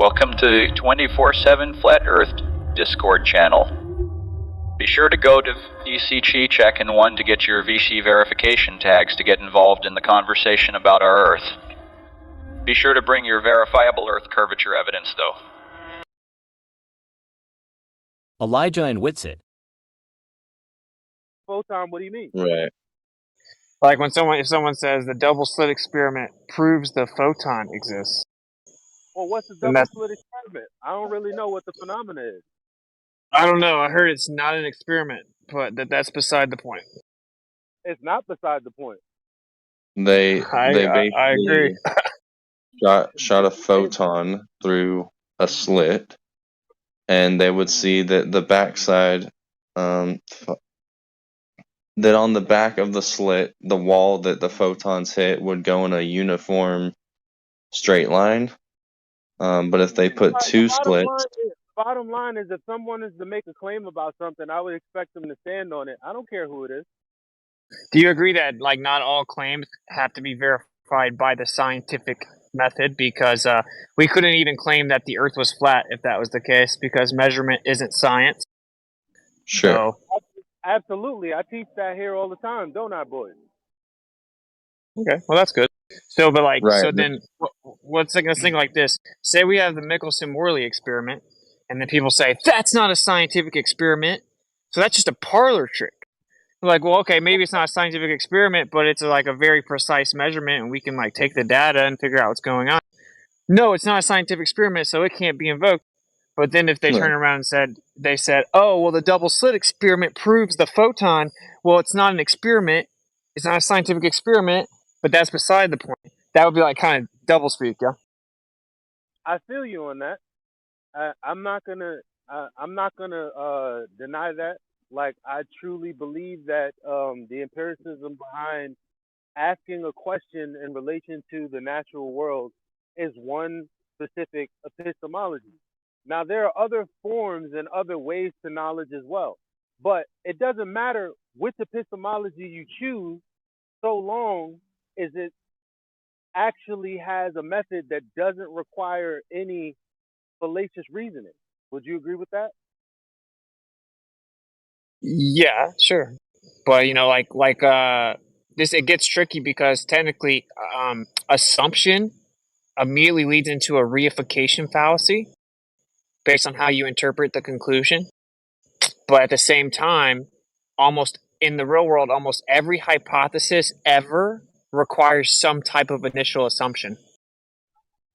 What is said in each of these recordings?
Welcome to 24/7 Flat Earth Discord channel. Be sure to go to VC Check and 1 to get your VC verification tags to get involved in the conversation about our Earth. Be sure to bring your verifiable Earth curvature evidence, though. Elijah and Witsit. Photon, what do you mean? Right. Like if someone says the double slit experiment proves the photon exists. Well, what's the Then double slit experiment? I don't really know what the phenomena is. I don't know. I heard it's not an experiment, but that's beside the point. It's not beside the point. They I agree. basically shot a photon through a slit, and they would see that the backside, that on the back of the slit, the wall that the photons hit would go in a uniform straight line. But if they put two slits, Bottom line is, if someone is to make a claim about something, I would expect them to stand on it. I don't care who it is. Do you agree that not all claims have to be verified by the scientific method? Because we couldn't even claim that the Earth was flat if that was the case, because measurement isn't science. sure. So, Absolutely. I teach that here all the time, don't I, boys? okay, well that's good. So, but Right. so then, what's like a thing like this? Say we have the Michelson-Morley experiment, and then people say that's not a scientific experiment, so that's just a parlor trick. Like, well, okay, maybe it's not a scientific experiment, but it's like a very precise measurement, and we can like take the data and figure out what's going on. No, it's not a scientific experiment, so it can't be invoked. But then if they turn around and said, oh, well, the double slit experiment proves the photon. Well, it's not an experiment. It's not a scientific experiment, but that's beside the point. That would be like kind of double speak, yeah? I feel you on that. I'm not gonna deny that. Like, I truly believe that the empiricism behind asking a question in relation to the natural world is one specific epistemology. Now, there are other forms and other ways to knowledge as well. But it doesn't matter which epistemology you choose, so long as it actually has a method that doesn't require any fallacious reasoning. Would you agree with that? Yeah, sure. But this, it gets tricky because technically, assumption immediately leads into a reification fallacy based on how you interpret the conclusion. But at the same time, almost in the real world, almost every hypothesis ever requires some type of initial assumption.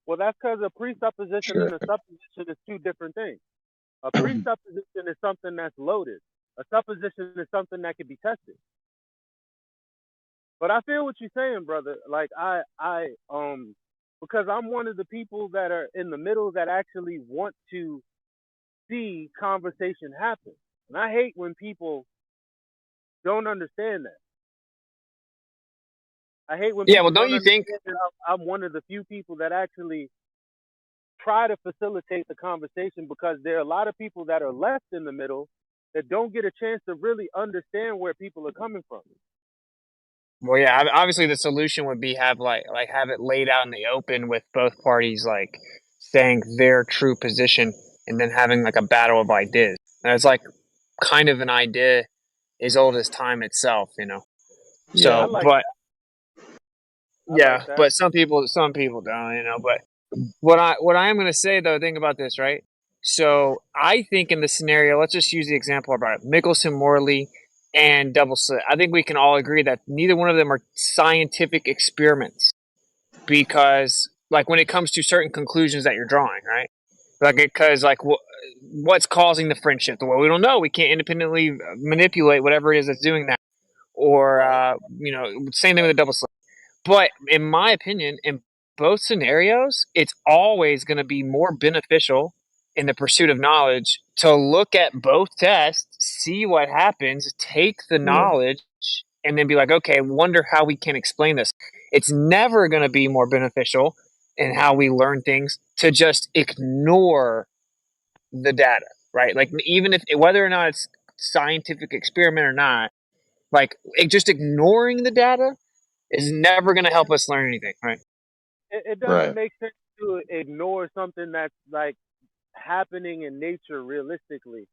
Well, that's because a presupposition and a supposition is two different things. A presupposition is something that's loaded. A supposition is something that can be tested. But I feel what you're saying, brother. Like, because I'm one of the people that are in the middle that actually want to see conversation happen. And I hate when people don't understand that. I hate when people don't you think that I'm one of the few people that actually try to facilitate the conversation, because there are a lot of people that are left in the middle that don't get a chance to really understand where people are coming from. Well, yeah, obviously the solution would be have it laid out in the open with both parties like saying their true position, and then having like a battle of ideas. And it's like kind of an idea as old as time itself, you know. Yeah. But some people don't, you know. But what I am going to say though, think about this, right? So I think in the scenario, let's just use the example about Michelson-Morley and double slit. I think we can all agree that neither one of them are scientific experiments, because like when it comes to certain conclusions that you're drawing, right? Like, because what's causing the friendship? Well, we don't know. We can't independently manipulate whatever it is that's doing that. Or same thing with a double slit. But in my opinion, in both scenarios, it's always going to be more beneficial in the pursuit of knowledge to look at both tests, see what happens, take the knowledge, and then be like, okay, wonder how we can explain this. It's never going to be more beneficial in how we learn things to just ignore the data, right? Like, even if whether or not it's scientific experiment or not, like just ignoring the data is never going to help us learn anything, right? It doesn't make sense to ignore something that's like happening in nature realistically.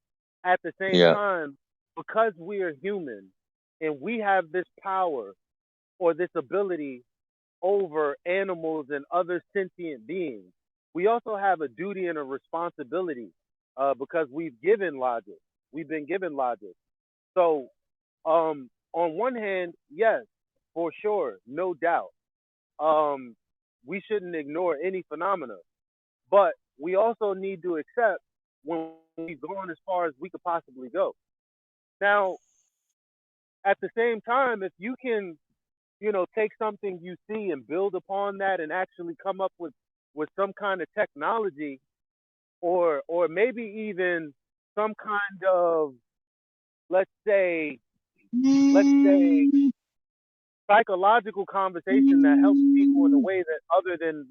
At the same Yeah. time, because we are human and we have this power or this ability over animals and other sentient beings, we also have a duty and a responsibility because we've given logic. We've been given logic. So, on one hand, yes, for sure, no doubt. Um, we shouldn't ignore any phenomena, but we also need to accept when we've gone as far as we could possibly go. Now, at the same time, if you can, take something you see and build upon that and actually come up with some kind of technology or maybe even some kind of let's say let's say psychological conversation that helps people in a way that other than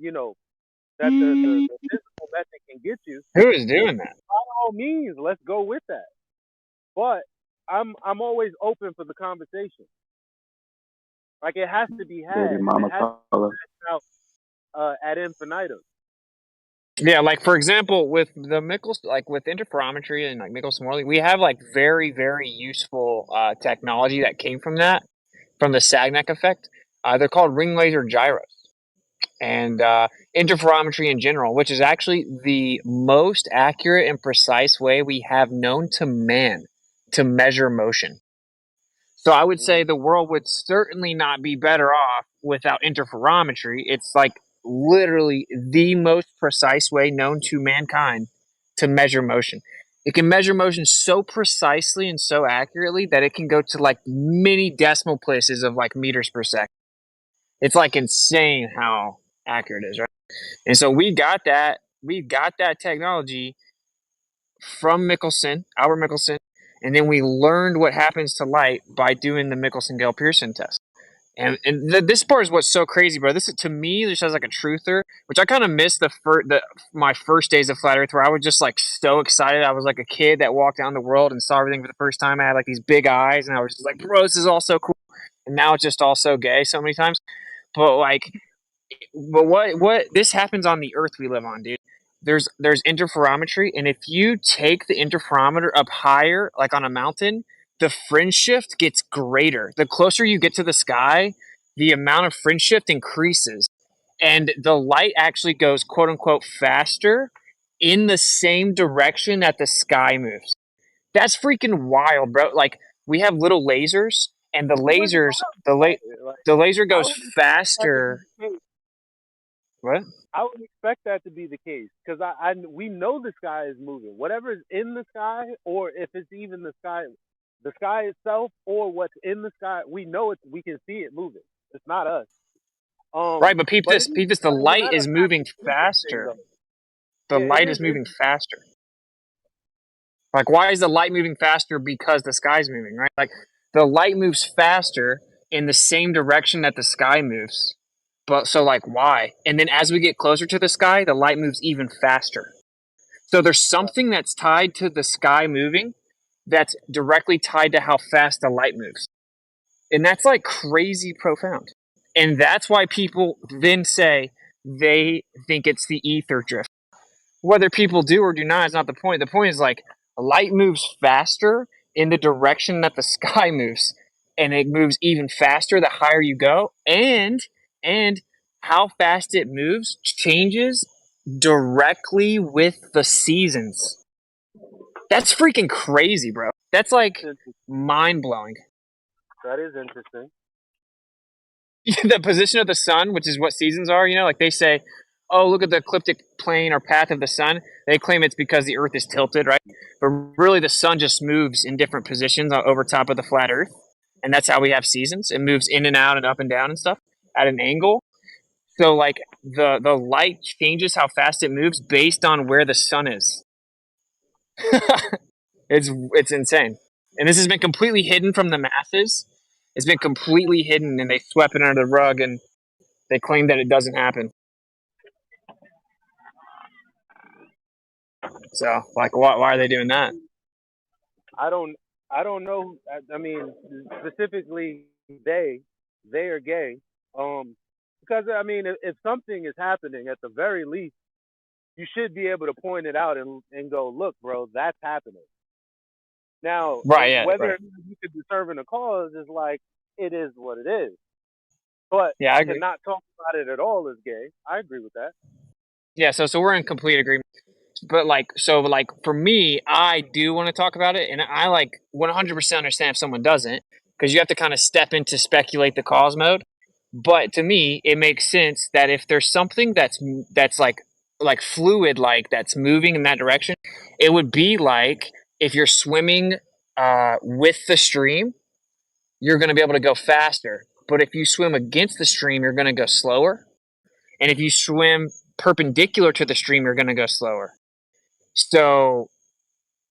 that the physical method can get you, Who is doing that? by all means, let's go with that. But I'm always open for the conversation. Like it has to be Baby had, and it mama has to color. be out ad infinitum. Yeah, like for example, with the like with interferometry and like Michelson-Morley, we have like very, very useful technology that came from that, from the Sagnac effect. They're called ring laser gyros, and interferometry in general, which is actually the most accurate and precise way we have known to man to measure motion. So I would say Hmm. the world would certainly not be better off without interferometry. It's like literally the most precise way known to mankind to measure motion. It can measure motion so precisely and so accurately that it can go to like many decimal places of like meters per second. It's like insane how accurate it is, right? And so we got that technology from Michelson, Albert Michelson, and then we learned what happens to light by doing the Michelson-Gale-Pearson test. And this part is what's so crazy, bro. This to me, this as like a truther, which I kind of missed my first days of flat Earth, where I was just like so excited. I was like a kid that walked down the world and saw everything for the first time. I had like these big eyes, and I was just like, bro, this is all so cool. And now it's just all so gay so many times. But like, but what this happens on the Earth we live on, dude. There's interferometry, and if you take the interferometer up higher, like on a mountain, the fringe shift gets greater. The closer you get to the sky, the amount of fringe shift increases, and the light actually goes quote unquote faster in the same direction that the sky moves. That's freaking wild, bro. Like we have little lasers, and the Who wouldn't lasers, like the laser I goes would expect that to be faster. the case. What? I would expect that to be the case because we know the sky is moving. Whatever is in the sky, or if it's even the sky itself, or what's in the sky, we know it. We can see it moving. It's not us. Right, but peep But it this, is, peep this. The as a light matter is of fact, moving it's interesting faster. though. The Yeah, it light is is moving interesting. faster. Like, why is the light moving faster? Because the sky's moving, right? Like, the light moves faster in the same direction that the sky moves. But so, like, why? And then as we get closer to the sky, the light moves even faster. So there's Right. something that's tied to the sky moving that's directly tied to how fast the light moves. And that's like crazy profound. And that's why people then say they think it's the ether drift. Whether people do or do not is not the point. The point is like light moves faster in the direction that the sky moves, and it moves even faster the higher you go, and how fast it moves changes directly with the seasons. That's freaking crazy, bro. That's like Interesting. mind blowing. That is interesting. The position of the sun, which is what seasons are, like they say, oh, look at the ecliptic plane or path of the sun. They claim it's because the Earth is tilted, right? But really, the sun just moves in different positions over top of the flat Earth, and that's how we have seasons. It moves in and out and up and down and stuff at an angle. So, like the light changes how fast it moves based on where the sun is. It's insane, and this has been completely hidden from the masses. It's been completely hidden, and they swept it under the rug, and they claim that it doesn't happen. So, like, why are they doing that? I don't. I don't know. I mean, specifically, they are gay. Um, Because I mean, if something is happening, at the very least, you should be able to point it out and go, look, bro, that's happening. Now, Right. Yeah. whether Right. or not you could be serving a cause is like it is what it is. But Yeah, I to agree. not talk about it at all is gay. I agree with that. Yeah. So we're in complete agreement. But like for me, I do want to talk about it, and I like 100% understand if someone doesn't, because you have to kind of step into speculate the cause mode. But to me, it makes sense that if there's something that's like fluid, like that's moving in that direction, it would be like if you're swimming with the stream, you're going to be able to go faster. But if you swim against the stream, you're going to go slower. And if you swim perpendicular to the stream, you're going to go slower. So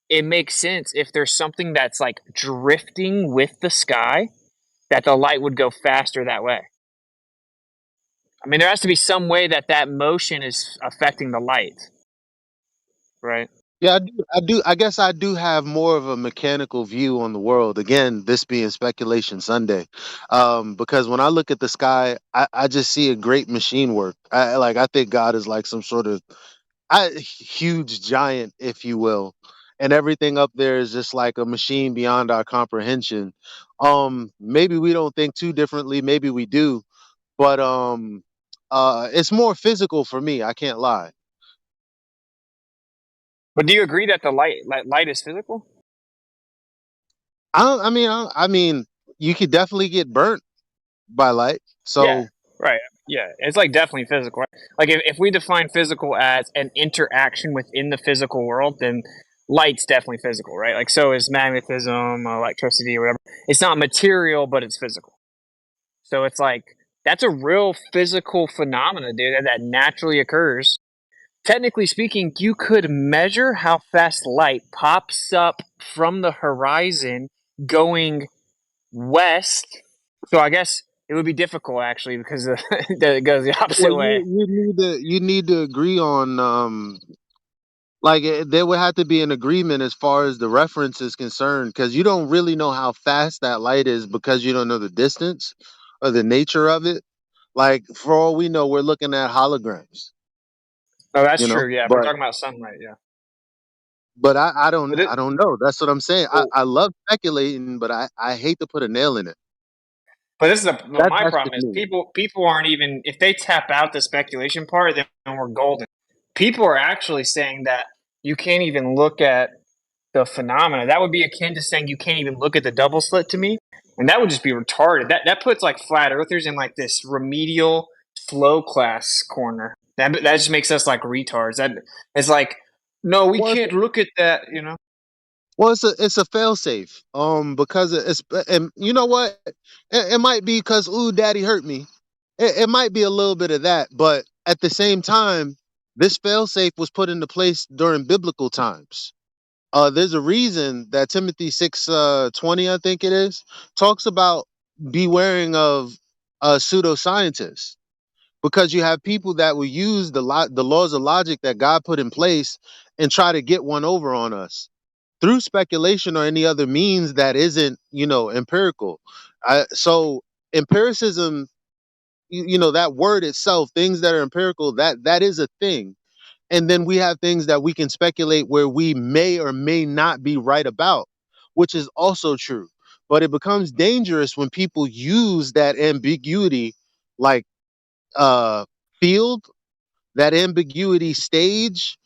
it makes sense if there's something that's like drifting with the sky that the light would go faster that way. I mean, there has to be some way that that motion is affecting the light, right? Yeah, I guess I do have more of a mechanical view on the world. Again, this being speculation Sunday, because when I look at the sky, I just see a great machine work. I think God is like some sort of huge giant, if you will, and everything up there is just like a machine beyond our comprehension. Maybe we don't think too differently, maybe we do, but it's more physical for me. I can't lie. But do you agree that the light is physical? I mean, you could definitely get burnt by light. Yeah, So, right. Yeah, it's like definitely physical. Right? Like if we define physical as an interaction within the physical world, then light's definitely physical, right? Like so is magnetism, electricity, or whatever. It's not material, but it's physical. So it's like that's a real physical phenomena, dude, that naturally occurs. Technically speaking, you could measure how fast light pops up from the horizon going west. So I guess it would be difficult actually because that it goes the well, opposite way. you need to agree on there would have to be an agreement as far as the reference is concerned, because you don't really know how fast that light is because you don't know the distance or the nature of it. Like for all we know, we're looking at holograms, Oh, that's you know. true. Yeah, if we're But talking about sunlight, yeah. I But it, I don't know. That's what I'm saying. well, I love speculating, but I hate to put a nail in it. but this is my That's problem just is me. people aren't even if they tap out the speculation part, then we're golden. People are actually saying that you can't even look at the phenomena. That would be akin to saying you can't even look at the double slit to me, and that would just be retarded. That puts like flat earthers in like this remedial flow class corner. That just makes us like retards. That it's like no, we Well, can't look at that. You know. Well, it's a failsafe. Because it's and you know what? It might be because ooh, daddy hurt me. It might be a little bit of that, but at the same time, this failsafe was put into place during biblical times. There's a reason that Timothy 6:20, I think it is, talks about bewaring of pseudoscientists, because you have people that will use the laws of logic that God put in place and try to get one over on us through speculation or any other means that isn't, empirical. So empiricism, that word itself, things that are empirical, that is a thing. And then we have things that we can speculate where we may or may not be right about, which is also true. But it becomes dangerous when people use that ambiguity, like uh field, that ambiguity stage,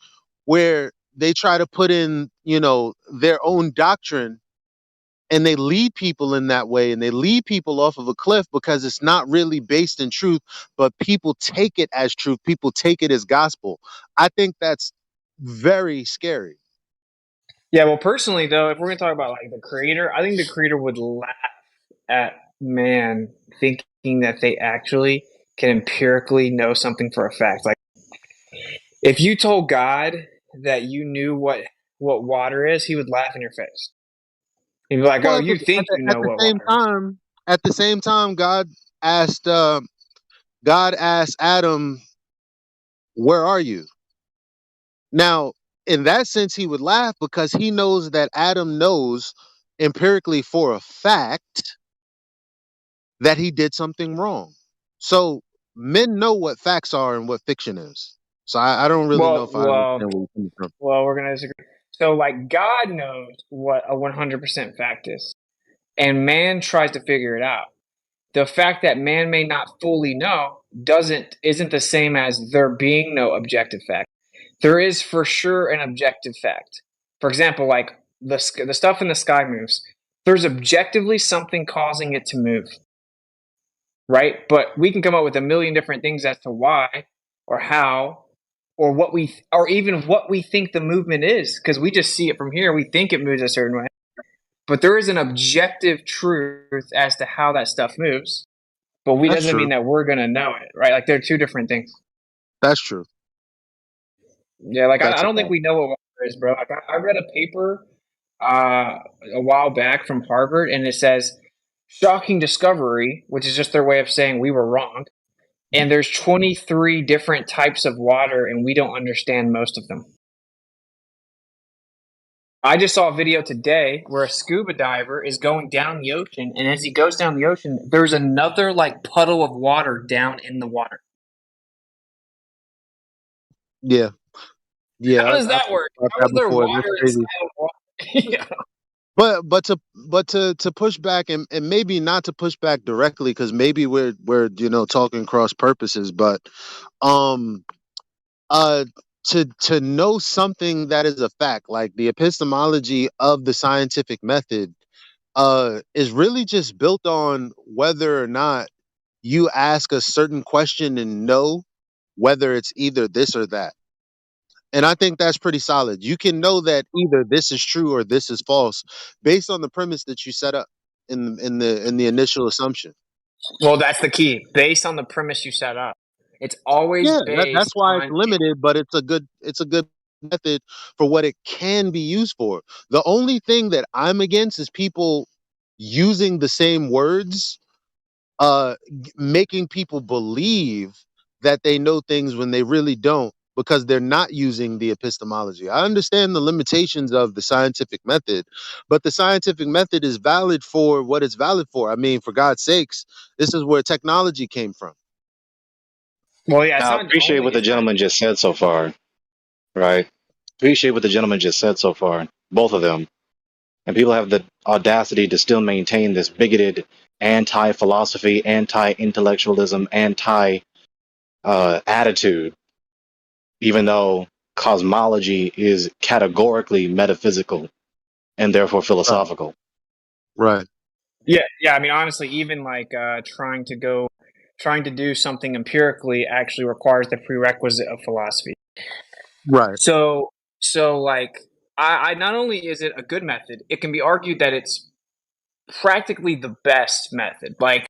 where they try to put in, their own doctrine, and they lead people in that way, and they lead people off of a cliff because it's not really based in truth, but people take it as truth, people take it as gospel. I think that's very scary. Yeah. Well, personally though, if we're gonna talk about like the creator, I think the creator would laugh at man thinking that they actually can empirically know something for a fact. Like if you told God that you knew what water is, he would laugh in your face. He'd be like, "Oh, Well, you think you at know the what same water is?" time, God asked God asked Adam, where are you? Now, in that sense, he would laugh because he knows that Adam knows empirically for a fact that he did something wrong. So men know what facts are and what fiction is. So I don't really know Well, if I well, understand where you're coming from. well, we're gonna disagree. So, like, God knows what a 100% fact is, and man tries to figure it out. The fact that man may not fully know isn't the same as there being no objective fact. There is for sure an objective fact. For example, like the stuff in the sky moves. There's objectively something causing it to move, right? But we can come up with a million different things as to why or how or or even what we think the movement is, because we just see it from here. We think it moves a certain way, but there is an objective truth as to how that stuff moves. But we That's doesn't true. mean that we're gonna know it, right? Like they're two different things. That's true. Yeah, like I That's a don't think fact. we know what water is, bro. Like I read a paper a while back from Harvard, and it says shocking discovery, which is just their way of saying we were wrong. And there's 23 different types of water, and we don't understand most of them. I just saw a video today where a scuba diver is going down the ocean, and as he goes down the ocean, there's another like puddle of water down in the water. Yeah. Yeah, How does I've that work? thought How that is there before. That's water crazy. inside of water? Yeah. But to push back and maybe not to push back directly because maybe we're talking cross purposes, but um uh to know something that is a fact, like the epistemology of the scientific method, is really just built on whether or not you ask a certain question and know whether it's either this or that. And I think that's pretty solid. You can know that either this is true or this is false based on the premise that you set up in the initial assumption. Well, that's the key. Based on the premise you set up, it's always Yeah, that's based why it's on. limited, but it's a good method for what it can be used for. The only thing that I'm against is people using the same words, making people believe that they know things when they really don't because they're not using the epistemology. I understand the limitations of the scientific method, but the scientific method is valid for what it's valid for. I mean, for God's sakes, this is where technology came from. Well, yeah, it's Now, not appreciate only. what the It's not. gentleman just said so far, right? Appreciate what the gentleman just said so far, both of them. And people have the audacity to still maintain this bigoted, anti philosophy, anti intellectualism, anti attitude, even though cosmology is categorically metaphysical and therefore Right. philosophical. Right. Yeah, yeah. I mean, honestly, even like trying to do something empirically actually requires the prerequisite of philosophy. Right. So, so like, I not only is it a good method, it can be argued that it's practically the best method. Like,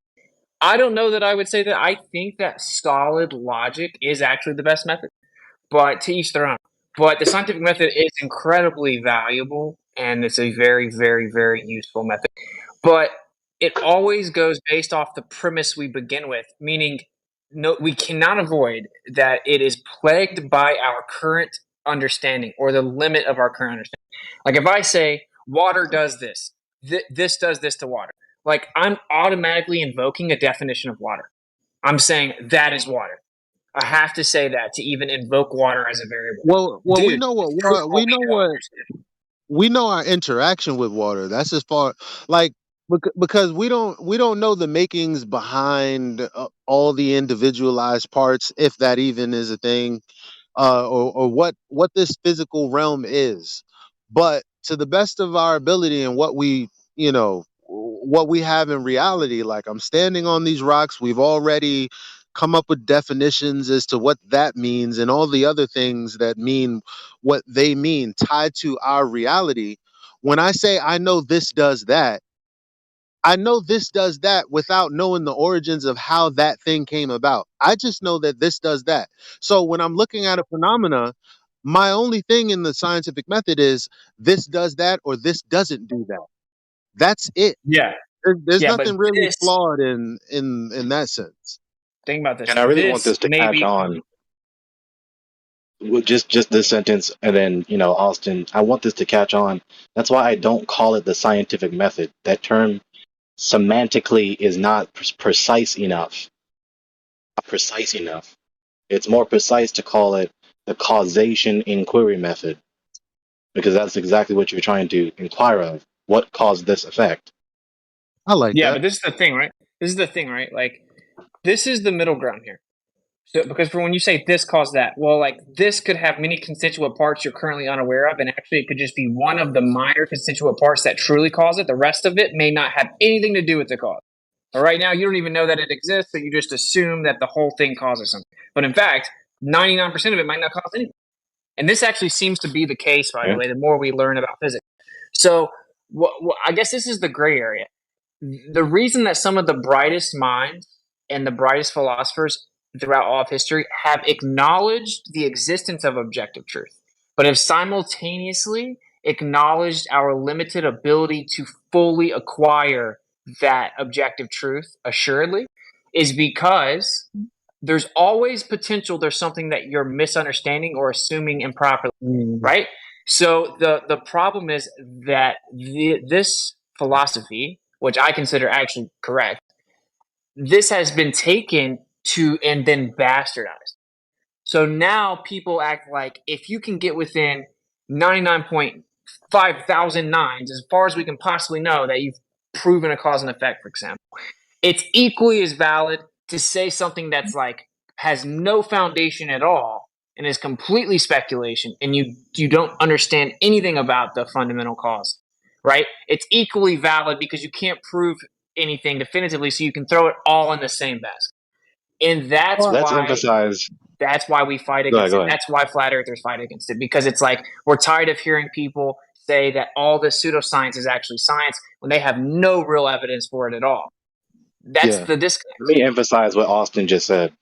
I don't know that I would say that. I think that solid logic is actually the best method, but to each their own. But the scientific method is incredibly valuable, and it's a very, very, very useful method. But it always goes based off the premise we begin with, meaning no, we cannot avoid that it is plagued by our current understanding or the limit of our current understanding. Like if I say water does this, this does this to water, like I'm automatically invoking a definition of water. I'm saying that is water. I have to say that to even invoke water as a variable. Well, we Dude, know what prove what we we know don't what understand. we know our interaction with water. That's as far like because we don't know the makings behind all the individualized parts, if that even is a thing, or what this physical realm is. But to the best of our ability and what we have in reality, like I'm standing on these rocks, we've already come up with definitions as to what that means and all the other things that mean what they mean tied to our reality. When I say I know this does that, I know this does that without knowing the origins of how that thing came about. I just know that this does that. So when I'm looking at a phenomena, my only thing in the scientific method is this does that or this doesn't do that. That's it. Yeah, There's yeah, but nothing really this flawed in that sense. think about this. And I really want This this to may catch be on with just this sentence, and then Austin, I want this to catch on. That's why I don't call it the scientific method. That term semantically is not precise enough. precise enough. It's more precise to call it the causation inquiry method because that's exactly what you're trying to inquire of. What caused this effect? I like Yeah, that. but this is the thing, right? This is the thing, right? Like, this is the middle ground here. So, because for when you say this caused that, well, like this could have many constituent parts you're currently unaware of, and actually it could just be one of the minor constituent parts that truly cause it. The rest of it may not have anything to do with the cause. But right now, you don't even know that it exists, so you just assume that the whole thing causes something. But in fact, 99% of it might not cause anything. And this actually seems to be the case, by the Okay. way, the more we learn about physics. So, I guess this is the gray area. The reason that some of the brightest minds and the brightest philosophers throughout all of history have acknowledged the existence of objective truth, but have simultaneously acknowledged our limited ability to fully acquire that objective truth assuredly, is because there's always potential there's something that you're misunderstanding or assuming improperly, Mm. right? So the problem is that this philosophy, which I consider actually correct, this has been taken to and then bastardized. So now people act like if you can get within 99.5 thousand nines, as far as we can possibly know, that you've proven a cause and effect, for example, it's equally as valid to say something that's like has no foundation at all and is completely speculation and you don't understand anything about the fundamental cause, right? It's equally valid because you can't prove anything definitively, so you can throw it all in the same basket. And that's Well, Let's why emphasize. we fight Go ahead. against Go it. ahead. That's why flat earthers fight against it, because it's like we're tired of hearing people say that all this pseudoscience is actually science when they have no real evidence for it at all. That's Yeah. the disconnect. Let me emphasize what Austin just said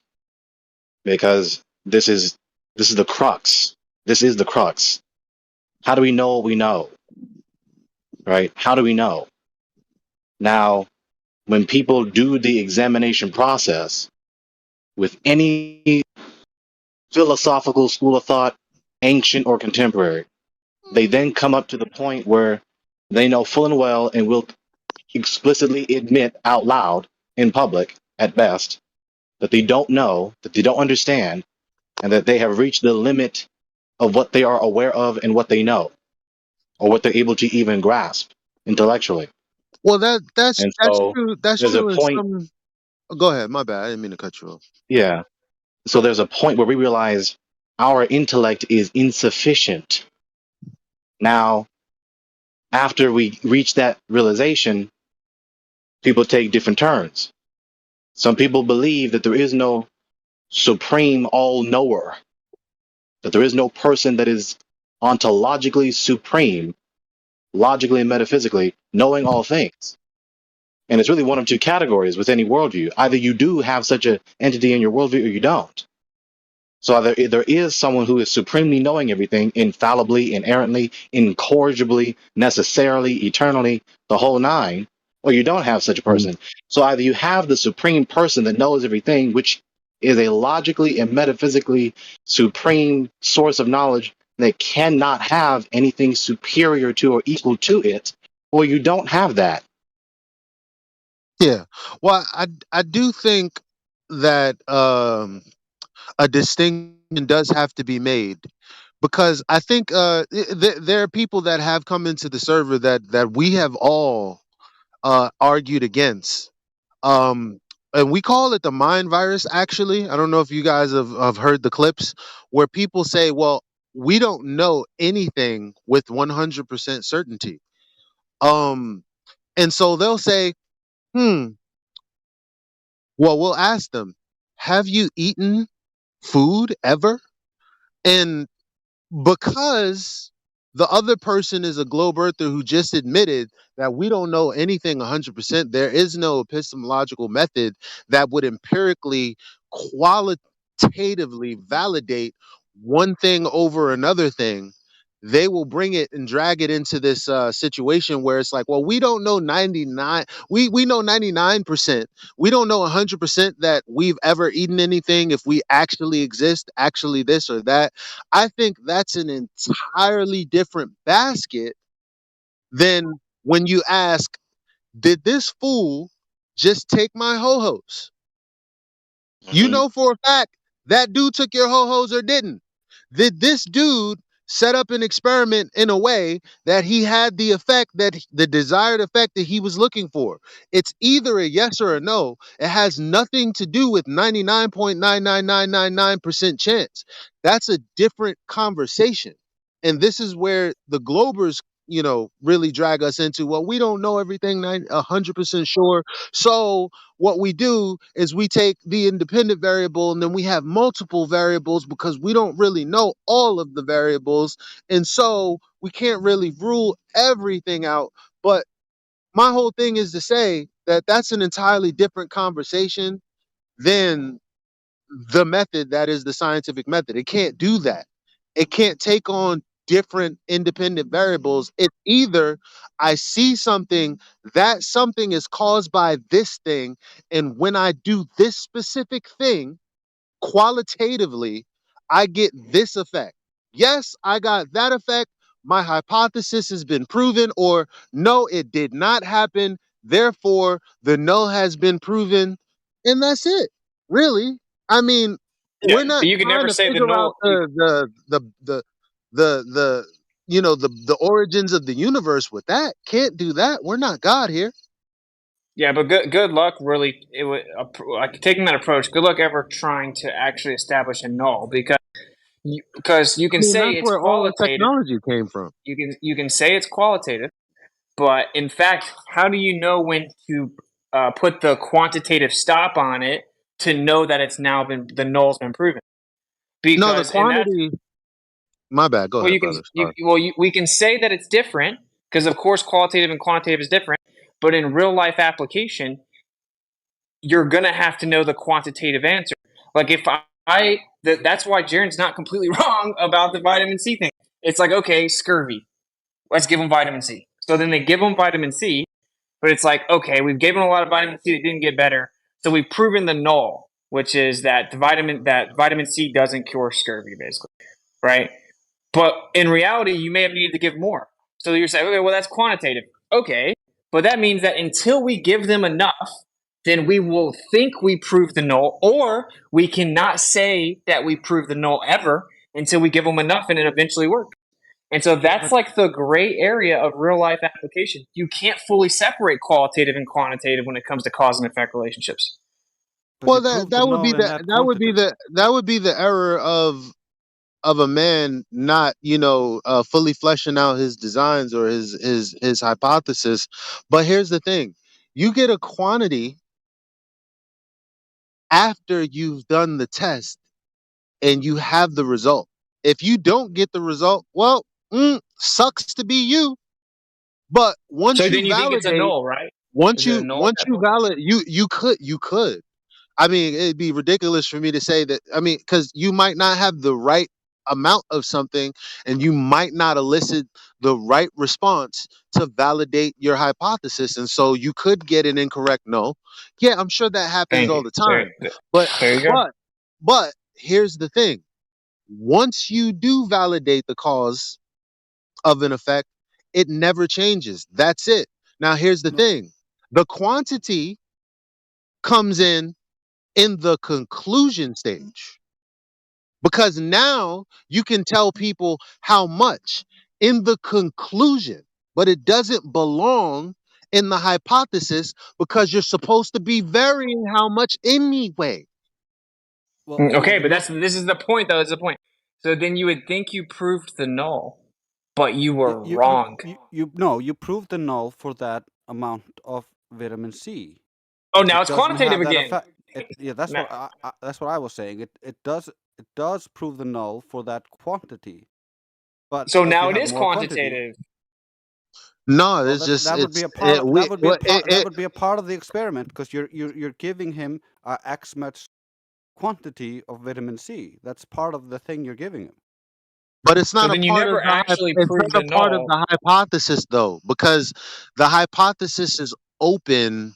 because this is the crux. This is the crux. How do we know what we know? Right? How do we know? Now, when people do the examination process with any philosophical school of thought, ancient or contemporary, they then come up to the point where they know full and well and will explicitly admit out loud in public at best that they don't know, that they don't understand, and that they have reached the limit of what they are aware of and what they know, or what they're able to even grasp intellectually. well, that's And that's so true. That's there's a true in point, some. Go ahead. My bad. I didn't mean to cut you off. yeah. So there's a point where we realize our intellect is insufficient. Now, after we reach that realization, people take different turns. Some people believe that there is no supreme all knower, that there is no person that is ontologically supreme, logically and metaphysically, knowing all things. And it's really one of two categories with any worldview. Either you do have such an entity in your worldview or you don't. So either there is someone who is supremely knowing everything, infallibly, inerrantly, incorrigibly, necessarily, eternally, the whole nine, or you don't have such a Mm. person. So either you have the supreme person that knows everything, which is a logically and metaphysically supreme source of knowledge that cannot have anything superior to or equal to it, or you don't have that. Yeah. Well, I do think that a distinction does have to be made because I think there are people that have come into the server that we have all argued against. Um, and we call it the mind virus. Actually, I don't know if you guys have heard the clips where people say, "Well, we don't know anything with 100% certainty." Um, and so they'll say, "Hmm." Well, we'll ask them, "Have you eaten food ever?" And because the other person is a globe earther who just admitted that we don't know anything 100%, there is no epistemological method that would empirically, qualitatively validate one thing over another thing. They will bring it and drag it into this situation where it's like, well, we don't know 99, we know 99%. We don't know 100% that we've ever eaten anything, if we actually exist, actually this or that. I think that's an entirely different basket than when you ask, did this fool just take my ho hos? You Mhm. know for a fact that dude took your ho-hos or didn't. Did this dude set up an experiment in a way that he had the effect the desired effect that he was looking for? It's either a yes or a no. It has nothing to do with 99.99999% chance. That's a different conversation. And this is where the Globers, really drag us into, well, we don't know everything 100% sure. So what we do is we take the independent variable and then we have multiple variables because we don't really know all of the variables. And so we can't really rule everything out. But my whole thing is to say that that's an entirely different conversation than the method that is the scientific method. It can't do that. It can't take on different independent variables. It's either I see something, that something is caused by this thing, and when I do this specific thing qualitatively, I get this effect. Yes, I got that effect. My hypothesis has been proven, or no, it did not happen. Therefore, the null has been proven, and that's it. Really, I mean, Yeah, we're not but you can trying never to say the figure out null. the origins of the universe with that. Can't do that. We're not God here. Yeah, but good luck really like taking that approach. Good luck ever trying to actually establish a null because you I can mean, say that's it's where all the qualitative. technology came from. You can say it's qualitative, but in fact, how do you know when to put the quantitative stop on it to know that it's now been the null's been proven? No, the Because in that, quantity. My bad. Go well, ahead, brother. Sorry. we can say that it's different because of course qualitative and quantitative is different, but in real life application, you're gonna have to know the quantitative answer. Like if that's why Jaren's not completely wrong about the vitamin C thing. It's like, okay, scurvy, let's give them vitamin C. So then they give them vitamin C, but it's like, okay, we've given a lot of vitamin C that didn't get better, so we've proven the null, which is that vitamin C doesn't cure scurvy, basically, right? But in reality, you may have needed to give more. So you're saying, okay, well, that's quantitative. Okay. But that means that until we give them enough, then we will think we proved the null, or we cannot say that we proved the null ever until we give them enough and it eventually works. And so that's But like the gray area of real life application. You can't fully separate qualitative and quantitative when it comes to cause and effect relationships. you Well, that prove the that would be null in the that that would be quantity. the error of a man not fully fleshing out his designs or his hypothesis. But here's the thing: you get a quantity after you've done the test and you have the result. If you don't get the result, well, sucks to be you. But So then you think it's a null, right? Is it a null at once that you point? validate, you could. I mean, it'd be ridiculous for me to say that. I mean, because you might not have the right amount of something and you might not elicit the right response to validate your hypothesis. And so you could get an incorrect no. Yeah, I'm sure that happens Thank all you. the time. But, There you go. but, but here's the thing: once you do validate the cause of an effect, it never changes. That's it. Now, here's the No, thing: the quantity comes in the conclusion stage because now you can tell people how much in the conclusion, but it doesn't belong in the hypothesis because you're supposed to be varying how much anyway. well, no, Okay, you're but not. this is the point, though. That's the point. So then you would think you proved the null, but you were wrong. No, you prove the null for that amount of vitamin C. Oh, If now it it's doesn't quantitative have that again. effect, yeah, Now, that's what I was saying. It does prove the null for that quantity. But so if you now it have is more quantity, quantitative. No, well, it's that just that would be it's a part it, of we it, that it, would be a part of the experiment because you're giving him a X much quantity of vitamin C. That's part of the thing you're giving him. but it's So not a then you part of never actually it's proved not the a part of null. the hypothesis though because the hypothesis is open.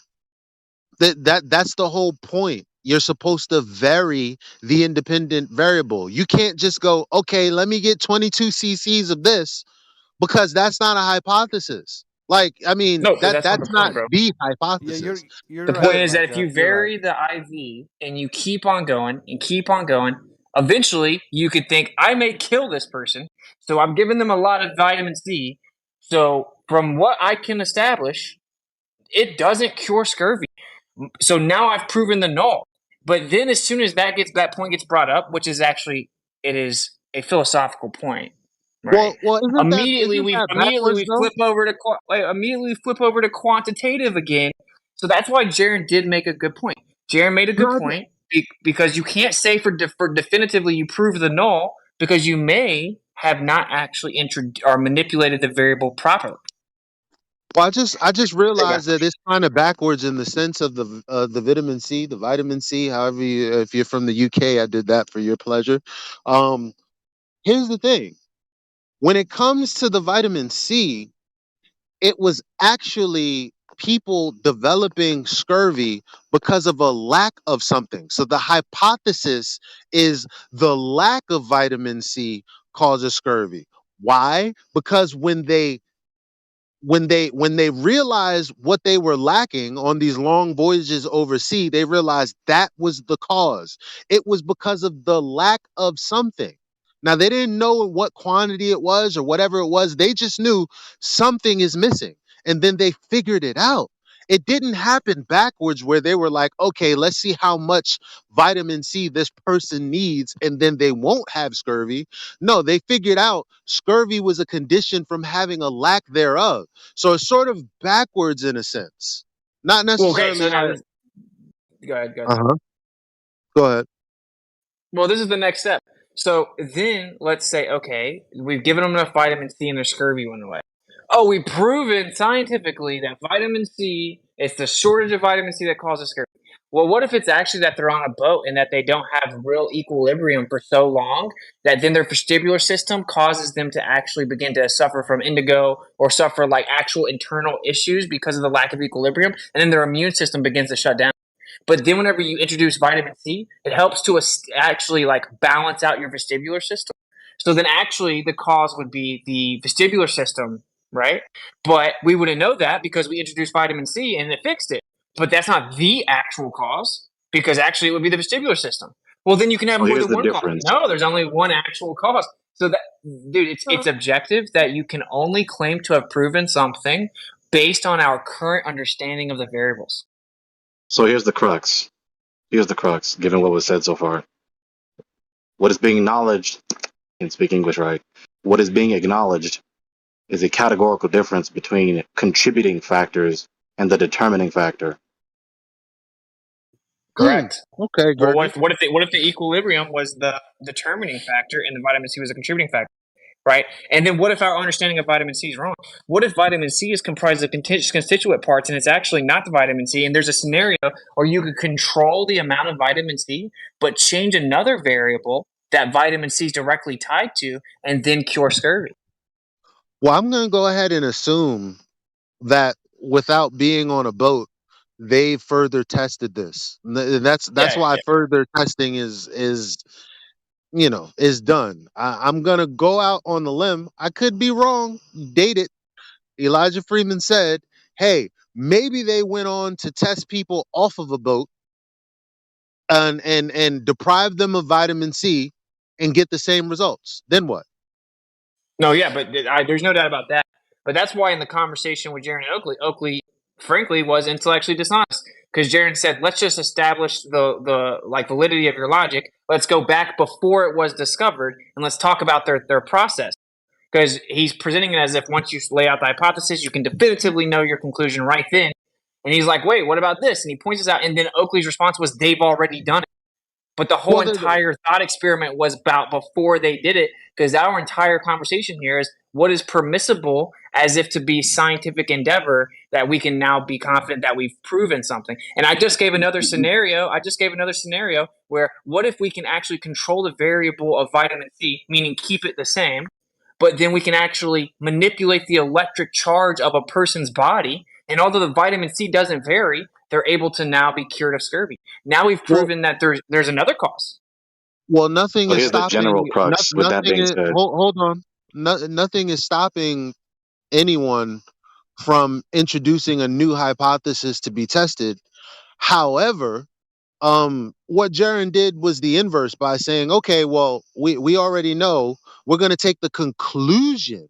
That's the whole point. You're supposed to vary the independent variable. You can't just go, okay, let me get 22 cc's of this because that's not a hypothesis. Like, I mean, No, because that's not the that's not point, bro. the Yeah, hypothesis. you're The right, point The, is that if Elijah. you You're right. vary the IV and you keep on going and keep on going, eventually you could think, I may kill this person, so I'm giving them a lot of vitamin C. So, from what I can establish, it doesn't cure scurvy. So now I've proven the null. But then, as soon as that point gets brought up, which is actually it is a philosophical point, right? well, Immediately isn't we that backwards though? immediately flip over to quantitative again. So that's why Jaron did make a good point. Jaron made a good No, point because you can't say for definitively you prove the null because you may have not actually or manipulated the variable properly. well, I just realized that it's kind of backwards in the sense of the vitamin C, the vitamin C. However, if you're from the UK, I did that for your pleasure. Um, Here's the thing: when it comes to the vitamin C, it was actually people developing scurvy because of a lack of something. So the hypothesis is the lack of vitamin C causes scurvy. Why? Because when they realized what they were lacking on these long voyages overseas, they realized that was the cause. It was because of the lack of something. Now they didn't know what quantity it was or whatever it was. They just knew something is missing. And then they figured it out. It didn't happen backwards where they were like, okay, let's see how much vitamin C this person needs, and then they won't have scurvy. No, they figured out scurvy was a condition from having a lack thereof. So it's sort of backwards in a sense. Not Well, okay, necessarily so now like, go ahead, go ahead. uh-huh. Go ahead. Well, this is the next step. So then let's say, okay, we've given them enough vitamin C and their scurvy went away. Oh, we've proven scientifically that vitamin C, it's the shortage of vitamin C that causes scurvy. Well, what if it's actually that they're on a boat and that they don't have real equilibrium for so long that then their vestibular system causes them to actually begin to suffer from indigo or suffer like actual internal issues because of the lack of equilibrium, and then their immune system begins to shut down. But then whenever you introduce vitamin C, it helps to actually like balance out your vestibular system. So then actually the cause would be the vestibular system, right? But we wouldn't know that because we introduced vitamin C and it fixed it. But that's not the actual cause because actually it would be the vestibular system. Well, then you can have So more here's than the one cause. difference. No, there's only one actual cause. So that, dude, it's objective that you can only claim to have proven something based on our current understanding of the variables. So here's the crux. Here's the crux, given what was said so far. What is being acknowledged, and speak English right, what is being acknowledged is a categorical difference between contributing factors and the determining factor. Correct. Okay, Well, Gregor. what if the equilibrium was the determining factor and the vitamin C was a contributing factor, right? And then what if our understanding of vitamin C is wrong? What if vitamin C is comprised of constituent parts and it's actually not the vitamin C? And there's a scenario where you could control the amount of vitamin C, but change another variable that vitamin C is directly tied to, and then cure scurvy. Well, I'm going to go ahead and assume that without being on a boat, they further tested this. That's Yeah, why yeah. further testing is done. I'm gonna go out on the limb. I could be wrong. Date it. Elijah Freeman said, "Hey, maybe they went on to test people off of a boat and deprive them of vitamin C and get the same results. Then what?" No, yeah, but there's no doubt about that. But that's why in the conversation with Jaron and Oakley, frankly, was intellectually dishonest because Jaron said, "Let's just establish the like validity of your logic. Let's go back before it was discovered, and let's talk about their process." Because he's presenting it as if once you lay out the hypothesis, you can definitively know your conclusion right then. And he's like, "Wait, what about this?" And he points this out, and then Oakley's response was, "They've already done it." But the whole Well, entire thought experiment was about before they did it, because our entire conversation here is what is permissible as if to be scientific endeavor that we can now be confident that we've proven something. And I just gave another scenario. Where what if we can actually control the variable of vitamin C, meaning keep it the same, but then we can actually manipulate the electric charge of a person's body. And although the vitamin C doesn't vary, they're able to now be cured of scurvy. Now we've well, proven that there's another cause. well, nothing So is here's the general stopping. crux. With that Nothing being is. said, Hold on. Nothing is stopping anyone from introducing a new hypothesis to be tested. However, what Jaron did was the inverse by saying, okay, well, we already know, we're going to take the conclusion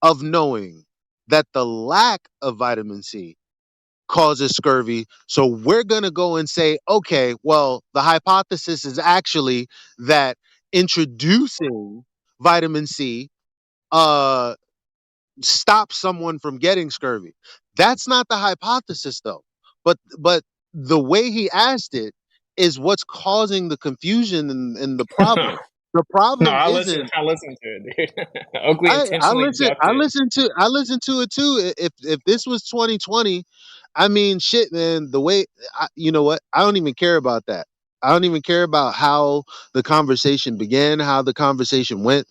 of knowing that the lack of vitamin C causes scurvy. So we're going to go and say, okay, well, the hypothesis is actually that introducing vitamin C uh stops someone from getting scurvy. That's not the hypothesis though. But the way he asked it is what's causing the confusion and the problem. The No, problem isn't I listen to it, dude. Oakley intentionally ducked it. I listen to it too. If this was 2020, I mean, shit, man. The way you know what? I don't even care about that. I don't even care about how the conversation began, how the conversation went.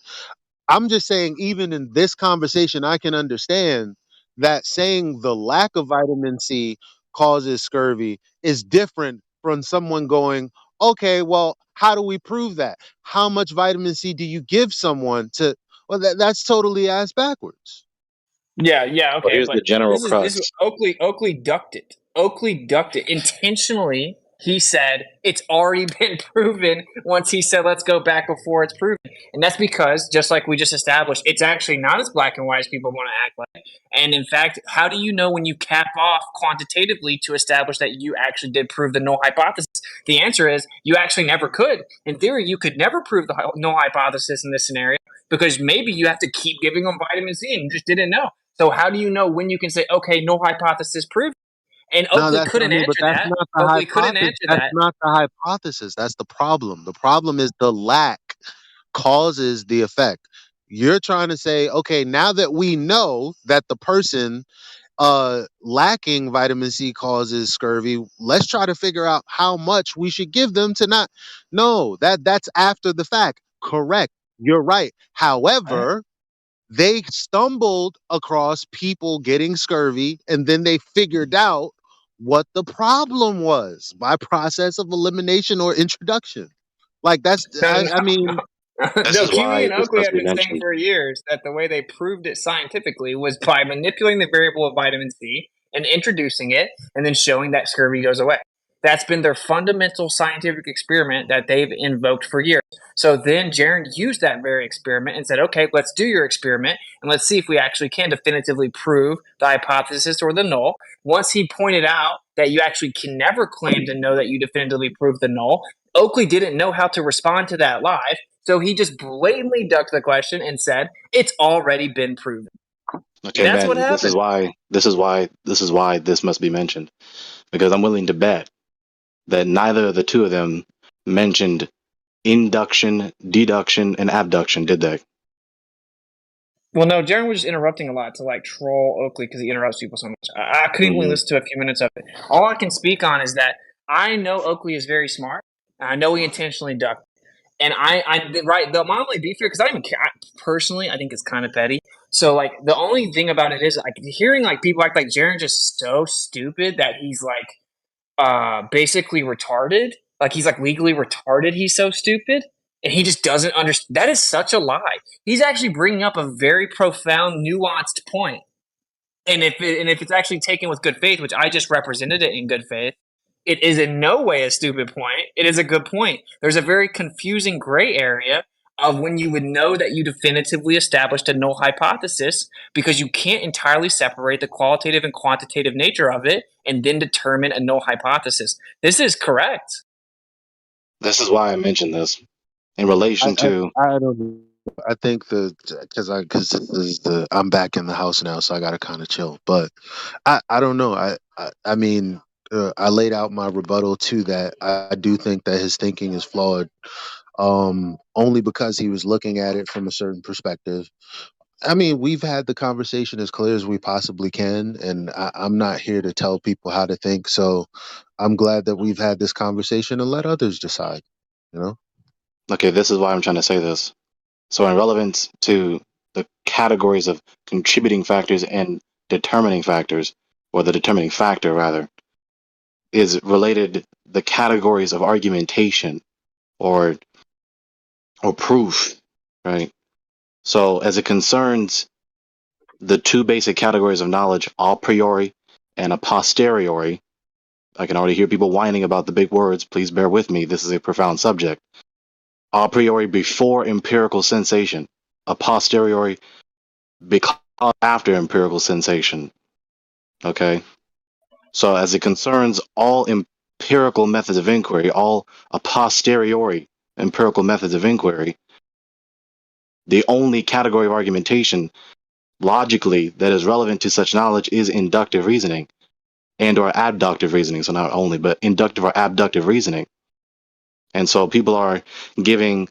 I'm just saying, even in this conversation, I can understand that saying the lack of vitamin C causes scurvy is different from someone going, okay, well, how do we prove that? How much vitamin C do you give someone to? Well, that's totally ass backwards. Yeah, But okay, here's but the general this is crux. Oakley ducked it. Oakley ducked it intentionally. He said it's already been proven once he said let's go back before it's proven. And that's because, just like we just established, it's actually not as black and white as people want to act like. And in fact, how do you know when you cap off quantitatively to establish that you actually did prove the null hypothesis? The answer is you actually never could. In theory, you could never prove the null hypothesis in this scenario because maybe you have to keep giving them vitamin C and you just didn't know. So how do you know when you can say, okay, null hypothesis proved? And No, Oakley that's I couldn't mean, but answer that's that. not the Oakley couldn't hypothesis. answer That's that. not the hypothesis. That's the problem. The problem is the lack causes the effect. You're trying to say, okay, now that we know that the person lacking vitamin C causes scurvy, let's try to figure out how much we should give them to not. No, that's after the fact. Correct. You're right. However, they stumbled across people getting scurvy and then they figured out what the problem was by process of elimination or introduction. Like that's No, I mean, This no, is Kiwi why and this Oakley must have be been saying mentioned. for years that the way they proved it scientifically was by manipulating the variable of vitamin C and introducing it and then showing that scurvy goes away. That's been their fundamental scientific experiment that they've invoked for years. So then Jaron used that very experiment and said, okay, let's do your experiment and let's see if we actually can definitively prove the hypothesis or the null. Once he pointed out that you actually can never claim to know that you definitively proved the null, Oakley didn't know how to respond to that live. So he just blatantly ducked the question and said, it's already been proven. Okay, That's what man, happened. this is why this must be mentioned. Because I'm willing to bet that neither of the two of them mentioned induction, deduction, and abduction, did they? Well, no, Jaron was just interrupting a lot to like troll Oakley because he interrupts people so much. I couldn't only Hmm. listen to a few minutes of it. All I can speak on is that I know Oakley is very smart. And I know he intentionally ducked. And right, my only beef here, because I don't even care, personally, I think it's kind of petty. So, like, the only thing about it is, like, hearing, like, people act like Jaren's just so stupid that he's, like, basically retarded. Like, he's, like, legally retarded. He's so stupid. And he just doesn't understand. That is such a lie. He's actually bringing up a very profound, nuanced point. And if it's actually taken with good faith, which I just represented it in good faith, it is in no way a stupid point. It is a good point. There's a very confusing gray area of when you would know that you definitively established a null hypothesis because you can't entirely separate the qualitative and quantitative nature of it and then determine a null hypothesis. This is correct. This is why I mentioned this in relation to. I don't know. I think because this is the I'm back in the house now, so I gotta kind of chill. But I don't know. I mean, I laid out my rebuttal to that. I do think that his thinking is flawed, only because he was looking at it from a certain perspective. I mean, we've had the conversation as clear as we possibly can, and I'm not here to tell people how to think. So I'm glad that we've had this conversation and let others decide. You know. Okay, this is why I'm trying to say this. So, in relevance to the categories of contributing factors and determining factors, or the determining factor rather, is related the categories of argumentation or proof, right? So, as it concerns the two basic categories of knowledge, a priori and a posteriori. I can already hear people whining about the big words. Please bear with me. This is a profound subject. A priori before empirical sensation, a posteriori because after empirical sensation. Okay? So as it concerns all empirical methods of inquiry, all a posteriori empirical methods of inquiry, the only category of argumentation logically that is relevant to such knowledge is inductive reasoning and or abductive reasoning. So not only, but inductive or abductive reasoning. And so people are giving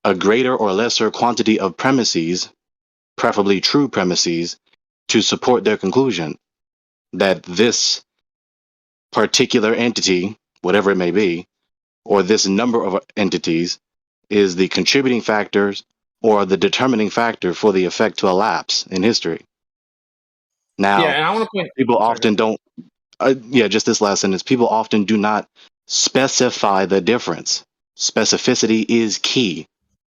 a greater or lesser quantity of premises, preferably true premises, to support their conclusion that this particular entity, whatever it may be, or this number of entities is the contributing factors or the determining factor for the effect to a lapse in history. Yeah, Now, and I want to point. people Sorry, often don't, just this last sentence, people often do not specify the difference. Specificity is key.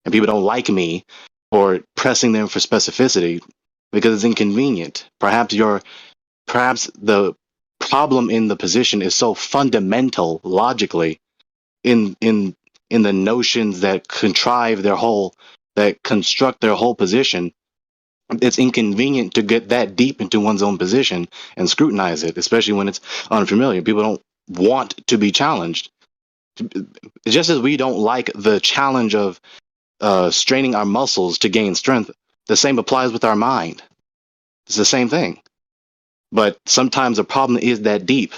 And people don't like me for pressing them for specificity because it's inconvenient. Perhaps the problem in the position is so fundamental logically in the notions that construct their whole position. It's inconvenient to get that deep into one's own position and scrutinize it, especially when it's unfamiliar. People don't want to be challenged. Just as we don't like the challenge of straining our muscles to gain strength, the same applies with our mind. It's the same thing. But sometimes the problem is that deep.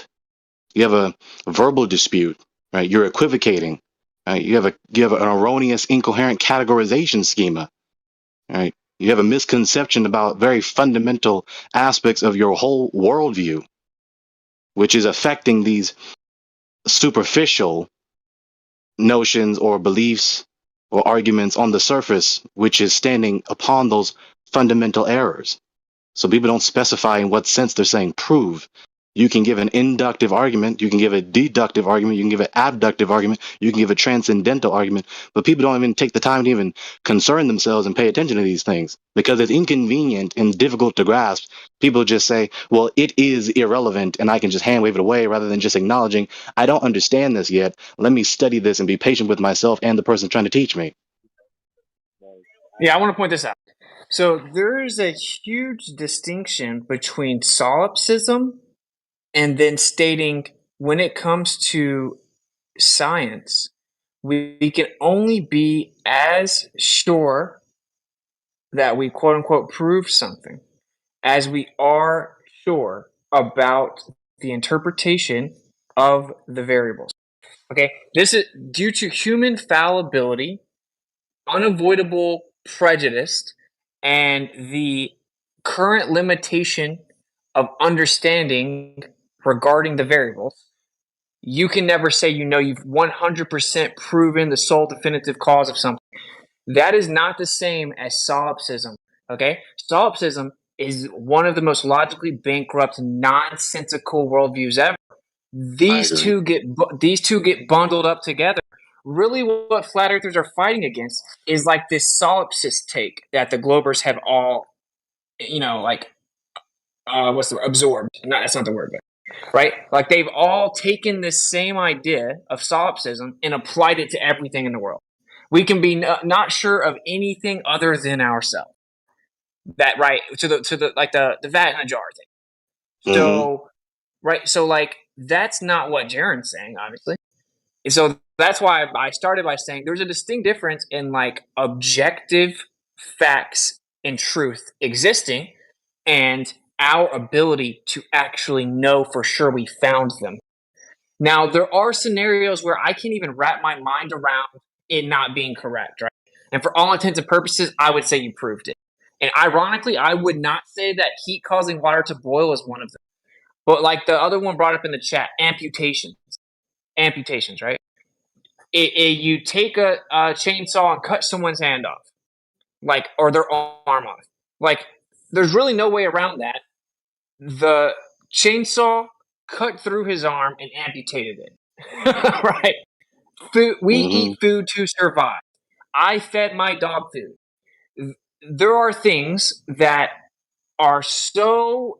You have a verbal dispute, right? You're equivocating. Right? You have an erroneous, incoherent categorization schema. Right? You have a misconception about very fundamental aspects of your whole worldview, which is affecting these superficial notions or beliefs or arguments on the surface, which is standing upon those fundamental errors. So people don't specify in what sense they're saying prove. You can give an inductive argument, you can give a deductive argument, you can give an abductive argument, you can give a transcendental argument, but people don't even take the time to even concern themselves and pay attention to these things because it's inconvenient and difficult to grasp. People just say, well, it is irrelevant and I can just hand wave it away rather than just acknowledging, I don't understand this yet. Let me study this and be patient with myself and the person trying to teach me. Yeah, I want to point this out. So there is a huge distinction between solipsism and then stating when it comes to science, we can only be as sure that we quote unquote prove something as we are sure about the interpretation of the variables. Okay, this is due to human fallibility, unavoidable prejudice, and the current limitation of understanding regarding the variables. You can never say you've 100% proven the sole definitive cause of something. That is not the same as solipsism. Okay, solipsism is one of the most logically bankrupt, nonsensical worldviews ever. These two get bundled up together. Really, what flat earthers are fighting against is like this solipsist take that the Globers have all, what's the word? Absorbed? No, that's not the word, but right? Like they've all taken this same idea of solipsism and applied it to everything in the world. We can be not sure of anything other than ourselves. That right to the like the vat in a jar thing. So right, so like that's not what Jaron's saying, obviously. And so that's why I started by saying there's a distinct difference in like objective facts and truth existing and our ability to actually know for sure we found them. Now, there are scenarios where I can't even wrap my mind around it not being correct, right? And for all intents and purposes, I would say you proved it. And ironically, I would not say that heat causing water to boil is one of them. But like the other one brought up in the chat, amputations, right? You take a chainsaw and cut someone's hand off, like, or their arm off. Like, there's really no way around that. The chainsaw cut through his arm and amputated it. Right? We eat food to survive. I fed my dog food. There are things that are so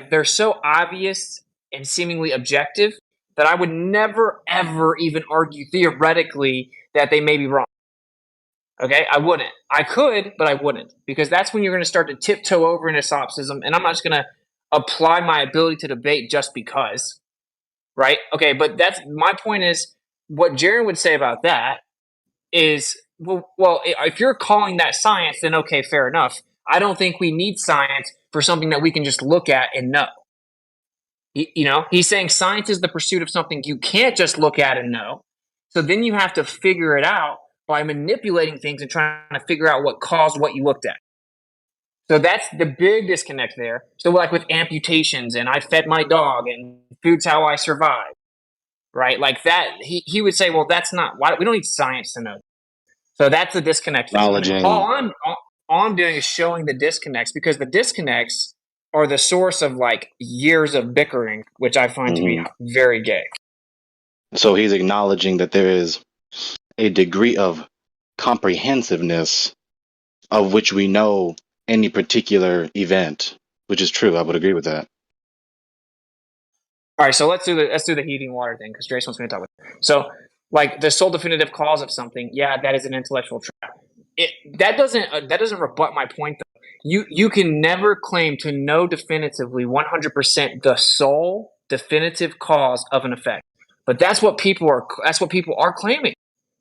they're so obvious and seemingly objective that I would never ever even argue theoretically that they may be wrong. Okay, I wouldn't. I could, but I wouldn't, because that's when you're going to start to tiptoe over into solipsism, and I'm not just going to apply my ability to debate just because, right? Okay, but that's my point. Is what Jaron would say about that is, well, if you're calling that science, then okay, fair enough. I don't think we need science for something that we can just look at and know. He's saying science is the pursuit of something you can't just look at and know. So then you have to figure it out by manipulating things and trying to figure out what caused what you looked at. So that's the big disconnect there. So like with amputations and I fed my dog and food's how I survive, right? Like that, he would say, well, that's not why we don't need science to know. So that's the disconnect there. Acknowledging. All I'm doing is showing the disconnects, because the disconnects are the source of like years of bickering, which I find to be very gay. So he's acknowledging that there is a degree of comprehensiveness of which we know any particular event, which is true. I would agree with that. All right, so let's do the heating water thing, because Grace wants me to talk about it. So, like the sole definitive cause of something, yeah, that is an intellectual trap. That doesn't rebut my point though. You can never claim to know definitively 100% the sole definitive cause of an effect, but that's what people are claiming.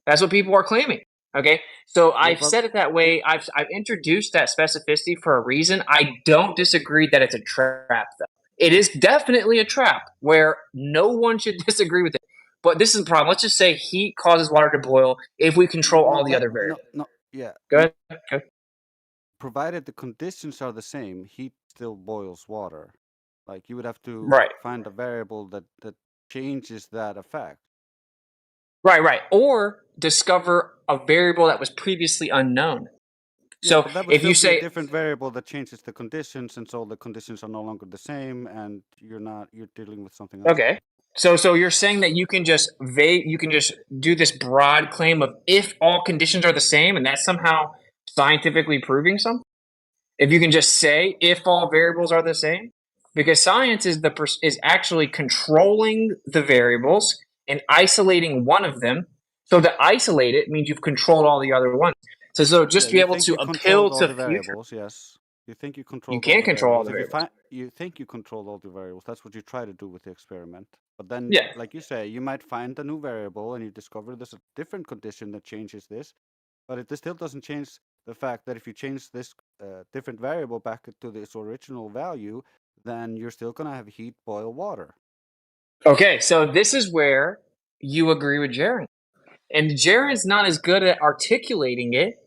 That's what people are claiming. Okay, so I've said it that way. I've introduced that specificity for a reason. I don't disagree that it's a trap though. It is definitely a trap where no one should disagree with it. But this is the problem. Let's just say heat causes water to boil if we control all the other variables. Yeah. Go ahead. Okay. Provided the conditions are the same, heat still boils water. Like you would have to find a variable that changes that effect. Right. Or discover a variable that was previously unknown. So but that would if you say a different variable that changes the conditions, and so the conditions are no longer the same, and you're dealing with something else. Okay. So you're saying that you can just do this broad claim of if all conditions are the same, and that's somehow scientifically proving something? If you can just say if all variables are the same? Because science is actually controlling the variables and isolating one of them. So to isolate it means you've controlled all the other ones. So just to be able to appeal to variables, yes. You think you control? You can't control all the variables. You think you control all the variables. That's what you try to do with the experiment. But then, like you say, you might find a new variable and you discover there's a different condition that changes this. But it still doesn't change the fact that if you change this different variable back to its original value, then you're still going to have heat boil water. Okay, so this is where you agree with Jaron. And Jaron's not as good at articulating it.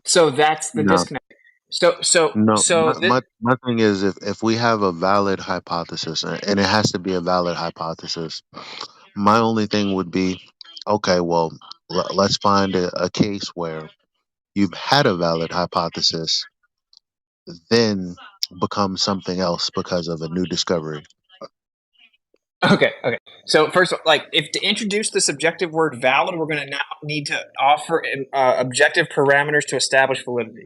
So that's the disconnect. My thing is, if we have a valid hypothesis, and it has to be a valid hypothesis, my only thing would be, okay, well, let's find a case where you've had a valid hypothesis, then become something else because of a new discovery. Okay. So first, if to introduce the subjective word valid, we're going to now need to offer objective parameters to establish validity.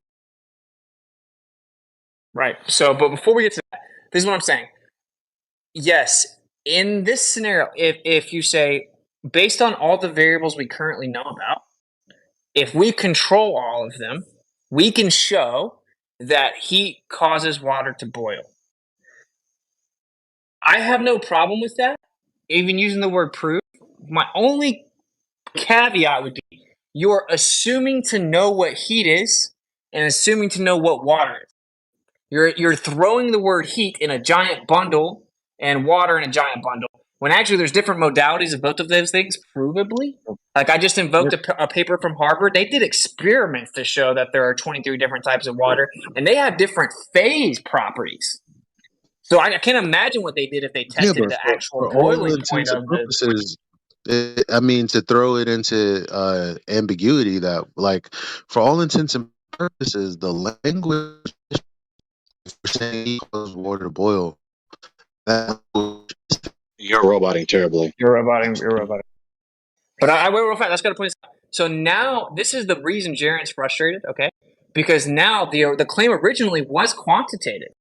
Right. So, but before we get to that, this is what I'm saying. Yes, in this scenario, if you say, based on all the variables we currently know about, if we control all of them, we can show that heat causes water to boil. I have no problem with that, even using the word prove. My only caveat would be you're assuming to know what heat is and assuming to know what water is. You're throwing the word heat in a giant bundle and water in a giant bundle, when actually there's different modalities of both of those things, provably. Like I just invoked a paper from Harvard. They did experiments to show that there are 23 different types of water, and they have different phase properties. So I can't imagine what they did if they tested the actual boiling point of purposes. I mean, to throw it into ambiguity, that like for all intents and purposes, the language for saying he caused water to boil. You're roboting terribly. You're roboting. But I wait real fast. That's got to point this out. So now this is the reason Jaron's frustrated, okay? Because now the claim originally was quantitative.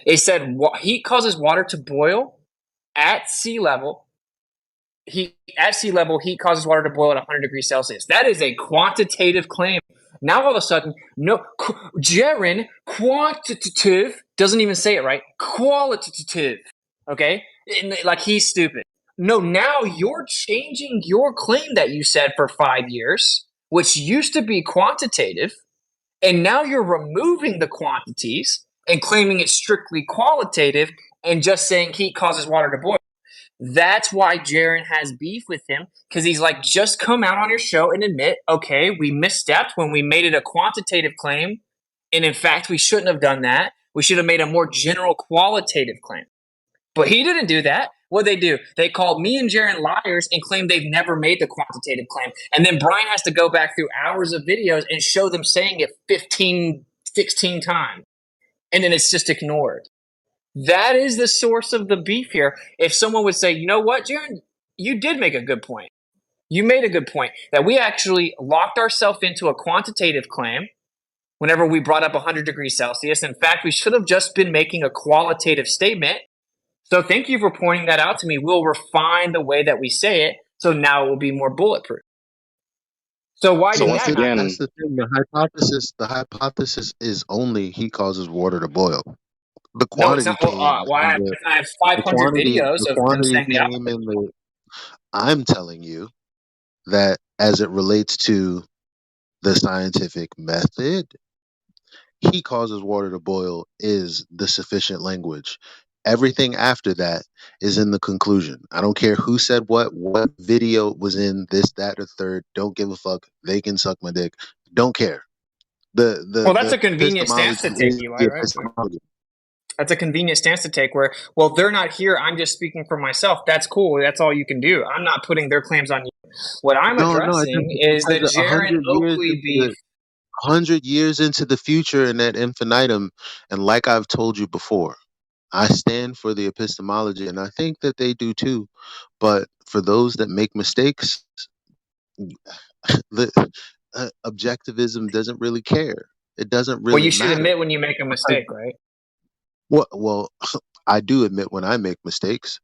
It said heat causes water to boil at sea level. At sea level, heat causes water to boil at 100 degrees Celsius. That is a quantitative claim. Now all of a sudden, no, Jaren, quantitative, doesn't even say it right. Qualitative, okay? Like he's stupid. No, now you're changing your claim that you said for 5 years, which used to be quantitative, and now you're removing the quantities and claiming it's strictly qualitative and just saying heat causes water to boil. That's why Jaren has beef with him, because he's like, just come out on your show and admit, okay, we misstepped when we made it a quantitative claim. And in fact, we shouldn't have done that. We should have made a more general qualitative claim. But he didn't do that. What they do? They called me and Jaren liars and claim they've never made the quantitative claim. And then Brian has to go back through hours of videos and show them saying it 15, 16 times. And then it's just ignored. That is the source of the beef here. If someone would say, you know what, Jaren, you did make a good point. You made a good point that we actually locked ourselves into a quantitative claim whenever we brought up 100 degrees Celsius. In fact, we should have just been making a qualitative statement. So thank you for pointing that out to me. We'll refine the way that we say it, so now it will be more bulletproof. So why So did once that again, happen? That's the thing. The hypothesis is only he causes water to boil. The No, it's quantity not. Well, came I in the have 500 videos the of him quantity saying the came opposite. in the. I'm telling you that as it relates to the scientific method, he causes water to boil is the sufficient language. Everything after that is in the conclusion. I don't care who said what video was in this, that, or third. Don't give a fuck. They can suck my dick. Don't care. Well, that's The a convenient stance epistemology to take, is Eli, the right? epistemology. That's a convenient stance to take where, well, they're not here. I'm just speaking for myself. That's cool. That's all you can do. I'm not putting their claims on you. What I'm No, no, addressing is the because Jaren Oakley beef. 100 years into the future in that infinitum, and like I've told you before, I stand for the epistemology, and I think that they do too. But for those that make mistakes, the objectivism doesn't really care. It doesn't Well, you really should matter. admit when you make a Because, mistake, right? well, I do admit when I make mistakes.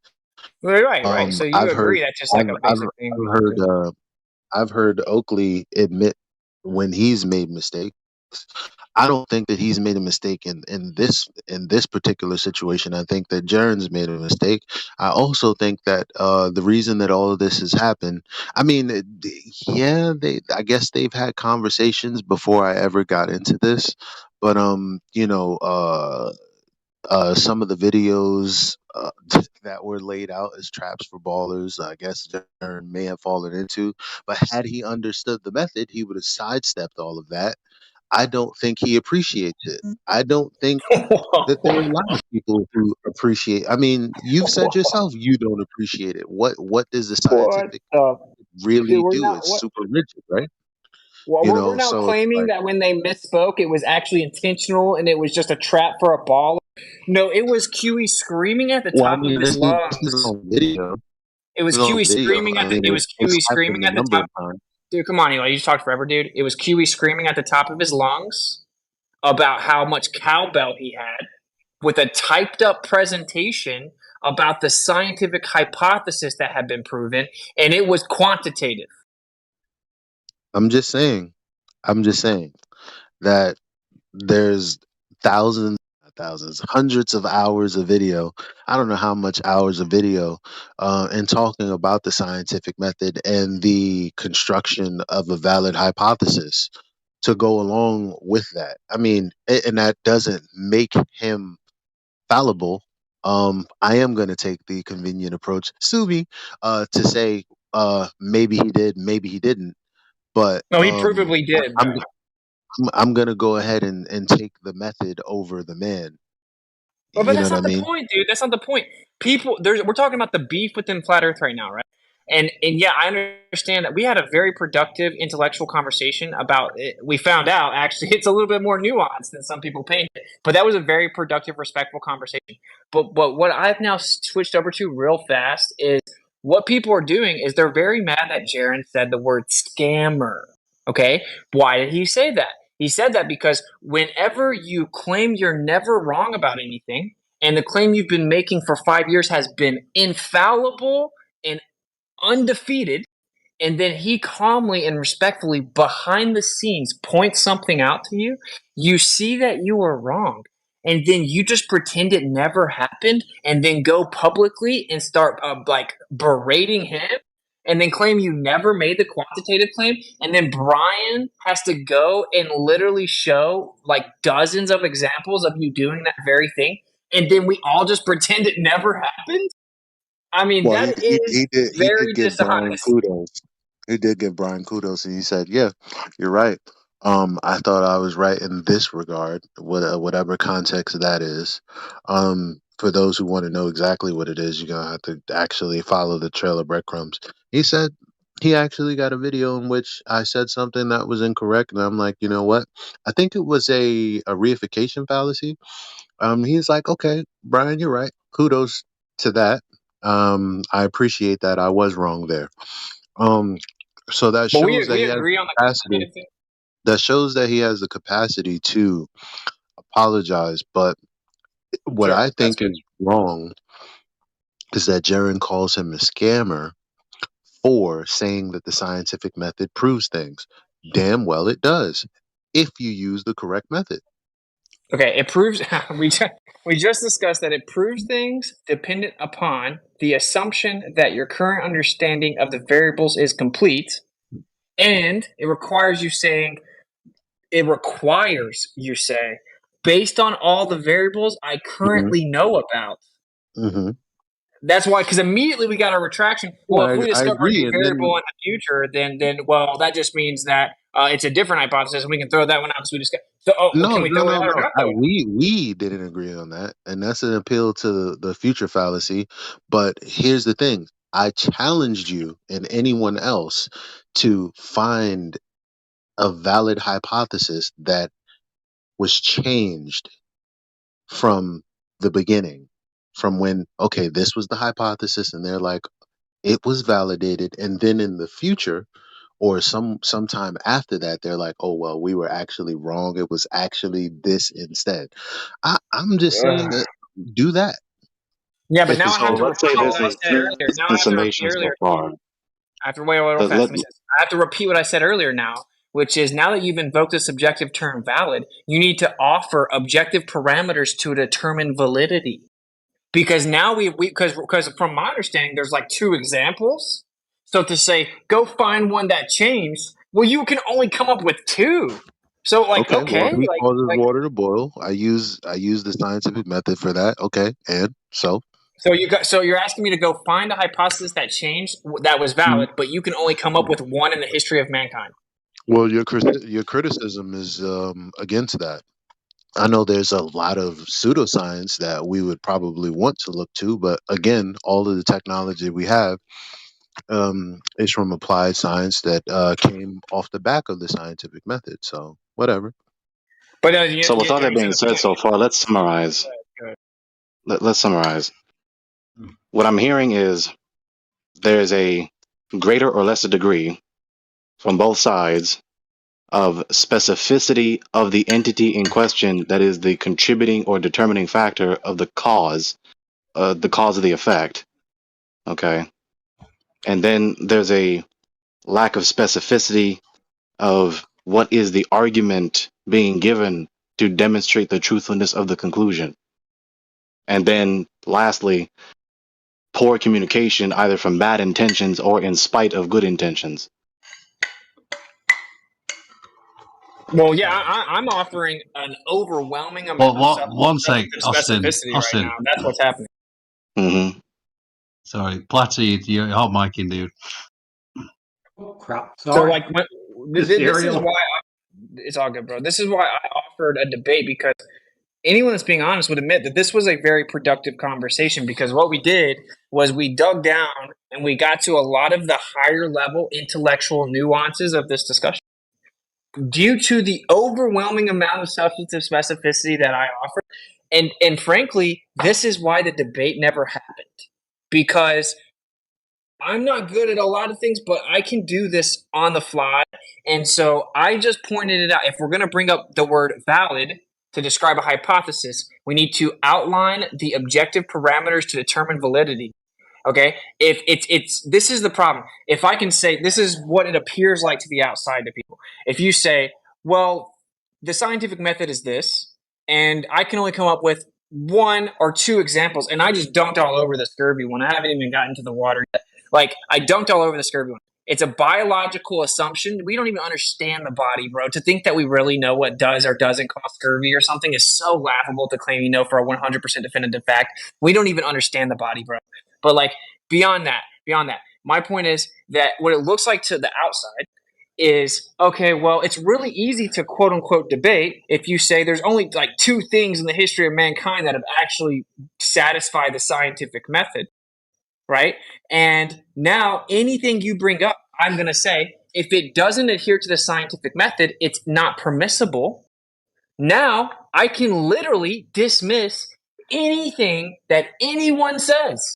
Right. So you I've heard, agree that's just like a basic thing we I've can do. I've heard Oakley admit when he's made mistakes. I don't think that he's made a mistake in this particular situation. I think that Jaren's made a mistake. I also think that the reason that all of this has happened, I mean, yeah, I guess they've had conversations before I ever got into this, but some of the videos that were laid out as traps for ballers, I guess Jaren may have fallen into. But had he understood the method, he would have sidestepped all of that. I don't think he appreciates it. I don't think that there are a lot of people who appreciate. I mean, you've said yourself you don't appreciate it. What does the What scientific the? Dude, really we're do? not. It's What? super rigid, right? Well, we're now So it's claiming like, that when they misspoke, it was actually intentional and it was just a trap for a ball. No, it was QE screaming at the well, I top of mean, his this is lungs. on video. It was It's on QE video. screaming I at the. mean, It was it's QE happened screaming a at the number top. of times. Dude, come on, Eli. You just talked forever, dude. It was QE screaming at the top of his lungs about how much cowbell he had with a typed up presentation about the scientific hypothesis that had been proven, and it was quantitative. I'm just saying. I'm just saying that there's thousands, not thousands, hundreds of hours of video. I don't know how much hours of video, and talking about the scientific method and the construction of a valid hypothesis to go along with that. I mean, and that doesn't make him fallible. I am going to take the convenient approach, Subi, to say maybe he did, maybe he didn't. But No, he provably did, I'm bro. I'm gonna go ahead and take the method over the man. Well, but You know that's what I not the mean? point, dude. That's not the point. We're talking about the beef within flat Earth right now, right? And yeah, I understand that we had a very productive intellectual conversation about it. We found out actually it's a little bit more nuanced than some people paint it, but that was a very productive, respectful conversation. But what I've now switched over to real fast is what people are doing is they're very mad that Jaron said the word scammer. Okay, why did he say that? He said that because whenever you claim you're never wrong about anything and the claim you've been making for 5 years has been infallible and undefeated, and then he calmly and respectfully behind the scenes points something out to you, you see that you were wrong. And then you just pretend it never happened and then go publicly and start like berating him and then claim you never made the quantitative claim. And then Brian has to go and literally show like dozens of examples of you doing that very thing. And then we all just pretend it never happened. I mean, Well, that is he very did give Brian dishonest. kudos. He did give Brian kudos, and he said, "Yeah, you're right. I thought I was right in this regard, whatever context that is. For those who want to know exactly what it is, you're gonna have to actually follow the trail of breadcrumbs." He said he actually got a video in which I said something that was incorrect, and I'm like, you know what? I think it was a reification fallacy. He's like, okay, Brian, you're right. Kudos to that. I appreciate that. I was wrong there. Um, so that But shows that we he has agree the on the capacity. quantitative thing. That shows that he has the capacity to apologize. But what Sure, I that's think fair. is wrong is that Jaron calls him a scammer for saying that the scientific method proves things. Damn well it does, if you use the correct method. Okay, it proves we just discussed that it proves things dependent upon the assumption that your current understanding of the variables is complete, and it requires you say, based on all the variables I Hmm. currently know about. Hmm. That's why, because immediately we got our retraction. Well, if Yeah, we I discover a agree. new And variable then in the future, then well, that just means that it's a different hypothesis, and we can throw that one out because we discussed. So, well, no, can we no, throw it no, out or no. not throw it We didn't agree on that, and that's an appeal to the future fallacy. But here's the thing: I challenged you and anyone else to find a valid hypothesis that was changed from the beginning, from when okay, this was the hypothesis, and they're like, it was validated, and then in the future or sometime after that they're like, oh well, we were actually wrong, it was actually this instead. I'm just saying out? that do that Yeah, but if now it's I have So to let's repeat say what this I possible. is said earlier. Now I in have to repeat summation so earlier. far. I have to wait a little Let, fast. let, Let me say this. I have to repeat what I said earlier now, which is now that you've invoked the subjective term valid, you need to offer objective parameters to determine validity. Because now because from my understanding, there's like two examples. So to say, go find one that changed, well, you can only come up with two. So like, Okay, well, okay, heat causes like water to boil. I use the scientific method for that. Okay, and so so you're asking me to go find a hypothesis that changed that was Mhm. valid, but you can only come up with one in the history of mankind. Well, your criticism is against that. I know there's a lot of pseudoscience that we would probably want to look to, but again, all of the technology we have is from applied science that came off the back of the scientific method. So whatever. But so with all you're that missing being the said point. so far, let's summarize. Go ahead. Let's summarize. What I'm hearing is there's a greater or lesser degree from both sides of specificity of the entity in question that is the contributing or determining factor of the cause of the effect. Okay. And then there's a lack of specificity of what is the argument being given to demonstrate the truthfulness of the conclusion. And then lastly, poor communication either from bad intentions or in spite of good intentions. Well, yeah, I'm offering an overwhelming Well, amount of one sec, substantive Austin. specificity right Austin, now. That's what's happening. Mm-hmm. sorry, Platty, you're hot micing, dude. Oh, crap. So, Sorry. like, The this is cereal. why it's all good, bro. This is why I offered a debate because anyone that's being honest would admit that this was a very productive conversation because what we did was we dug down and we got to a lot of the higher level intellectual nuances of this discussion. Due to the overwhelming amount of substantive specificity that I offer, and frankly, this is why the debate never happened. Because I'm not good at a lot of things, but I can do this on the fly. And so I just pointed it out. If we're going to bring up the word valid, to describe a hypothesis, we need to outline the objective parameters to determine validity. Okay, if it's this is the problem. If I can say this is what it appears like to the outside to people. If you say, well, the scientific method is this, and I can only come up with one or two examples, and I just dunked all over the scurvy one. I haven't even gotten to the water yet. Like, I dunked all over the scurvy one. It's a biological assumption. We don't even understand the body, bro. To think that we really know what does or doesn't cause scurvy or something is so laughable to claim you know for a 100% definitive fact. We don't even understand the body, bro. But like beyond that, my point is that what it looks like to the outside is, okay, well, it's really easy to quote unquote debate if you say there's only like two things in the history of mankind that have actually satisfied the scientific method, right? And now anything you bring up, I'm going to say, if it doesn't adhere to the scientific method, it's not permissible. Now I can literally dismiss anything that anyone says.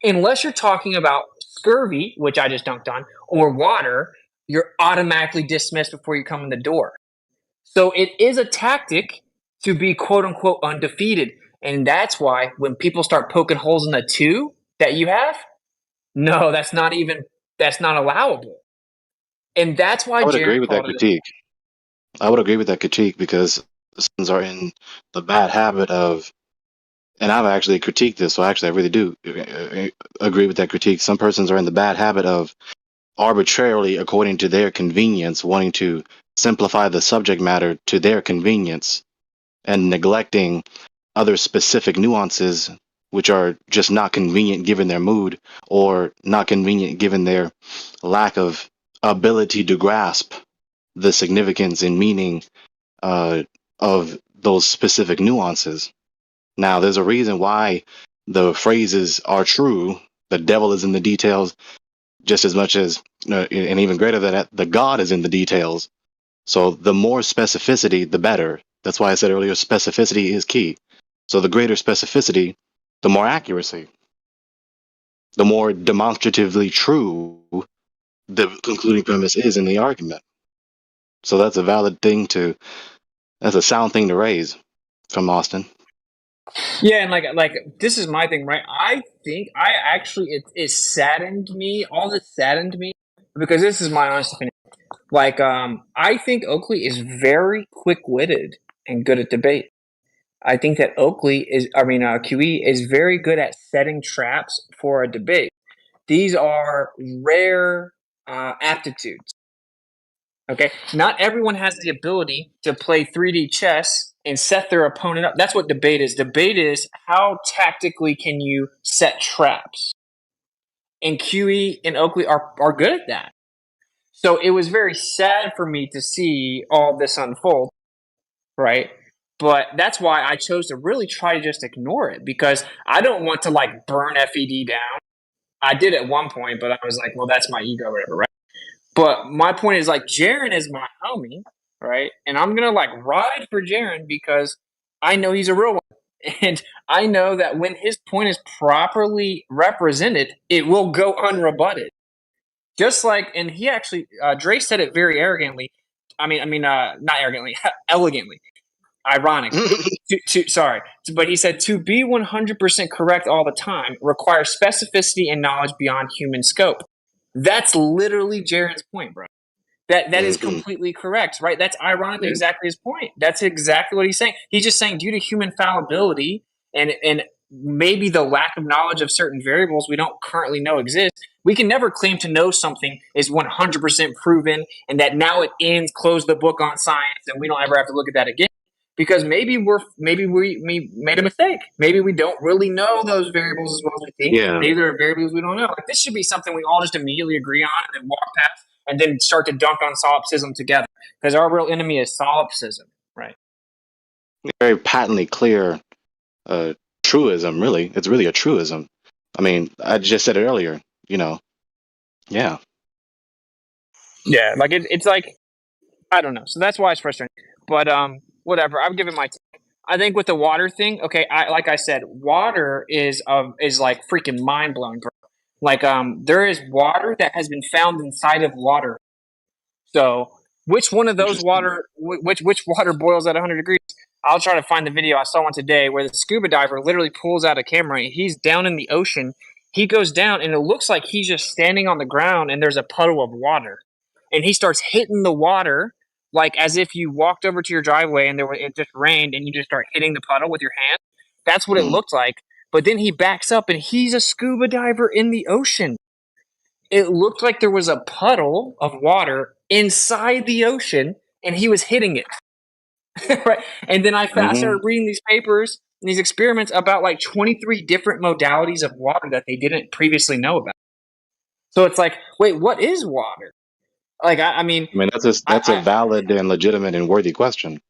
Unless you're talking about scurvy, which I just dunked on, or water, you're automatically dismissed before you come in the door. So it is a tactic to be quote unquote undefeated. And that's why when people start poking holes in the two that you have, no, that's not allowable. And that's why I would Jaron agree with that called it. critique. I would agree with that critique because Sons are in the bad habit of, and I've actually critiqued this, so actually I really do agree with that critique. Some persons are in the bad habit of arbitrarily, according to their convenience, wanting to simplify the subject matter to their convenience and neglecting other specific nuances which are just not convenient given their mood or not convenient given their lack of ability to grasp the significance and meaning of those specific nuances. Now, there's a reason why the phrases are true. The devil is in the details just as much as, and even greater than that, the God is in the details. So the more specificity, the better. That's why I said earlier, specificity is key. So the greater specificity, the more accuracy, the more demonstratively true the concluding premise is in the argument. So that's a that's a sound thing to raise from Austin. Yeah, and like this is my thing, right? I think it saddened me. All this saddened me because this is my honest opinion. Like, I think Oakley is very quick-witted and good at debate. I think that QE is very good at setting traps for a debate. These are rare aptitudes. Okay, not everyone has the ability to play 3D chess and set their opponent up. That's what debate is. Debate is how tactically can you set traps. And QE and Oakley are good at that. So it was very sad for me to see all this unfold, right? But that's why I chose to really try to just ignore it because I don't want to like burn FED down. I did at one point, but I was like, well, that's my ego or whatever, right? But my point is like Jaron is my homie, right? And I'm gonna like ride for Jaron because I know he's a real one. And I know that when his point is properly represented, it will go unrebutted. Just like, and he actually, Dre said it very arrogantly. Not arrogantly, elegantly, ironically. But he said to be 100% correct all the time requires specificity and knowledge beyond human scope. That's literally Jaron's point, bro. That is completely correct, right? That's ironically exactly his point. That's exactly what he's saying. He's just saying due to human fallibility and maybe the lack of knowledge of certain variables we don't currently know exist, we can never claim to know something is 100% proven and that now it ends, close the book on science, and we don't ever have to look at that again. Because maybe we made a mistake. Maybe we don't really know those variables as well as we think. Yeah. Maybe there are variables we don't know. Like this should be something we all just immediately agree on and then walk past and then start to dunk on solipsism together. Because our real enemy is solipsism, right? Very patently clear truism, really. It's really a truism. I mean, I just said it earlier, Yeah. Yeah, like it's like I don't know. So that's why it's frustrating. But whatever. I've given my take. I think with the water thing, okay, like I said, water is like freaking mind blowing, bro. Like there is water that has been found inside of water. So which one of those which water boils at 100 degrees? I'll try to find the video. I saw one today where the scuba diver literally pulls out a camera. He's down in the ocean. He goes down, and it looks like he's just standing on the ground, and there's a puddle of water. And he starts hitting the water like as if you walked over to your driveway and it just rained, and you just start hitting the puddle with your hand. That's what it looked like. But then he backs up, and he's a scuba diver in the ocean. It looked like there was a puddle of water inside the ocean, and he was hitting it. Right. And then I started reading these papers and these experiments about like 23 different modalities of water that they didn't previously know about. So it's like, wait, what is water? Like, I mean, that's a valid and legitimate and worthy question.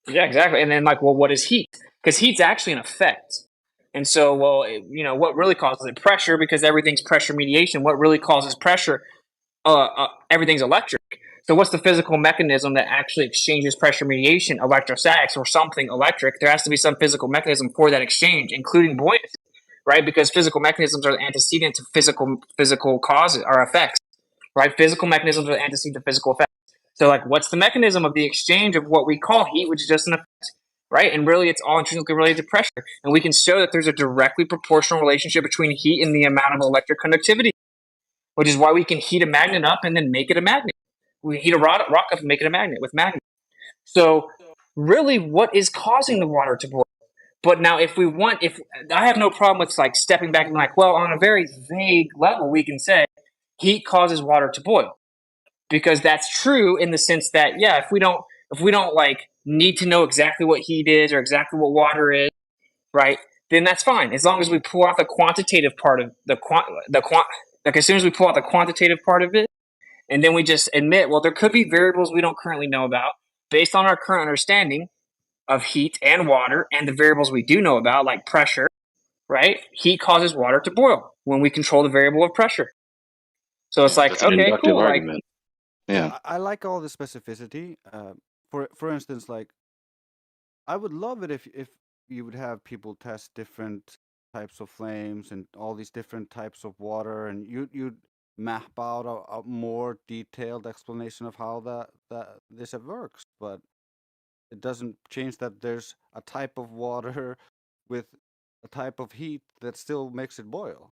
Yeah, exactly. And then like, well, what is heat? Because heat's actually an effect. And so, well, what really causes it? Pressure, because everything's pressure mediation. What really causes pressure? Everything's electric. So what's the physical mechanism that actually exchanges pressure mediation, electrostatics, or something electric? There has to be some physical mechanism for that exchange, including buoyancy, right? Because physical mechanisms are the antecedent to physical causes or effects, right? Physical mechanisms are the antecedent to physical effects. So like, what's the mechanism of the exchange of what we call heat, which is just an effect, right? And really, it's all intrinsically related to pressure. And we can show that there's a directly proportional relationship between heat and the amount of electric conductivity, which is why we can heat a magnet up and then make it a magnet. We heat a rock up and make it a magnet with magnet. So really, what is causing the water to boil? But now, if I have no problem with like stepping back and like, well, on a very vague level, we can say heat causes water to boil, because that's true in the sense that, yeah, if we don't like need to know exactly what heat is or exactly what water is, right? Then that's fine, as long as we pull out the quantitative part of like as soon as we pull out the quantitative part of it, and then we just admit, well, there could be variables we don't currently know about based on our current understanding of heat and water, and the variables we do know about, like pressure, right? Heat causes water to boil when we control the variable of pressure. So it's like, okay, cool. Argument. Yeah, I like all the specificity. For instance, like I would love it if you would have people test different types of flames and all these different types of water, and you'd map out a more detailed explanation of how this works. But it doesn't change that there's a type of water with a type of heat that still makes it boil.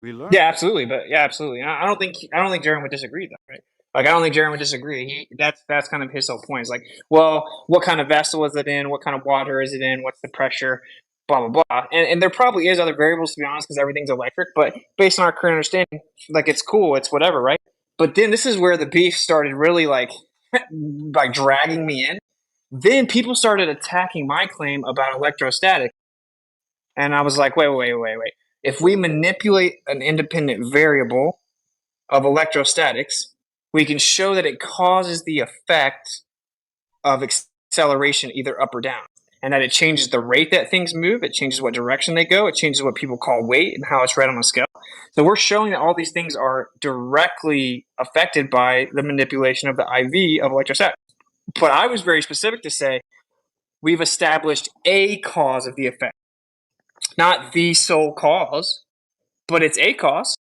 We learned. Yeah, absolutely. But yeah, absolutely. I don't think Jaron would disagree though, right? Like, I don't think Jaron would disagree. That's kind of his whole point. It's like, well, what kind of vessel is it in? What kind of water is it in? What's the pressure? Blah blah blah. And there probably is other variables, to be honest, because everything's electric. But based on our current understanding, like, it's cool, it's whatever, right? But then this is where the beef started really like dragging me in. Then people started attacking my claim about electrostatic, and I was like, wait. If we manipulate an independent variable of electrostatics, we can show that it causes the effect of acceleration either up or down, and that it changes the rate that things move, it changes what direction they go, it changes what people call weight and how it's read on a scale. So we're showing that all these things are directly affected by the manipulation of the IV of electrostatics. But I was very specific to say we've established a cause of the effect. Not the sole cause, but it's a cause.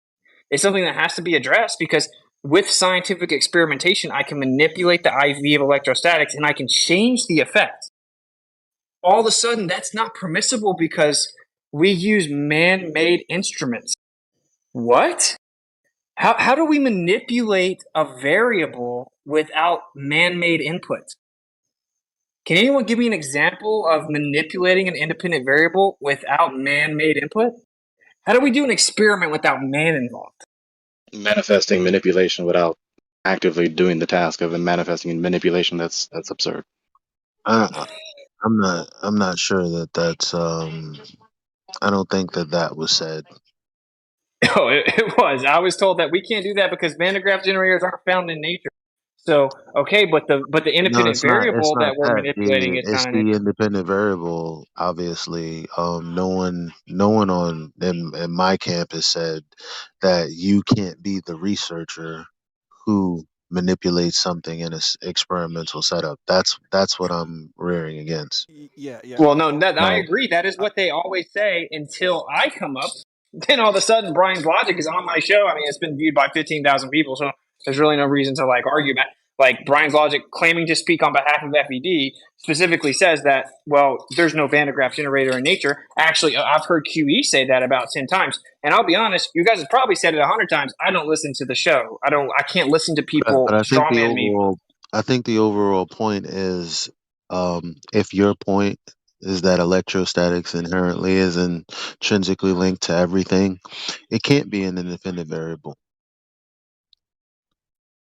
It's something that has to be addressed, because with scientific experimentation, I can manipulate the IV of electrostatics and I can change the effect. All of a sudden, that's not permissible because we use man-made instruments. What? How do we manipulate a variable without man-made input? Can anyone give me an example of manipulating an independent variable without man-made input? How do we do an experiment without man involved? Manifesting manipulation without actively doing the task of manifesting manipulation, that's absurd. I'm not sure that's I don't think that was said. Oh, it was. I was told that we can't do that because Van de Graaff generators aren't found in nature. So, okay, but the independent variable that we're manipulating is It's found in the nature. independent variable. Obviously, no one on in my campus said that you can't be the researcher who manipulates something in an experimental setup. That's what I'm rearing against. Yeah. Well, no, I agree. That is what they always say until I come up. Then all of a sudden, Brian's logic is on my show. I mean, it's been viewed by 15,000 people, so there's really no reason to like argue about. Like Brian's logic, claiming to speak on behalf of FED, specifically says that, well, there's no Van de Graaff generator in nature. Actually, I've heard QE say that about 10 times. And I'll be honest, you guys have probably said it 100 times. I don't listen to the show. I can't listen to people But strawman me. I think the overall point is, if your point is that electrostatics inherently is intrinsically linked to everything, it can't be an independent variable.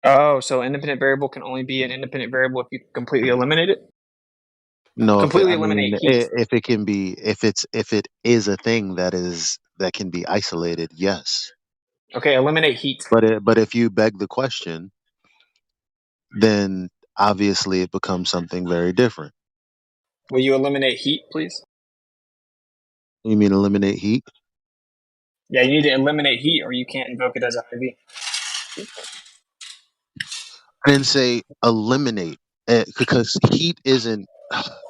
Oh, so independent variable can only be an independent variable if you completely eliminate it? No, Completely eliminate heat. if it can be, if it is a thing that can be isolated, yes. Okay, eliminate heat. But if you beg the question, then obviously it becomes something very different. Will you eliminate heat, please? You mean eliminate heat? Yeah, you need to eliminate heat or you can't invoke it as a IV. I didn't say eliminate, because heat isn't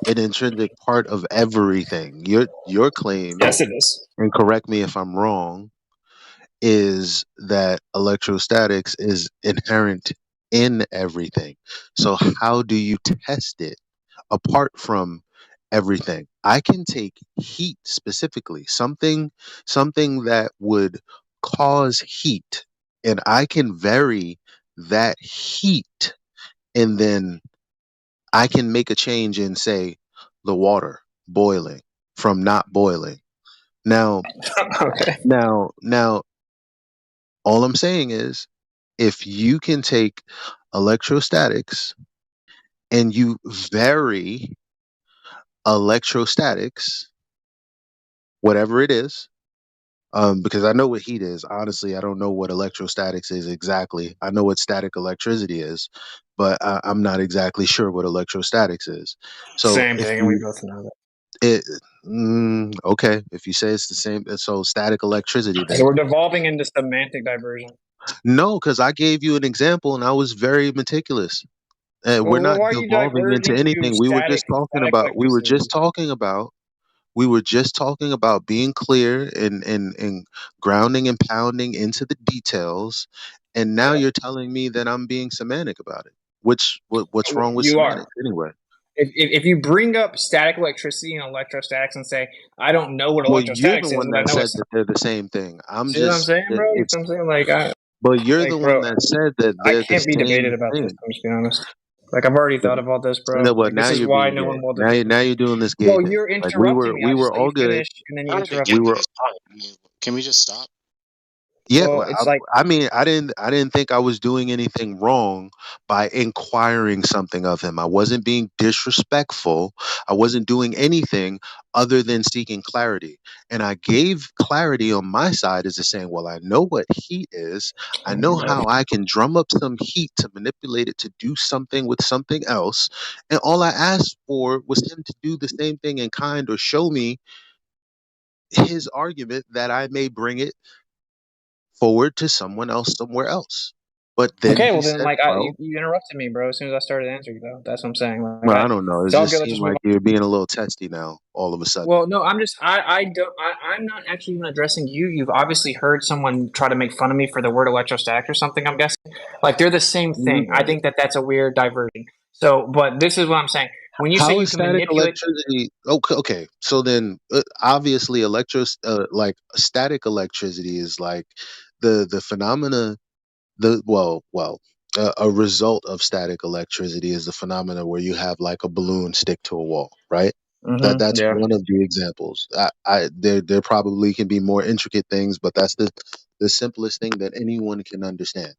an intrinsic part of everything. Your claim, Yes, it is. and correct me if I'm wrong, is that electrostatics is inherent in everything. So how do you test it apart from everything? I can take heat specifically, something that would cause heat, and I can vary that heat, and then I can make a change in, say, the water boiling from not boiling. Now, Okay. now, all I'm saying is, if you can take electrostatics and you vary electrostatics, whatever it is, because I know what heat is. Honestly, I don't know what electrostatics is exactly. I know what static electricity is, but I'm not exactly sure what electrostatics is. So Same if thing, and we you both know that. it okay, if you say it's the same, so static electricity So then. we're devolving into semantic diversion. No, because I gave you an example and I was very meticulous. We're Well, not why are you devolving into diverging to anything. We were static just talking about. electricity? We were just talking about being clear and grounding and pounding into the details. And now Yeah, you're telling me that I'm being semantic about it. What's wrong with you are. semantics anyway? If you bring up static electricity and electrostatics and say, I don't know what Well, you're the electrostatics is, one but I that know said it's. that they're the same thing. I'm See what I'm just saying, bro? You it's. know what I'm saying? But you're the Like, one bro, that said that I they're the can't be debated same about this. thing. I'm just being honest. Like, I've already thought about this, bro. No, but Like, now this is you're why being no gay. one will debate me. Now you're doing this gay Well, thing. you're Like interrupting me. we I just were let you all good. finish, and then you Not a big interrupt deal. We me. were I mean, can we just stop? Yeah, Well, it's like, I mean, I didn't think I was doing anything wrong by inquiring something of him. I wasn't being disrespectful. I wasn't doing anything other than seeking clarity. And I gave clarity on my side as to saying, well, I know what heat is. I know how I can drum up some heat to manipulate it to do something with something else. And all I asked for was him to do the same thing in kind, or show me his argument that I may bring it forward to someone else somewhere else. But then okay, he well then, said, like, well, you interrupted me, bro. As soon as I started answering, though, that's what I'm saying. well, I don't know. It It's all just good. Let's seemed just move like on. you're being a little testy now, all of a sudden. Well, no, I don't, I'm not actually even addressing you. You've obviously heard someone try to make fun of me for the word electrostatic or something. I'm guessing, like, they're the same thing. I think that that's a weird diversion. So, but this is what I'm saying. When you say How you is can static manipulate, electricity? Okay. So then, obviously, like static electricity is like the phenomena. A result of static electricity is the phenomena where you have like a balloon stick to a wall, right? That's yeah, one of the examples. There probably can be more intricate things, but that's the simplest thing that anyone can understand,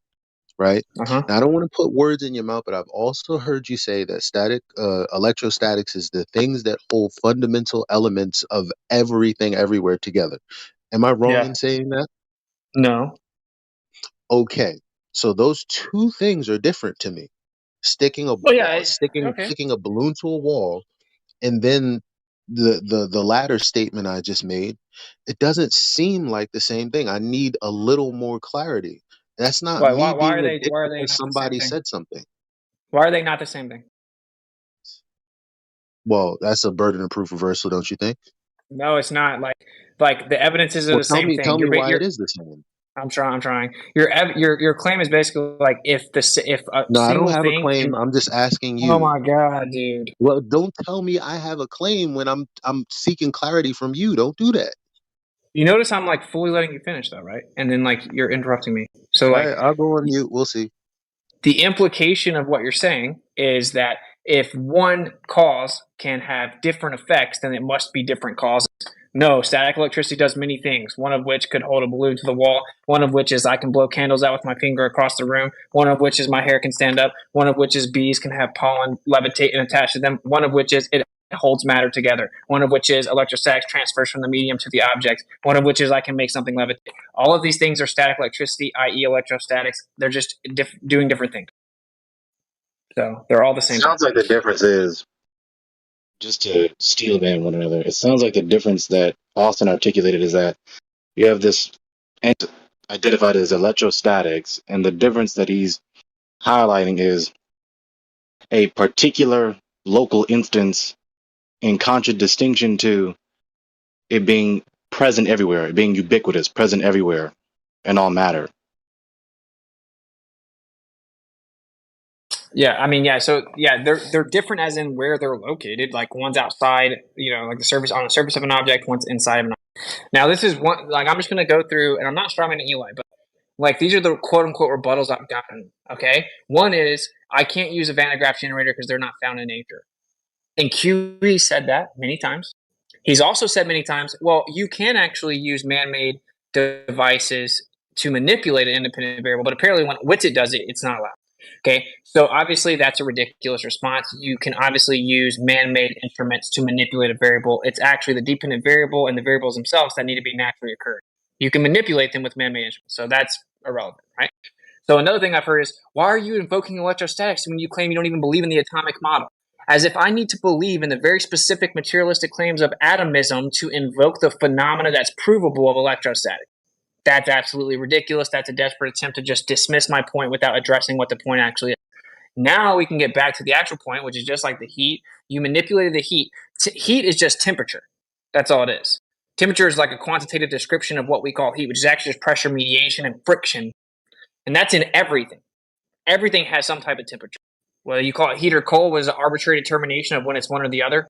right? Now, I don't want to put words in your mouth, but I've also heard you say that electrostatics is the things that hold fundamental elements of everything everywhere together. Am I wrong yeah, in saying that? no, Okay. So those two things are different to me. well, yeah, okay. Sticking a balloon to a wall, and then the latter statement I just made, it doesn't seem like the same thing. I need a little more clarity. That's not me being a dick Why are they because not the same somebody thing? said something. Why are they not the same thing? Well, that's a burden of proof reversal, don't you think? No, it's not. Like the evidences are Well, the same thing. tell me why it is the same. I'm trying. Your claim is basically like if a No, I don't single have a thing claim. can. I'm just asking Oh you. my god, dude! Well, don't tell me I have a claim when I'm seeking clarity from you. Don't do that. You notice I'm like fully letting you finish though, right? And then like you're interrupting me. So All like right, I'll go on mute. We'll see. the implication of what you're saying is that if one cause can have different effects, then it must be different causes. No, static electricity does many things, one of which could hold a balloon to the wall, one of which is I can blow candles out with my finger across the room, one of which is my hair can stand up, one of which is bees can have pollen levitate and attach to them, one of which is it holds matter together, one of which is electrostatics transfers from the medium to the object, one of which is I can make something levitate. All of these things are static electricity, i.e. electrostatics. They're just doing different things. So they're all the It same thing. sounds like the difference is, just to steel man one another, it sounds like the difference that Austin articulated is that you have this identified as electrostatics, and the difference that he's highlighting is a particular local instance in contradistinction to it being present everywhere, it being ubiquitous, present everywhere, and all matter. Yeah, I mean, yeah. So yeah, they're different as in where they're located. Like one's outside, like the surface on the surface of an object. One's inside of an object. Now this is one. Like I'm just gonna go through, and I'm not strawmanning Eli, but like these are the quote unquote rebuttals I've gotten. Okay, one is I can't use a Van de Graaff generator because they're not found in nature. And QE said that many times. He's also said many times, well, you can actually use man-made devices to manipulate an independent variable, but apparently when Witsit does it, it's not allowed. Okay, so obviously that's a ridiculous response. You can obviously use man-made instruments to manipulate a variable. It's actually the dependent variable and the variables themselves that need to be naturally occurring. You can manipulate them with man-made instruments, so that's irrelevant, right? So another thing I've heard is, why are you invoking electrostatics when you claim you don't even believe in the atomic model? As if I need to believe in the very specific materialistic claims of atomism to invoke the phenomena that's provable of electrostatics. That's absolutely ridiculous. That's a desperate attempt to just dismiss my point without addressing what the point actually is. Now we can get back to the actual point, which is just like the heat. You manipulated the heat. Heat is just temperature. That's all it is. Temperature is like a quantitative description of what we call heat, which is actually just pressure mediation and friction. And that's in everything. Everything has some type of temperature. Whether you call it heat or cold was an arbitrary determination of when it's one or the other.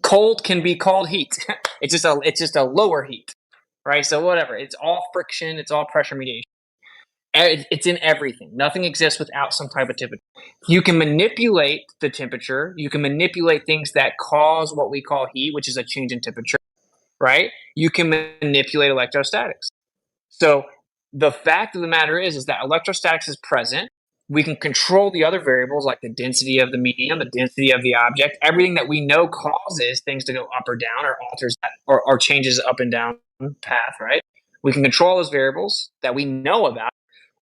Cold can be called heat. It's just a lower heat, right? So whatever. It's all friction. It's all pressure mediation. It's in everything. Nothing exists without some type of temperature. You can manipulate the temperature. You can manipulate things that cause what we call heat, which is a change in temperature, right? You can manipulate electrostatics. So the fact of the matter is that electrostatics is present. We can control the other variables like the density of the medium, the density of the object, everything that we know causes things to go up or down or alters that, or changes up and down path, right? We can control those variables that we know about,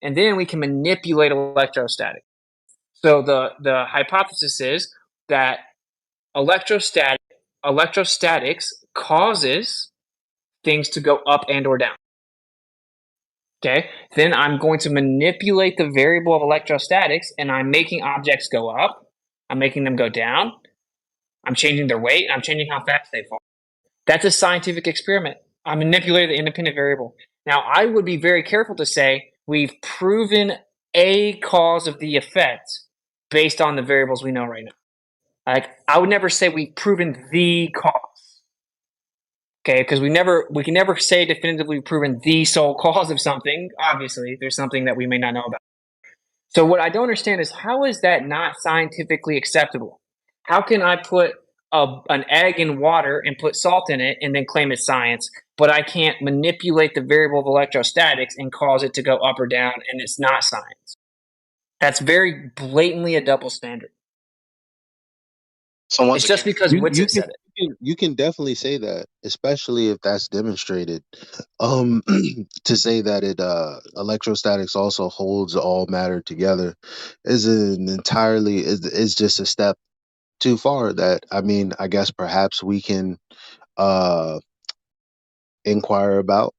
and then we can manipulate electrostatics. So the hypothesis is that electrostatics causes things to go up and or down. Okay, then I'm going to manipulate the variable of electrostatics, and I'm making objects go up. I'm making them go down. I'm changing their weight. I'm changing how fast they fall. That's a scientific experiment. I manipulated the independent variable. Now, I would be very careful to say we've proven a cause of the effect based on the variables we know right now. Like, I would never say we've proven the cause. Okay, because we can never say definitively proven the sole cause of something. Obviously, there's something that we may not know about. So what I don't understand is, how is that not scientifically acceptable? How can I put an egg in water and put salt in it and then claim it's science, but I can't manipulate the variable of electrostatics and cause it to go up or down, and it's not science? That's very blatantly a double standard. So once It's just because Witsit said it. You can definitely say that, especially if that's demonstrated. To say that it electrostatics also holds all matter together is is just a step too far. That, I mean, I guess perhaps we can uh inquire about.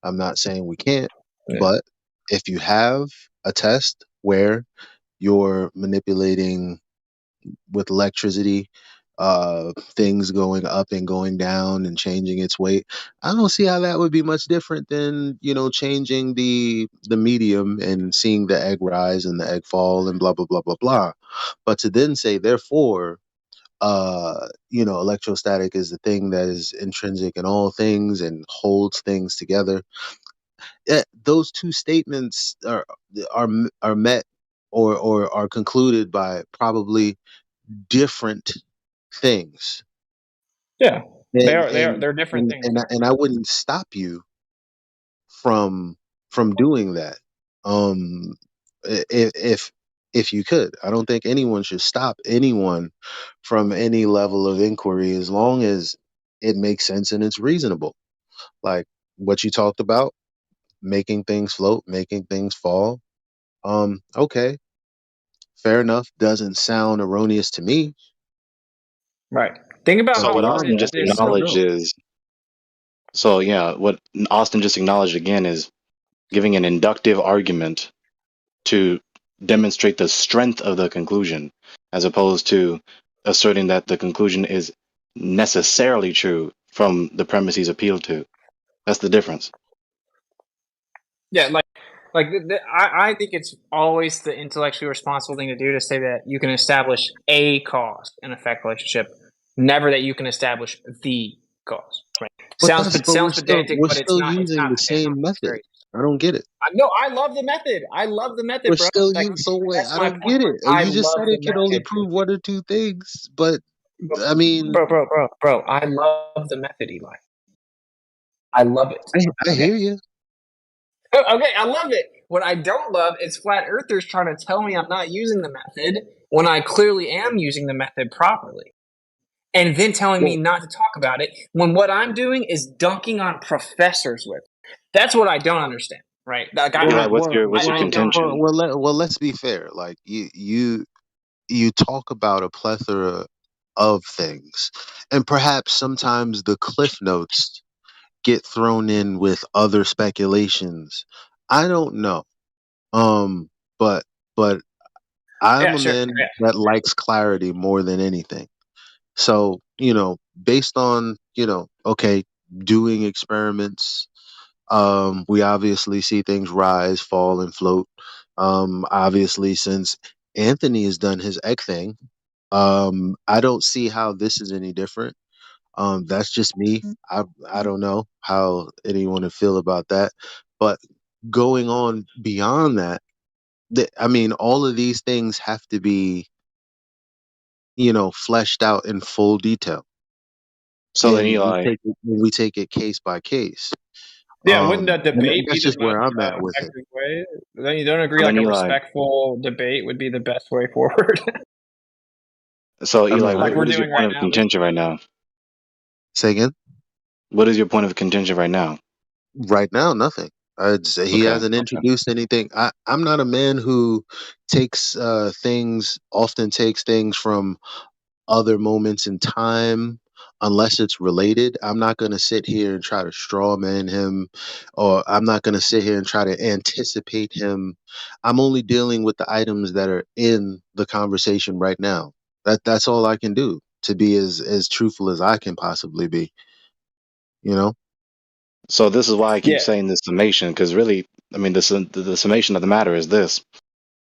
I'm not saying we can't, Yeah. but if you have a test where you're manipulating with electricity things going up and going down and changing its weight. I don't see how that would be much different than, changing the medium and seeing the egg rise and the egg fall and blah blah blah blah blah. But to then say, therefore, electrostatic is the thing that is intrinsic in all things and holds things together. Those two statements are are met or are concluded by probably different things. Yeah, they and are. and They're different and things. and I, and I wouldn't stop you from doing that, um if you could. I don't think anyone should stop anyone from any level of inquiry as long as it makes sense and it's reasonable, like what you talked about, making things float, making things fall. Okay, fair enough, doesn't sound erroneous to me, Right. Think about but So how what hard Austin beyond it that, just I is. don't acknowledged know. is so yeah, what Austin just acknowledged again is giving an inductive argument to demonstrate the strength of the conclusion, as opposed to asserting that the conclusion is necessarily true from the premise he's appealed to. That's the difference. Yeah, I think it's always the intellectually responsible thing to do to say that you can establish a cause and effect relationship, never that you can establish the cause. Right? But Sounds pedantic, we're but it's still not. It's using not the pedantic. same It's method. very. I don't get it. No, I love the method. I love the We're method, bro. still Like using. So wait, that's I my don't point. get it. I You just love said the it could only method, prove one or two things, but I mean, bro. I love the method, Eli. I love it. I Okay. hear you. Okay, I love it. What I don't love is flat earthers trying to tell me I'm not using the method when I clearly am using the method properly. And then telling me Well, not to talk about it when what I'm doing is dunking on professors with. That's what I don't understand, right? Like Eli, well, well, what's your I don't contention? let's be fair. Like you talk about a plethora of things, and perhaps sometimes the cliff notes get thrown in with other speculations. I don't know. Um, but but I'm yeah, a sure. man Yeah. that likes clarity more than anything. So, based on, okay, doing experiments, we obviously see things rise, fall, and float. Obviously, since Anthony has done his egg thing, I don't see how this is any different. That's just me. I don't know how anyone would feel about that. But going on beyond that, I mean, all of these things have to be, fleshed out in full detail, So then, and Eli, we take it case by case. Yeah, wouldn't a And debate be that's the just most where I'm at with it. effective way? Then you don't agree so then like a Eli, respectful debate would be the best way forward, so I Eli, mean, like we're what is your doing point right of now. This contention right now? say again. What is your point of contention right now? Right now, nothing. I'd say he Okay, hasn't okay. introduced anything. I'm not a man who often takes things from other moments in time unless it's related. I'm not going to sit here and try to straw man him, or I'm not going to sit here and try to anticipate him. I'm only dealing with the items that are in the conversation right now. That's all I can do to be as truthful as I can possibly be, you know? So this is why I keep yeah, saying this summation, because really, I mean, the summation of the matter is this: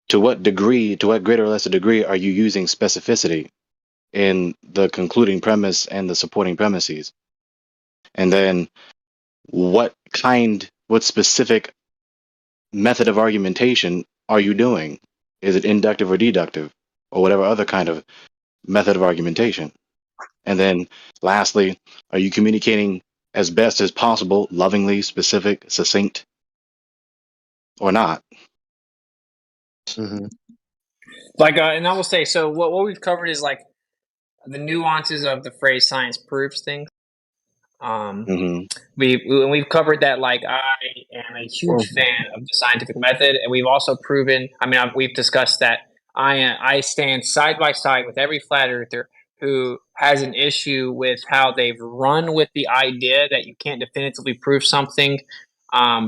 to what degree, to what greater or lesser degree, are you using specificity in the concluding premise and the supporting premises? And then what specific method of argumentation are you doing? Is it inductive or deductive, or whatever other kind of method of argumentation? And then lastly, are you communicating as best as possible, lovingly, specific, succinct, or not? Hmm. and I will say so. What we've covered is like the nuances of the phrase "science proves things." Um, Hmm. we've covered that. Like I am a huge Well, fan of the scientific method, and we've also proven. I mean, we've discussed that I stand side by side with every flat earther who has an issue with how they've run with the idea that you can't definitively prove something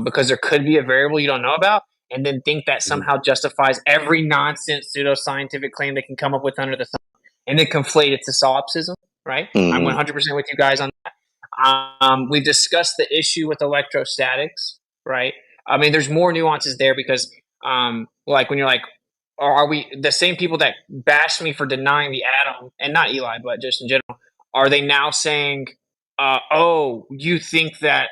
because there could be a variable you don't know about, and then think that mhm. somehow justifies every nonsense pseudoscientific claim they can come up with under the sun, and then conflate it to solipsism. right? I'm Mm-hmm. 100% with you guys on that. We've discussed the issue with electrostatics, right? I mean, there's more nuances there because, like when you're like, are we the same people that bashed me for denying the atom, and not Eli, but just in general, are they now saying, oh, you think that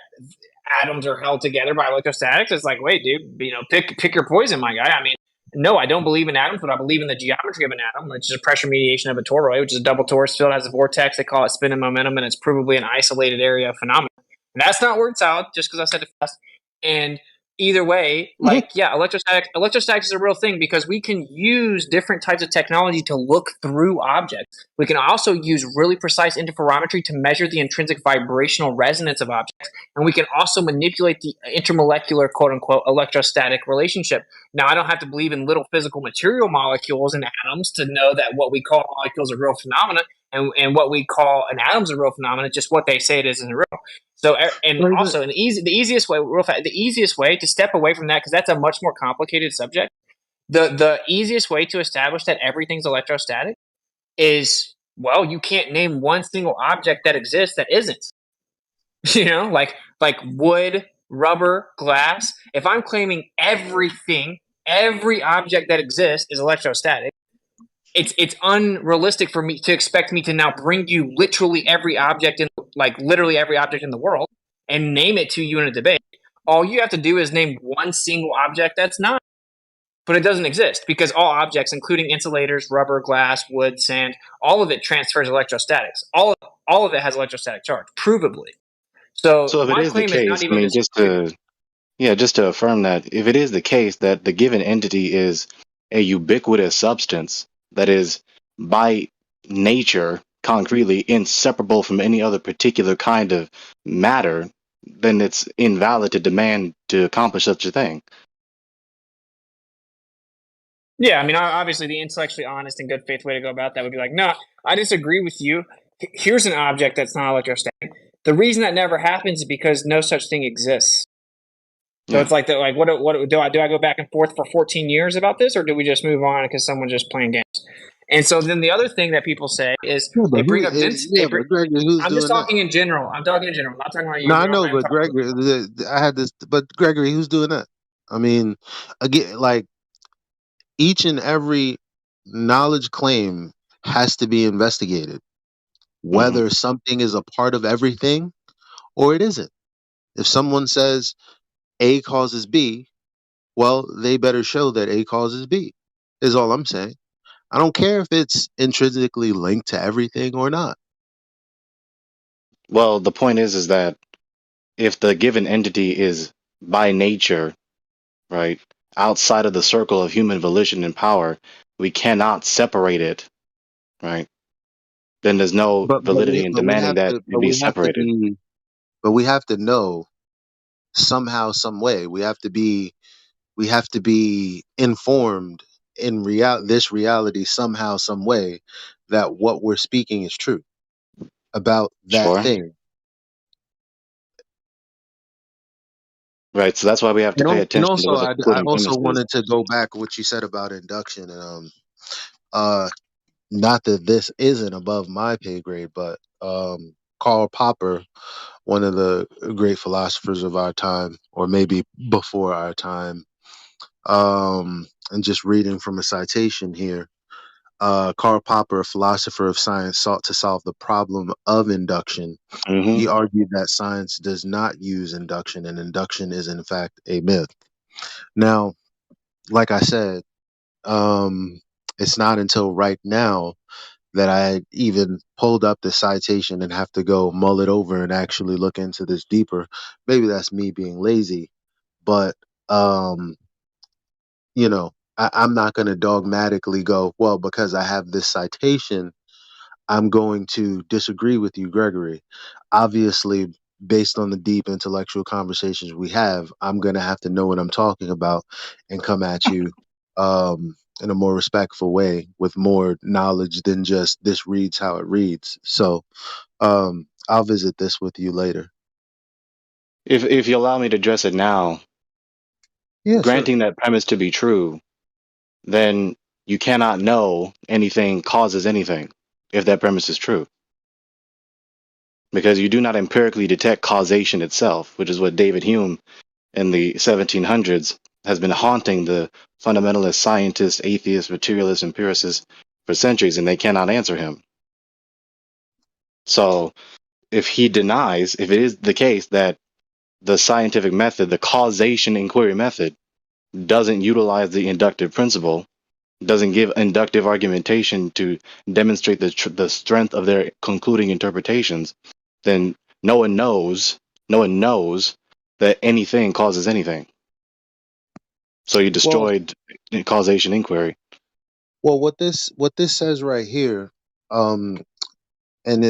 atoms are held together by electrostatics? It's like, wait, dude, pick your poison, my guy. I mean, no, I don't believe in atoms, but I believe in the geometry of an atom, which is a pressure mediation of a toroid, which is a double torus field, has a vortex. They call it spin and momentum, and it's provably an isolated area of phenomena. And that's not word salad, just because I said it fast. And either way, like, yeah, electrostatics is a real thing because we can use different types of technology to look through objects. We can also use really precise interferometry to measure the intrinsic vibrational resonance of objects. And we can also manipulate the intermolecular, quote unquote, electrostatic relationship. Now, I don't have to believe in little physical material molecules and atoms to know that what we call molecules are real phenomena, and what we call an atom is a real phenomenon. Just what they say it isn't real. So, and also, the easiest way, the easiest way to step away from that, because that's a much more complicated subject. The easiest way to establish that everything's electrostatic is, well, you can't name one single object that exists that isn't. Like wood, rubber, glass. If I'm claiming every object that exists is electrostatic, it's unrealistic for me to expect me to now bring you literally every object in the world and name it to you in a debate. All you have to do is name one single object that's not. But it doesn't exist because all objects, including insulators, rubber, glass, wood, sand, all of it transfers electrostatics. All of it has electrostatic charge, provably. So So if it my is the claim is not case, I even mean, disputed. just to affirm that, if it is the case that the given entity is a ubiquitous substance that is by nature concretely inseparable from any other particular kind of matter, then it's invalid to demand to accomplish such a thing. Yeah, I mean, obviously, the intellectually honest and good faith way to go about that would be like, no, I disagree with you. Here's an object that's not electrostatic. The reason that never happens is because no such thing exists. So it's like, what do I go back and forth for 14 years about this, or do we just move on because someone's just playing games? And so then the other thing that people say is they bring up Vince. But Gregory, who's I'm just doing that? talking in general. I'm talking in general. I'm not talking about you. No, We I don't know, have to but talk about Gregory, I had this, but Gregory, who's doing that? I mean, again, like each and every knowledge claim has to be investigated, Hmm. whether something is a part of everything or it isn't. If someone says A causes B, well, they better show that A causes B, is all I'm saying. I don't care if it's intrinsically linked to everything or not. Well, the point is that if the given entity is by nature, right, outside of the circle of human volition and power, we cannot separate it, right? Then there's no validity in demanding that it be separated. But we have to know somehow, some way. We have to be informed in this reality somehow, some way, that what we're speaking is true about that Sure. thing. Right. So that's why we have to pay And attention to also, what the I concluding also premise is. wanted to go back what you said about induction, and uh, not that this isn't above my pay grade, but Karl Popper, one of the great philosophers of our time, or maybe before our time, and just reading from a citation here. Karl Popper, a philosopher of science, sought to solve the problem of induction. Hmm. He argued that science does not use induction, and induction is in fact a myth. Now, like I said, it's not until right now that I even pulled up the citation and have to go mull it over and actually look into this deeper. Maybe that's me being lazy, but um, I'm not going to dogmatically go, well, because I have this citation, I'm going to disagree with you, Gregory. Obviously, based on the deep intellectual conversations we have, I'm going to have to know what I'm talking about and come at you in a more respectful way with more knowledge than just this reads how it reads. So I'll visit this with you later. If you allow me to address it now, Yeah, sure. granting that premise to be true, then you cannot know anything causes anything if that premise is true. because you do not empirically detect causation itself, which is what David Hume in the 1700s has been haunting the fundamentalist scientists, atheists, materialists, empiricists for centuries, and they cannot answer him. So if he denies, if it is the case that the scientific method, the causation inquiry method, doesn't utilize the inductive principle, doesn't give inductive argumentation to demonstrate the strength of their concluding interpretations, then no one knows that anything causes anything. So you Well, destroyed causation inquiry. well, what this says right here, um, and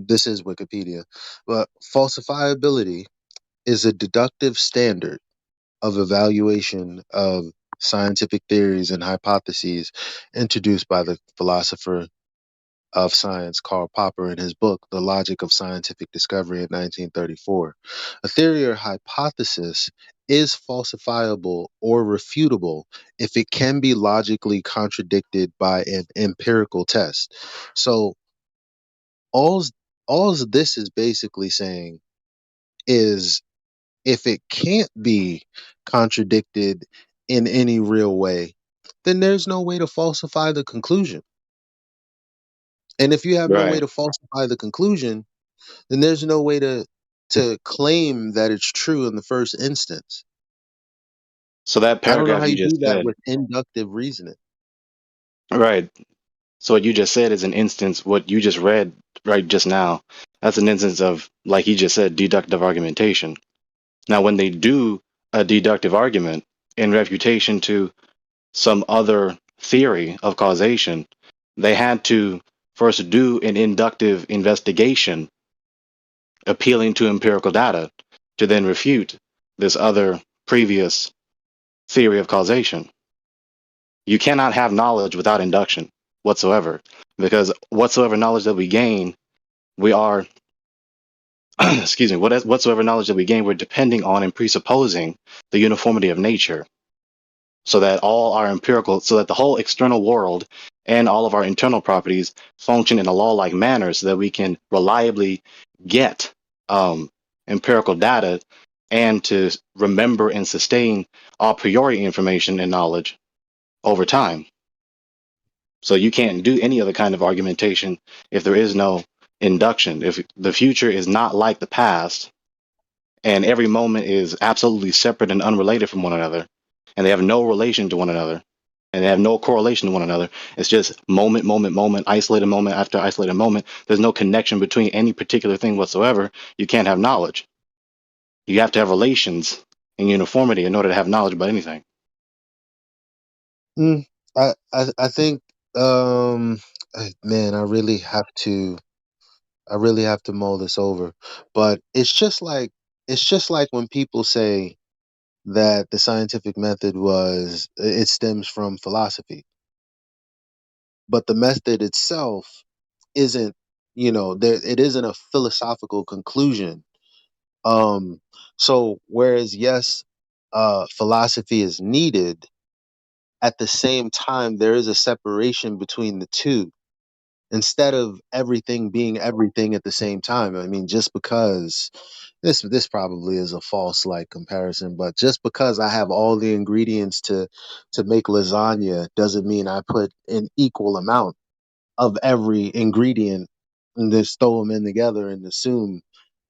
this is Wikipedia, but falsifiability is a deductive standard of evaluation of scientific theories and hypotheses introduced by the philosopher of science Karl Popper in his book The Logic of Scientific Discovery in 1934. A theory or hypothesis is falsifiable or refutable if it can be logically contradicted by an empirical test. So all's all's this is basically saying is if it can't be contradicted in any real way, then there's no way to falsify the conclusion. And if you have no way Right. to falsify the conclusion, then there's no way to claim that it's true in the first instance. So that I don't know paragraph how you you do just that said, with inductive reasoning. right. So what you just said is an instance, what you just read right just now, that's an instance of, like he just said, deductive argumentation. Now, when they do a deductive argument in refutation to some other theory of causation, they had to first do an inductive investigation appealing to empirical data to then refute this other previous theory of causation. You cannot have knowledge without induction whatsoever, because whatsoever knowledge that we gain, we are, excuse me, whatsoever knowledge that we gain, we're depending on and presupposing the uniformity of nature, so that all our empirical, so that the whole external world and all of our internal properties function in a law-like manner, so that we can reliably get empirical data and to remember and sustain a priori information and knowledge over time. So you can't do any other kind of argumentation if there is no induction. If the future is not like the past, and every moment is absolutely separate and unrelated from one another, and they have no relation to one another, and they have no correlation to one another. It's just moment, moment, moment, isolated moment after isolated moment. There's no connection between any particular thing whatsoever. You can't have knowledge. You have to have relations and uniformity in order to have knowledge about anything. Mm, I think man, I really have to mull this over. But it's just like when people say that the scientific method it stems from philosophy, but the method itself isn't, there it isn't a philosophical conclusion. um so whereas yes, philosophy is needed, at the same time there is a separation between the two. Instead of everything being everything at the same time, I mean, just because this probably is a false like comparison, but just because I have all the ingredients to make lasagna doesn't mean I put an equal amount of every ingredient and just throw them in together and assume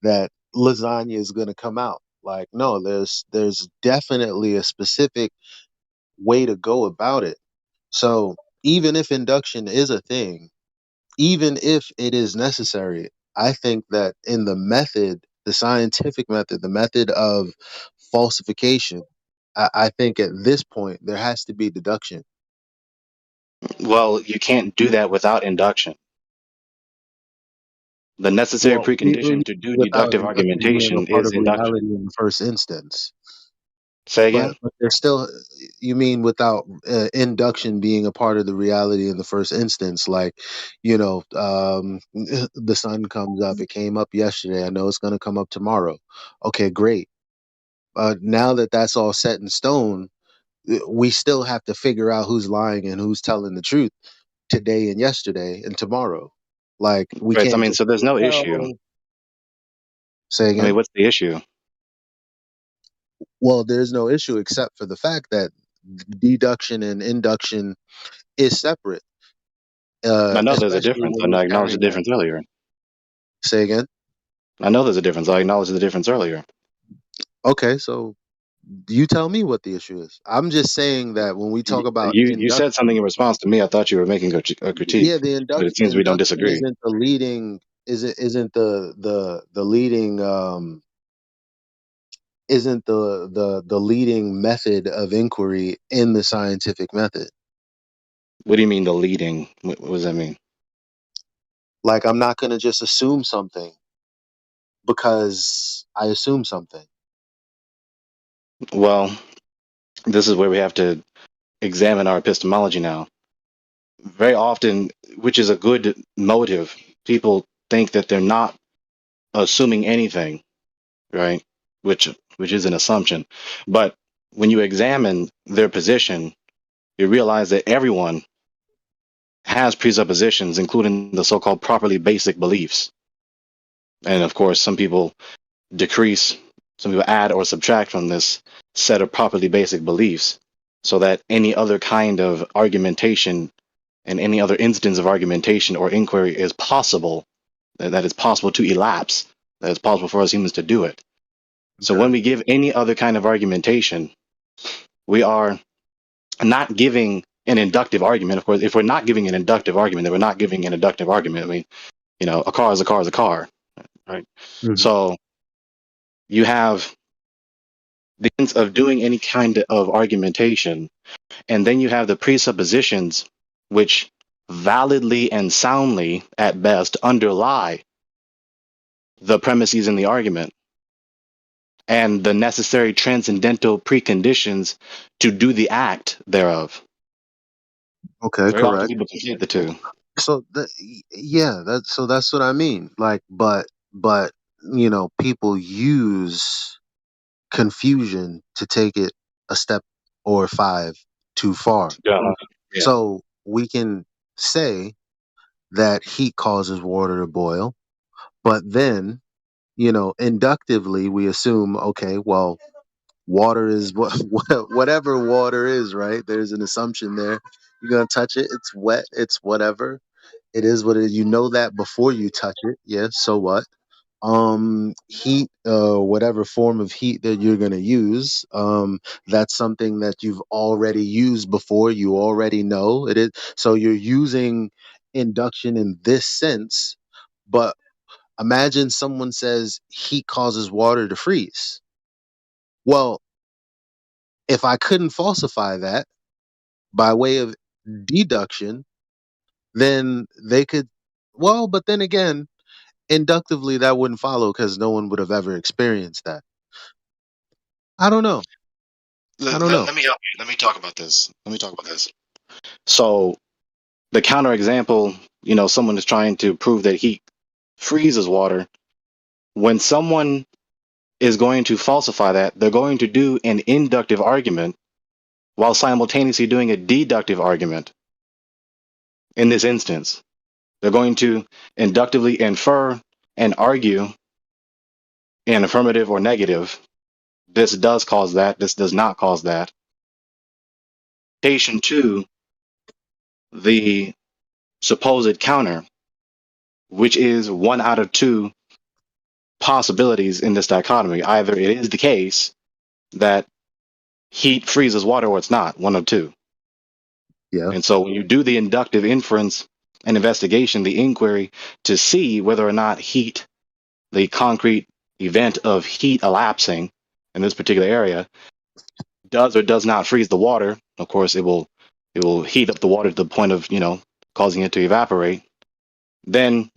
that lasagna is going to come out. Like, no, there's definitely a specific way to go about it. So even if induction is a thing, even if it is necessary, I think that in the method, the scientific method, the method of falsification, I think at this point there has to be deduction. Well, you can't do that without induction. The necessary Well, precondition to do without deductive induction being a argumentation part is of induction. reality in the first instance. Say But again? there's still, you mean without induction being a part of the reality in the first instance, like, the sun comes up. It came up yesterday. I know it's going to come up tomorrow. Okay, great. Now that that's all set in stone, we still have to figure out who's lying and who's telling the truth today and yesterday and tomorrow. Like, we Right. I can't mean, just so there's say, no issue. well. Say I again. mean, what's the issue? Well, there's no issue except for the fact that deduction and induction is separate, I know there's a especially difference, when and you're I acknowledged the carrying out. difference earlier. Say again. I know there's a difference. I acknowledged the difference earlier. Okay, so you tell me what the issue is. I'm just saying that when we talk about You said something in induction, response to me. I thought you were making a yeah, critique, the but it seems we don't induction disagree. isn't the leading, isn't the leading, isn't the leading method of inquiry in the scientific method. What do you mean the leading? What does that mean? Like, I'm not going to just assume something because I assume something. Well, this is where we have to examine our epistemology now. Very often, which is a good motive, people think that they're not assuming anything, right? Which is an assumption. But when you examine their position, you realize that everyone has presuppositions, including the so-called properly basic beliefs. And of course, some people decrease, some people add or subtract from this set of properly basic beliefs so that any other kind of argumentation and any other instance of argumentation or inquiry is possible, that it's possible to elapse, that it's possible for us humans to do it. So Okay. when we give any other kind of argumentation, we are not giving an inductive argument. Of course, if we're not giving an inductive argument, then we're not giving an inductive argument. I mean, a car is a car is a car, right? Mhm. So you have the sense of doing any kind of argumentation, and then you have the presuppositions which validly and soundly, at best, underlie the premises in the argument and the necessary transcendental preconditions to do the act thereof. Okay, Very often correct. people conflate the two. So yeah, that's what I mean. Like, but people use confusion to take it a step or five too far. Yeah. Yeah. So we can say that heat causes water to boil, but then, inductively we assume, okay, well, water is whatever water is, right? There's an assumption there. You're gonna touch it, it's wet, it's whatever. It is what it is. You know that before you touch it. Yeah, so what? Heat, whatever form of heat that you're going to use, that's something that you've already used before. You already know it is. So you're using induction in this sense. But imagine someone says heat causes water to freeze. Well, if I couldn't falsify that by way of deduction, then they could, well, but then again, inductively that wouldn't follow because no one would have ever experienced that. I don't know. I don't know. Let me help you. Let me talk about this. So the counterexample, someone is trying to prove that heat freezes water. When someone is going to falsify that, they're going to do an inductive argument while simultaneously doing a deductive argument. In this instance, they're going to inductively infer and argue in affirmative or negative. This does cause that. This does not cause that. Patient two, the supposed counter, which is one out of two possibilities in this dichotomy. Either it is the case that heat freezes water or it's not, one of two. Yeah. And so when you do the inductive inference and investigation, the inquiry to see whether or not heat, the concrete event of heat elapsing in this particular area, does or does not freeze the water. Of course, it will heat up the water to the point of, causing it to evaporate. Then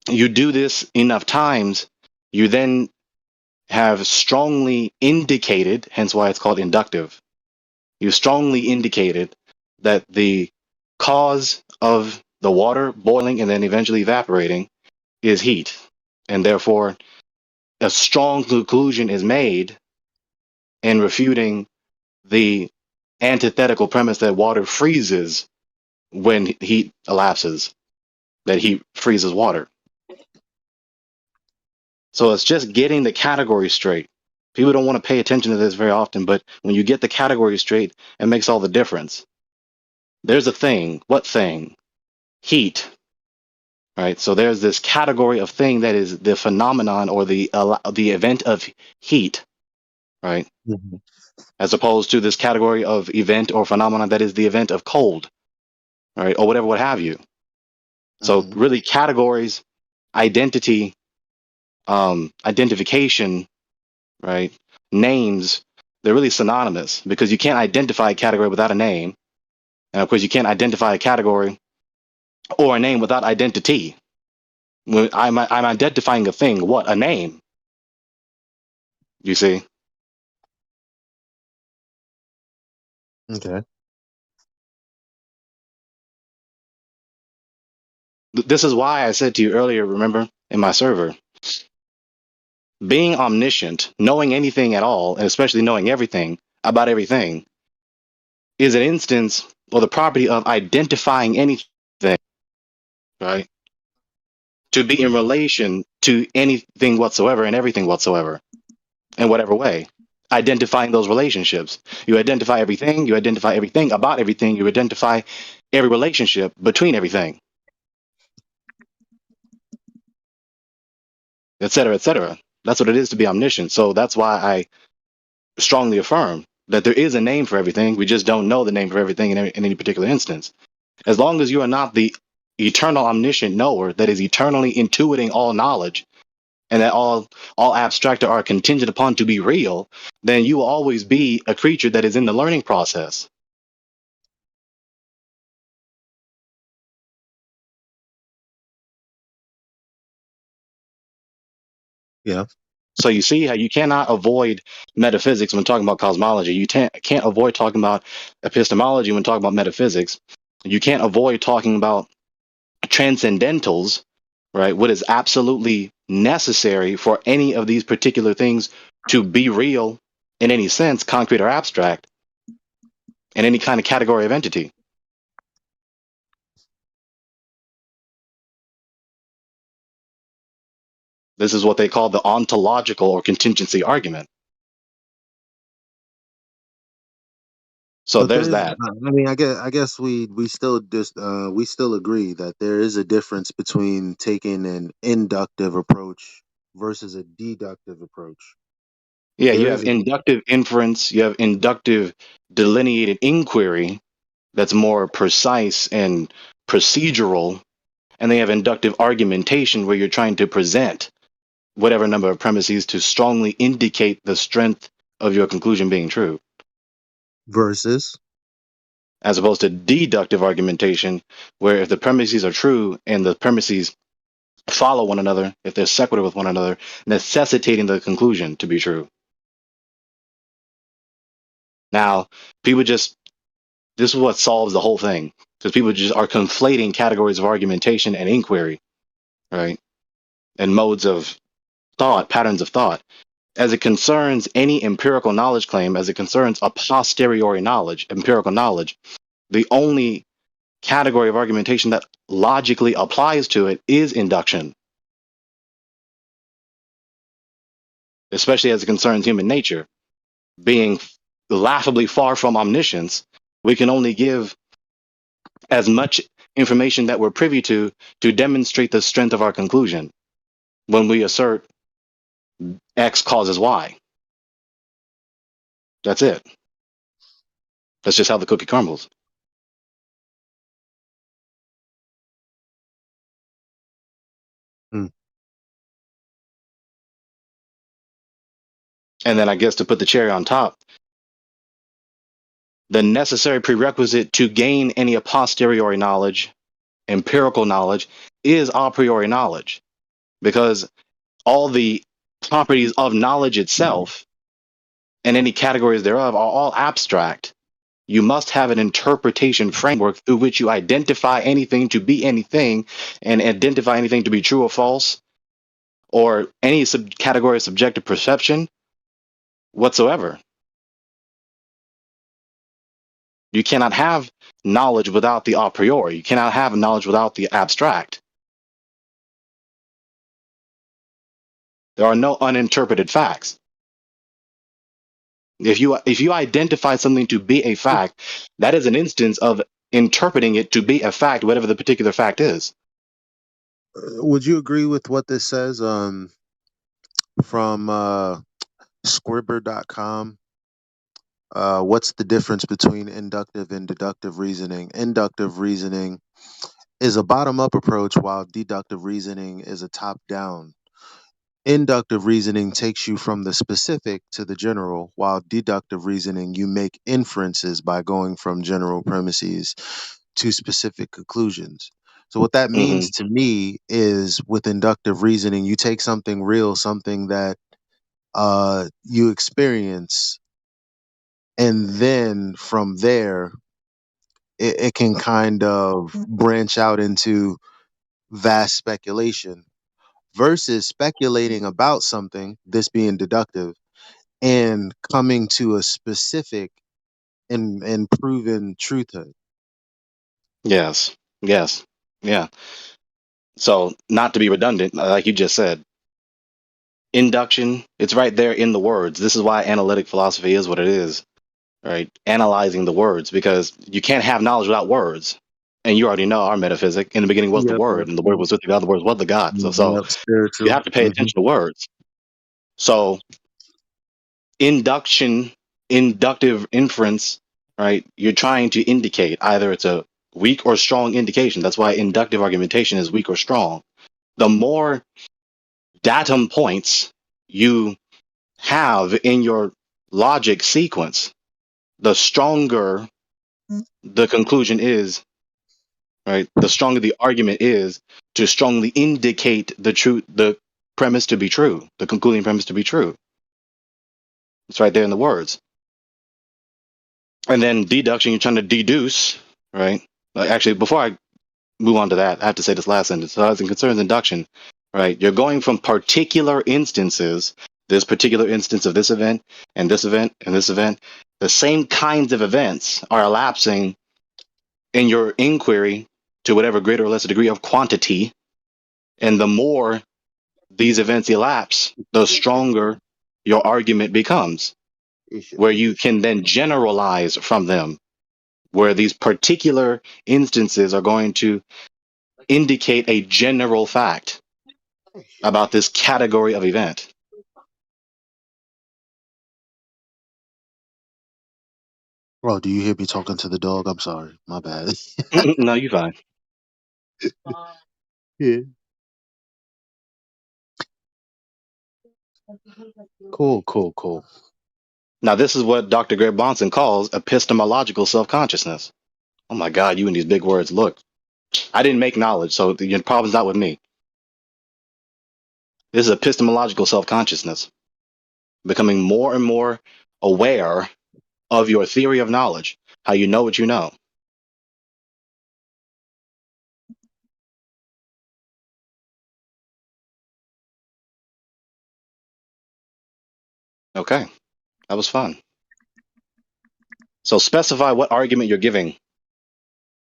you do this enough times, you then have strongly indicated, hence why it's called inductive. You strongly indicated that the cause of the water boiling and then eventually evaporating is heat. And therefore, a strong conclusion is made in refuting the antithetical premise that water freezes when heat elapses, that heat freezes water. So it's just getting the category straight. People don't want to pay attention to this very often, but when you get the category straight, it makes all the difference. There's a thing. What thing? Heat. Right. So there's this category of thing that is the phenomenon or the event of heat. Right. Mm-hmm. As opposed to this category of event or phenomenon that is the event of cold. Right. Or whatever, what have you. So Mm-hmm. really, categories, identity, identification, right? Names, they're really synonymous because you can't identify a category without a name. And of course, you can't identify a category or a name without identity. When I'm identifying a thing, what? A name. You see? Okay. This is why I said to you earlier, remember, in my server, being omniscient, knowing anything at all, and especially knowing everything about everything, is an instance or the property of identifying anything, right? To be in relation to anything whatsoever and everything whatsoever, in whatever way. Identifying those relationships. You identify everything about everything, you identify every relationship between everything, et cetera, et cetera. That's what it is to be omniscient. So that's why I strongly affirm that there is a name for everything. We just don't know the name for everything in any particular instance. As long as you are not the eternal omniscient knower that is eternally intuiting all knowledge, and that all abstract are contingent upon to be real, then you will always be a creature that is in the learning process. Yeah. So you see how you cannot avoid metaphysics when talking about cosmology. You can't avoid talking about epistemology when talking about metaphysics. You can't avoid talking about transcendentals, right? What is absolutely necessary for any of these particular things to be real in any sense, concrete or abstract, in any kind of category of entity. This is what they call the ontological or contingency argument. So But there's there's, that. I mean, I guess we still just we still agree that there is a difference between taking an inductive approach versus a deductive approach. Yeah, There you is have a inductive inference, you have inductive delineated inquiry that's more precise and procedural, and they have inductive argumentation where you're trying to present whatever number of premises to strongly indicate the strength of your conclusion being true, versus as opposed to deductive argumentation, where if the premises are true and the premises follow one another, if they're sequitur with one another, necessitating the conclusion to be true. Now, people just, this is what solves the whole thing, because people just are conflating categories of argumentation and inquiry, right? And modes of thought, patterns of thought. As it concerns any empirical knowledge claim, as it concerns a posteriori knowledge, empirical knowledge, the only category of argumentation that logically applies to it is induction, especially as it concerns human nature. Being laughably far from omniscience, we can only give as much information that we're privy to demonstrate the strength of our conclusion when we assert X causes Y. That's it. That's just how the cookie crumbles. mm, And then I guess to put the cherry on top, the necessary prerequisite to gain any a posteriori knowledge, empirical knowledge, is a priori knowledge. Because all the properties of knowledge itself and any categories thereof are all abstract. You must have an interpretation framework through which you identify anything to be anything and identify anything to be true or false or any category of subjective perception whatsoever. You cannot have knowledge without the a priori. You cannot have knowledge without the abstract. There are no uninterpreted facts. If you identify something to be a fact, that is an instance of interpreting it to be a fact, whatever the particular fact is. Would you agree with what this says from Squibber.com? What's the difference between inductive and deductive reasoning? Inductive reasoning is a bottom up approach, while deductive reasoning is a top down. Inductive reasoning takes you from the specific to the general, while deductive reasoning, you make inferences by going from general premises to specific conclusions. So, what that Hmm. means to me is with inductive reasoning, you take something real, something that you experience, and then from there, it can kind of branch out into vast speculation versus speculating about something, this being deductive, and coming to a specific and proven truthhood. Yes. Yes. Yeah. So, not to be redundant, like you just said, induction, it's right there in the words. This is why analytic philosophy is what it is, right? Analyzing the words, because you can't have knowledge without words. And you already know our metaphysic. In the beginning was the Yep, word, and the word absolutely. was with God, the word was the God. So Yep, you spiritual. have to pay attention to words. So induction, inductive inference, right? You're trying to indicate either it's a weak or strong indication. That's why inductive argumentation is weak or strong. The more datum points you have in your logic sequence, the stronger the conclusion is, right? The stronger the argument is to strongly indicate the premise to be true, the concluding premise to be true. It's right there in the words. And then deduction, you're trying to deduce, right? Actually, before I move on to that, I have to say this last sentence. So as it concerns induction, right? You're going from particular instances, this particular instance of this event and this event and this event, the same kinds of events are elapsing in your inquiry to whatever greater or lesser degree of quantity. And the more these events elapse, the stronger your argument becomes, where you can then generalize from them, where these particular instances are going to indicate a general fact about this category of event. Bro, do you hear me talking to the dog? I'm sorry. My bad. No, you're fine. Yeah. Cool, cool, cool. Now, this is what Dr. Greg Bonson calls epistemological self-consciousness. Oh my God, you and these big words. Look, I didn't make knowledge, so your problem's not with me. This is epistemological self-consciousness, becoming more and more aware of your theory of knowledge, how you know what you know. Okay, that was fun. So specify what argument you're giving.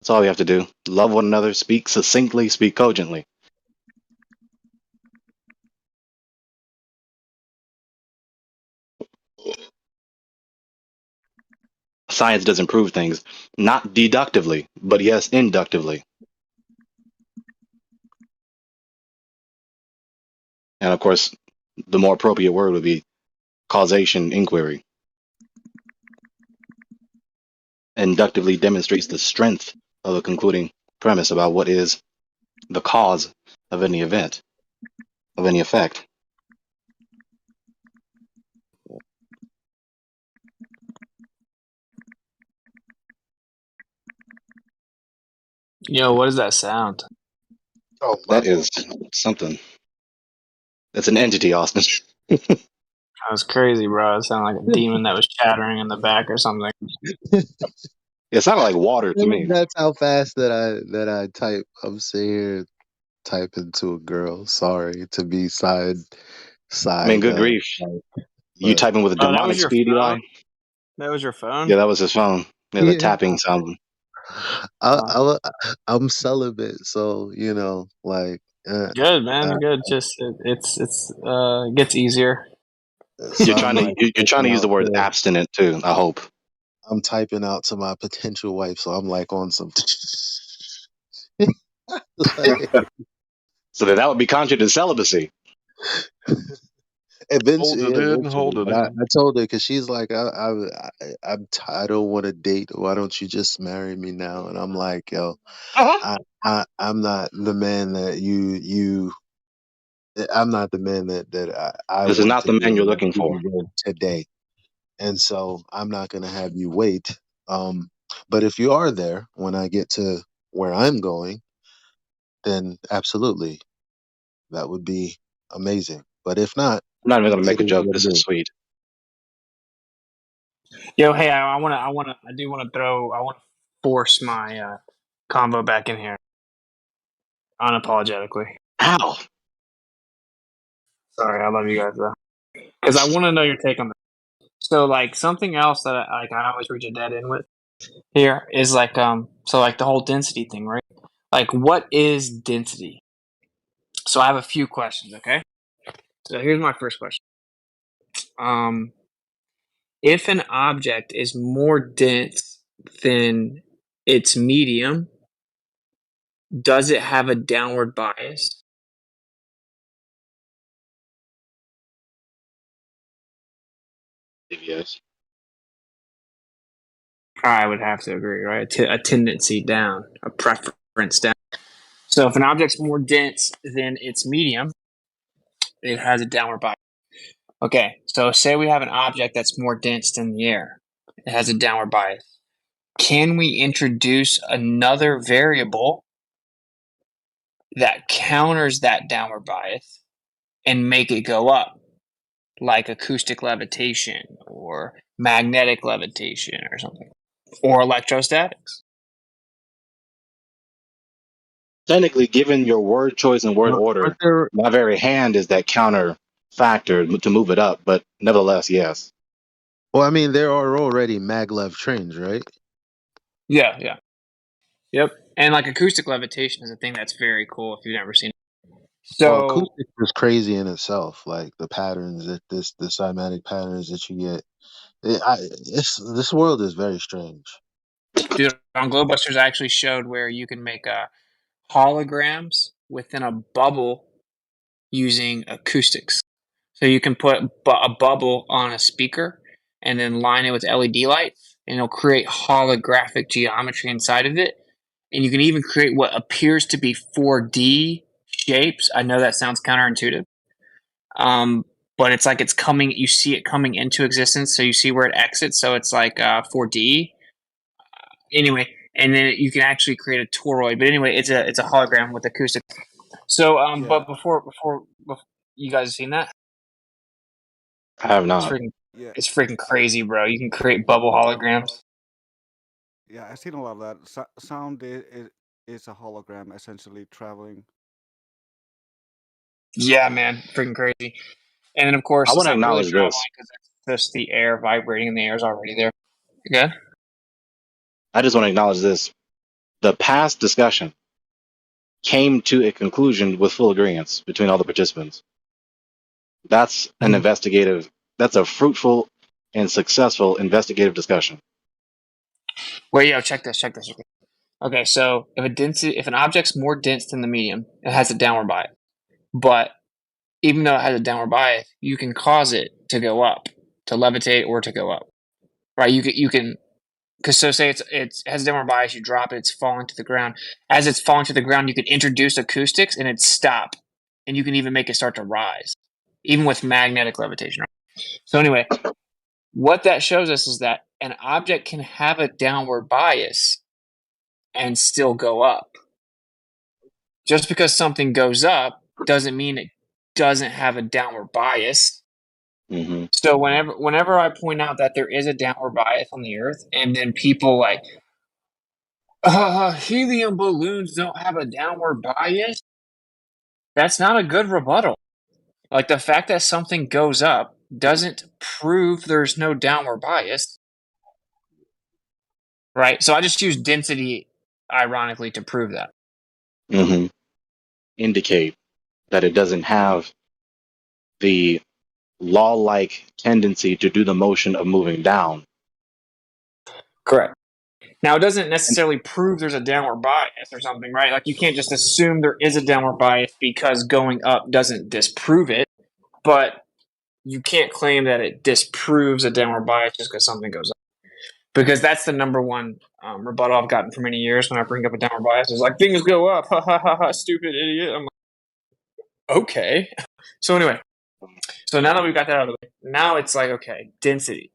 That's all you have to do. Love one another, speak succinctly, speak cogently. Science doesn't prove things, not deductively, but yes, inductively. And of course, the more appropriate word would be causation inquiry. Inductively demonstrates the strength of a concluding premise about what is the cause of any event, of any effect. Yo, what does that sound? Oh, my That is something. That's an entity, Austin. That was crazy, bro. It sounded like a demon that was chattering in the back or something. It sounded like water to me. That's how fast that I type. I'm sitting here typing to a girl. Sorry to be I mean, side good grief. You but typing with a Oh, that was demonic your speed, Eli? phone? That was your phone? Yeah, that was his phone. Yeah, the yeah. tapping sound. I'm celibate, so like Good, man. Good. Just it's gets easier. So You're I'm trying to like you're trying to typing use the out word to abstinent too. I hope. I'm typing out to my potential wife, so I'm like on some. Like, So that would be contrary to celibacy. Hold it in, eventually, hold it but I in. told her because she's like, I don't want to date. Why don't you just marry me now? And I'm like, yo, I'm not the man that I'm not the man that I This is want not to the be man you're with looking you for. with today, and so I'm not gonna have you wait. But if you are there when I get to where I'm going, then absolutely, that would be amazing. But if not, I'm not even gonna it make a is joke. what This it is is. sweet. Yo, hey, I want to force my combo back in here unapologetically. Ow. Sorry, I love you guys though, because I want to know your take on this. So, like, something else that I always reach a dead end with here is like so like the whole density thing, right? Like, what is density? So I have a few questions. Okay, so here's my first question. Um, if an object is more dense than its medium, does it have a downward bias? Yes. I would have to agree, right? A tendency down, a preference down. So if an object's more dense than its medium, it has a downward bias. Okay, so say we have an object that's more dense than the air. It has a downward bias. Can we introduce another variable that counters that downward bias and make it go up, like acoustic levitation or magnetic levitation or something, or electrostatics? Technically, given your word choice and word Aren't order, there? my very hand is that counter factor to move it up. But nevertheless, yes. Well, I mean, there are already maglev trains, right? Yeah, yeah, yep. And like acoustic levitation is a thing that's very cool if you've never seen it. Well, So, acoustics is crazy in itself. Like the patterns that the cymatic patterns that you get. This world is very strange. dude, on Glowbusters, I actually showed where you can make holograms within a bubble using acoustics. So you can put a bubble on a speaker and then line it with LED lights, and it'll create holographic geometry inside of it. And you can even create what appears to be 4D shapes. I know that sounds counterintuitive, but it's like it's coming. You see it coming into existence, so you see where it exits. So it's like 4D. Anyway, and then you can actually create a toroid. But anyway, it's a hologram with acoustic. So, Yeah, but before you guys have seen that, I have it's not. freaking yeah, it's freaking crazy, bro. You can create bubble holograms. yeah. I've seen a lot of that. Sound is a hologram essentially traveling. Yeah, man, freaking crazy. And then of course I want it's to not really acknowledge traveling this. because it's just the air vibrating, and the air is already there. Yeah. I just want to acknowledge this. The past discussion came to a conclusion with full agreement between all the participants. That's an investigative, that's a fruitful and successful investigative discussion. Wait, yo, check this. Check this. Okay, so if an object's more dense than the medium, it has a downward bias. But even though it has a downward bias, you can cause it to go up, to levitate, or to go up. Right? You can because so say it has a downward bias, you drop it, it's falling to the ground. As it's falling to the ground, you can introduce acoustics and it stop, and you can even make it start to rise, even with magnetic levitation. Right? So anyway, what that shows us is that an object can have a downward bias and still go up. Just because something goes up doesn't mean it doesn't have a downward bias. Hmm. So whenever I point out that there is a downward bias on the Earth, and then people like helium balloons don't have a downward bias, that's not a good rebuttal. Like the fact that something goes up doesn't prove there's no downward bias, right? So I just use density, ironically, to prove that. Hmm. indicate that it doesn't have the law-like tendency to do the motion of moving down. Correct. Now, it doesn't And necessarily prove there's a downward bias or something, right? Like, you can't just assume there is a downward bias because going up doesn't disprove it, but you can't claim that it disproves a downward bias just because something goes up. Because that's the number one rebuttal I've gotten for many years when I bring up a downward bias. It's like, things go up, ha ha ha ha, stupid idiot. I'm like, okay. So anyway, so now that we've got that out of the way, now it's like, okay, density.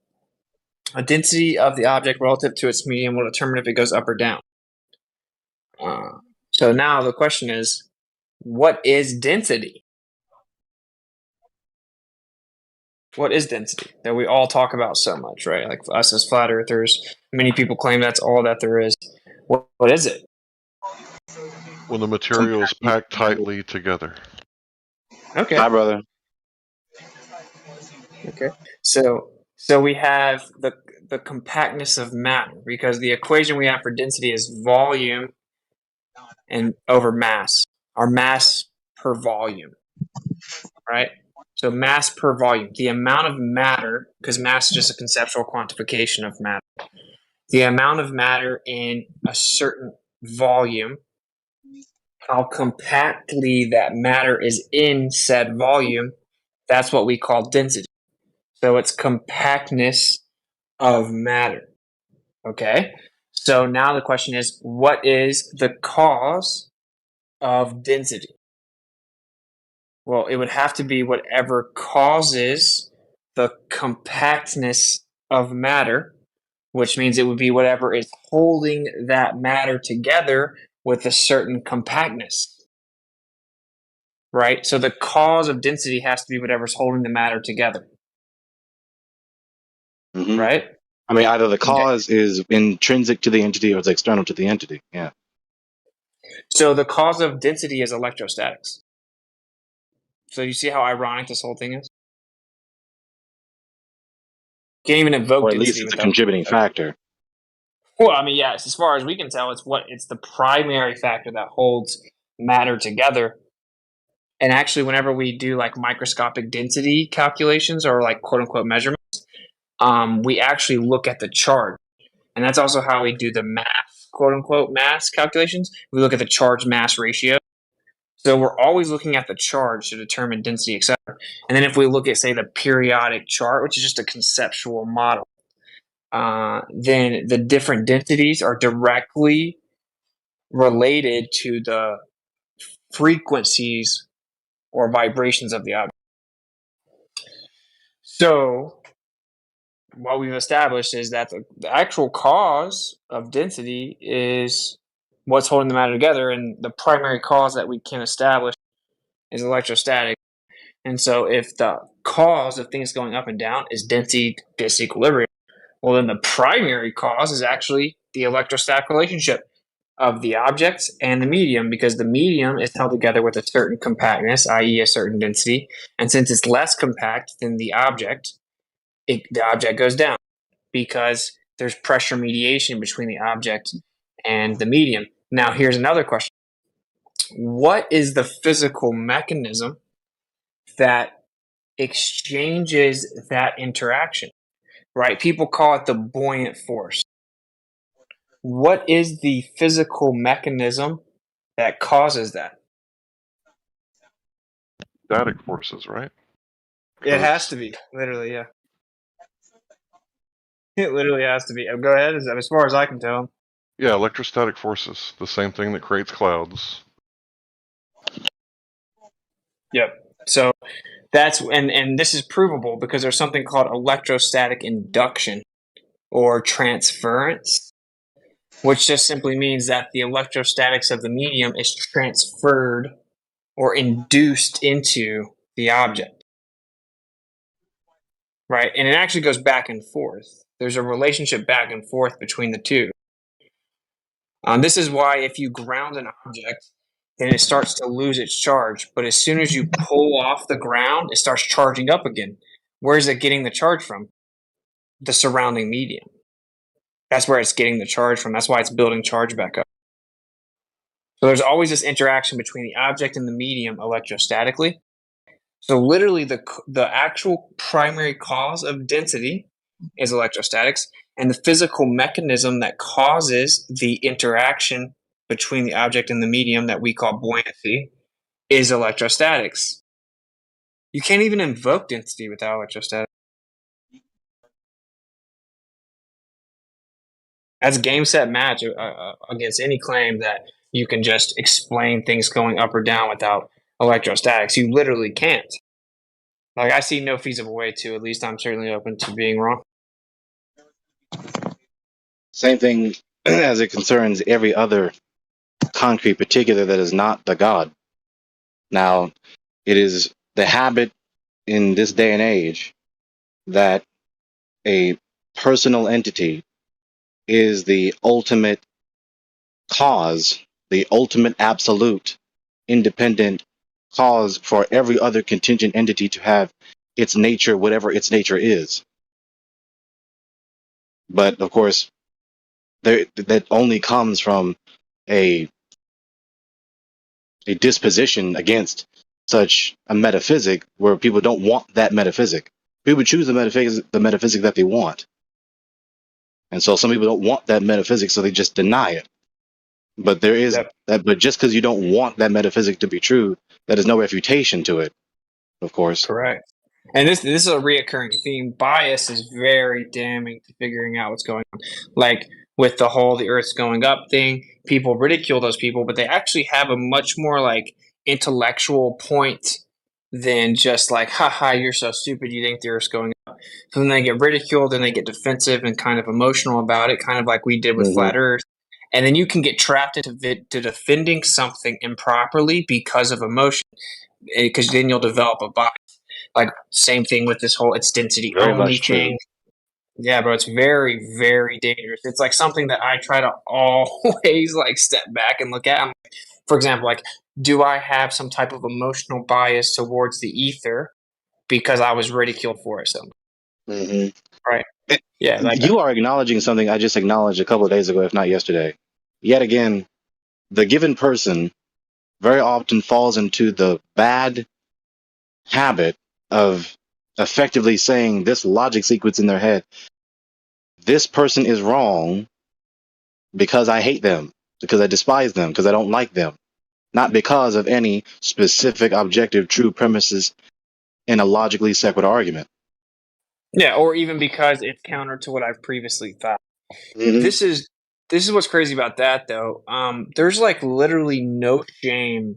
A density of the object relative to its medium will determine if it goes up or down. So now the question is, what is density? What is density that we all talk about so much, right? Like us as flat earthers, many people claim that's all that there is. What is it? When the material is packed tightly together. Okay. Hi, brother. Okay. So we have the compactness of matter, because the equation we have for density is volume and over mass, or mass per volume, right? So mass per volume, the amount of matter, because mass is just a conceptual quantification of matter. The amount of matter in a certain volume, how compactly that matter is in said volume, that's what we call density. So it's compactness of matter. Okay? So now the question is, what is the cause of density? Well, it would have to be whatever causes the compactness of matter, which means it would be whatever is holding that matter together with a certain compactness. Right? So the cause of density has to be whatever's holding the matter together. Mm-hmm. Right? I mean, either the cause is intrinsic to the entity or it's external to the entity. Yeah. So the cause of density is electrostatics. So you see how ironic this whole thing is? Can't even invoke Or at density least it's a without. contributing factor. Well, I mean, yes, as far as we can tell, it's the primary factor that holds matter together. And actually, whenever we do like microscopic density calculations or like quote unquote measurements, we actually look at the charge. And that's also how we do the mass, quote unquote, mass calculations. We look at the charge mass ratio. So we're always looking at the charge to determine density, etc. And then if we look at, say, the periodic chart, which is just a conceptual model, then the different densities are directly related to the frequencies or vibrations of the object. So what we've established is that the actual cause of density is what's holding the matter together, and the primary cause that we can establish is electrostatic. And so if the cause of things going up and down is density disequilibrium, well, then the primary cause is actually the electrostatic relationship of the object and the medium, because the medium is held together with a certain compactness, i.e. a certain density. And since it's less compact than the object, the object goes down because there's pressure mediation between the object and the medium. Now, here's another question. What is the physical mechanism that exchanges that interaction? Right? People call it the buoyant force. What is the physical mechanism that causes that? Static forces, right? It has to be. Literally, yeah. It literally has to be. Go ahead, as far as I can tell. Yeah, electrostatic forces. The same thing that creates clouds. Yep. So that's and this is provable because there's something called electrostatic induction or transference, which just simply means that the electrostatics of the medium is transferred or induced into the object. Right? And it actually goes back and forth. There's a relationship back and forth between the two. This is why if you ground an object, then it starts to lose its charge. But as soon as you pull off the ground, it starts charging up again. Where is it getting the charge from? The surrounding medium. That's where it's getting the charge from. That's why it's building charge back up. So there's always this interaction between the object and the medium electrostatically. So literally the actual primary cause of density is electrostatics, and the physical mechanism that causes the interaction between the object and the medium that we call buoyancy is electrostatics. You can't even invoke density without electrostatics. That's game, set, match against any claim that you can just explain things going up or down without electrostatics. You literally can't. Like, I see no feasible way to. At least I'm certainly open to being wrong. Same thing as it concerns every other concrete particular that is not the God. Now, it is the habit in this day and age that a personal entity is the ultimate cause, the ultimate absolute independent cause for every other contingent entity to have its nature, whatever its nature is. But of course, that only comes from a disposition against such a metaphysic where people don't want that metaphysic. People choose the metaphysic that they want. And so some people don't want that metaphysic, so they just deny it. But there is that, but just because you don't want that metaphysic to be true, that is no refutation to it, of course. Correct. And this is a reoccurring theme. Bias is very damning to figuring out what's going on. Like with the whole the Earth's going up thing, people ridicule those people, but they actually have a much more like intellectual point than just like, haha, you're so stupid, you think the Earth's going up. So then they get ridiculed and they get defensive and kind of emotional about it, kind of like we did with Flat Earth. And then you can get trapped into defending something improperly because of emotion, because then you'll develop a bias. Like, same thing with this whole it's density Very only much true. thing. Yeah, bro, it's very, very dangerous. It's like something that I try to always like step back and look at. For example, like, do I have some type of emotional bias towards the ether because I was ridiculed for it? So, right? Yeah, like You are acknowledging something I just acknowledged a couple of days ago, if not yesterday. Yet again, the given person very often falls into the bad habit of effectively saying this logic sequence in their head: this person is wrong because I hate them, because I despise them, because I don't like them, not because of any specific objective true premises in a logically separate argument. yeah, or even because it's counter to what I've previously thought. This is what's crazy about that, though. There's like literally no shame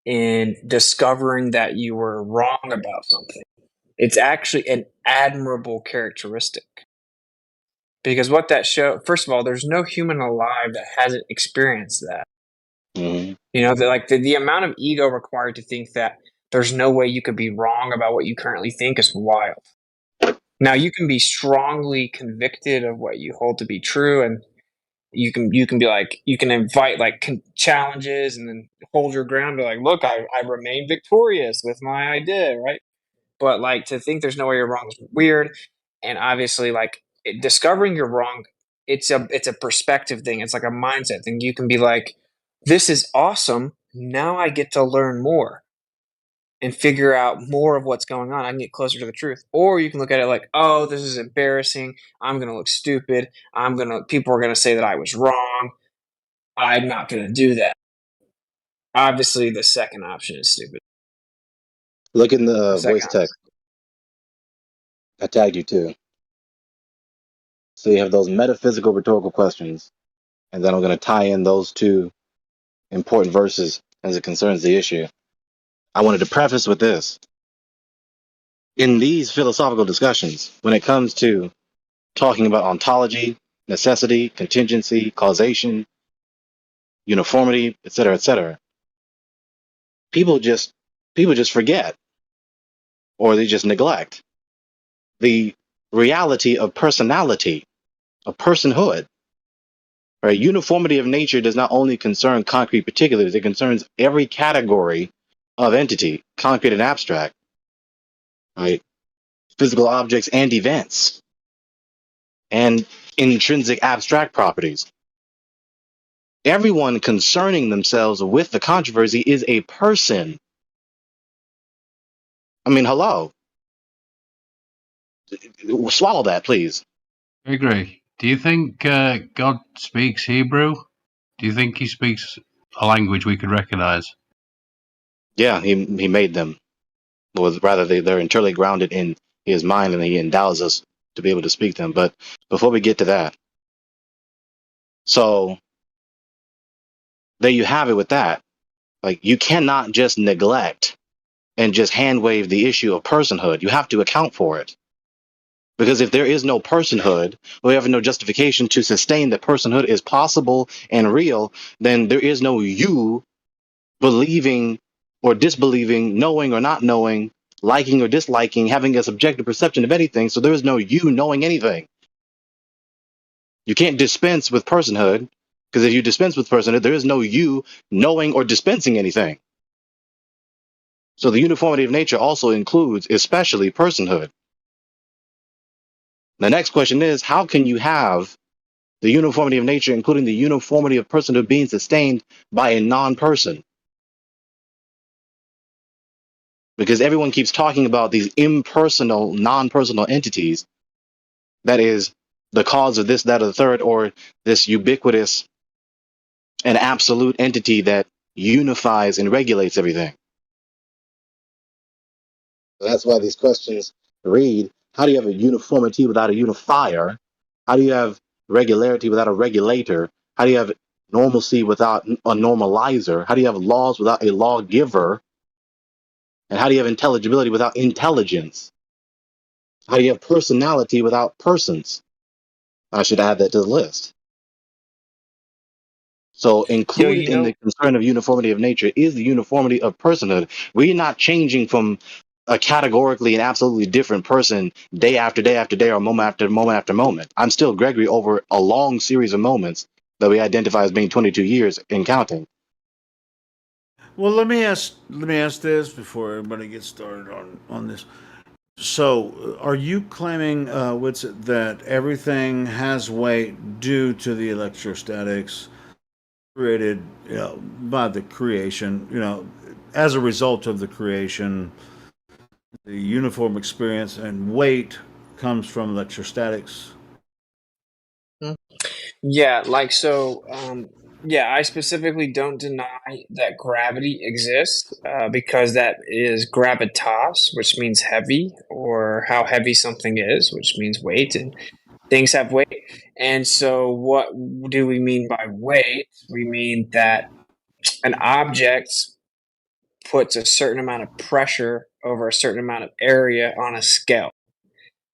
in discovering that you were wrong about something. It's actually an admirable characteristic. Because what that show, first of all, there's no human alive that hasn't experienced that. You know, the amount of ego required to think that there's no way you could be wrong about what you currently think is wild. Now, you can be strongly convicted of what you hold to be true, and you can be like, you can invite like challenges and then hold your ground, be like, look, I remain victorious with my idea, right? But like, to think there's no way you're wrong is weird. And obviously, like, discovering you're wrong, it's a perspective thing. It's like a mindset thing. You can be like, this is awesome. Now I get to learn more and figure out more of what's going on. I can get closer to the truth. Or you can look at it like, oh, this is embarrassing. I'm going to look stupid. People are going to say that I was wrong. I'm not going to do that. Obviously, the second option is stupid. Look in the voice text. I tagged you too. So you have those metaphysical rhetorical questions, and then I'm going to tie in those two important verses as it concerns the issue. I wanted to preface with this. In these philosophical discussions, when it comes to talking about ontology, necessity, contingency, causation, uniformity, etc., people just forget, or they just neglect the reality of personality, of personhood. Right? Uniformity of nature does not only concern concrete particulars, it concerns every category of entity, concrete and abstract, right? Physical objects and events, and intrinsic abstract properties. Everyone concerning themselves with the controversy is a person. I mean, hello. Swallow that, please. I agree. Do you think God speaks Hebrew? Do you think he speaks a language we could recognize? Yeah, he made them. Or rather, they're internally grounded in his mind, and he endows us to be able to speak them. But before we get to that, so there you have it with that. Like, you cannot just neglect and just hand wave the issue of personhood. You have to account for it. Because if there is no personhood, we have no justification to sustain that personhood is possible and real, then there is no you believing or disbelieving, knowing or not knowing, liking or disliking, having a subjective perception of anything. So there is no you knowing anything. You can't dispense with personhood, because if you dispense with personhood, there is no you knowing or dispensing anything. So the uniformity of nature also includes, especially, personhood. The next question is, how can you have the uniformity of nature, including the uniformity of personhood, being sustained by a non-person? Because everyone keeps talking about these impersonal, non-personal entities. That is the cause of this, that, or the third, or this ubiquitous and absolute entity that unifies and regulates everything. So that's why these questions read, how do you have a uniformity without a unifier? How do you have regularity without a regulator? How do you have normalcy without a normalizer? How do you have laws without a lawgiver? And how do you have intelligibility without intelligence? How do you have personality without persons? I should add that to the list. So included in the concern of uniformity of nature is the uniformity of personhood. We're not changing from a categorically and absolutely different person day after day after day or moment after moment after moment. I'm still Gregory over a long series of moments that we identify as being 22 years and counting. Well, let me ask this before everybody gets started on this. So, are you claiming, Witsit, that everything has weight due to the electrostatics created, by the creation, as a result of the creation, the uniform experience and weight comes from electrostatics? Yeah, I specifically don't deny that gravity exists because that is gravitas, which means heavy, or how heavy something is, which means weight, and things have weight. And so, what do we mean by weight? We mean that an object puts a certain amount of pressure over a certain amount of area on a scale.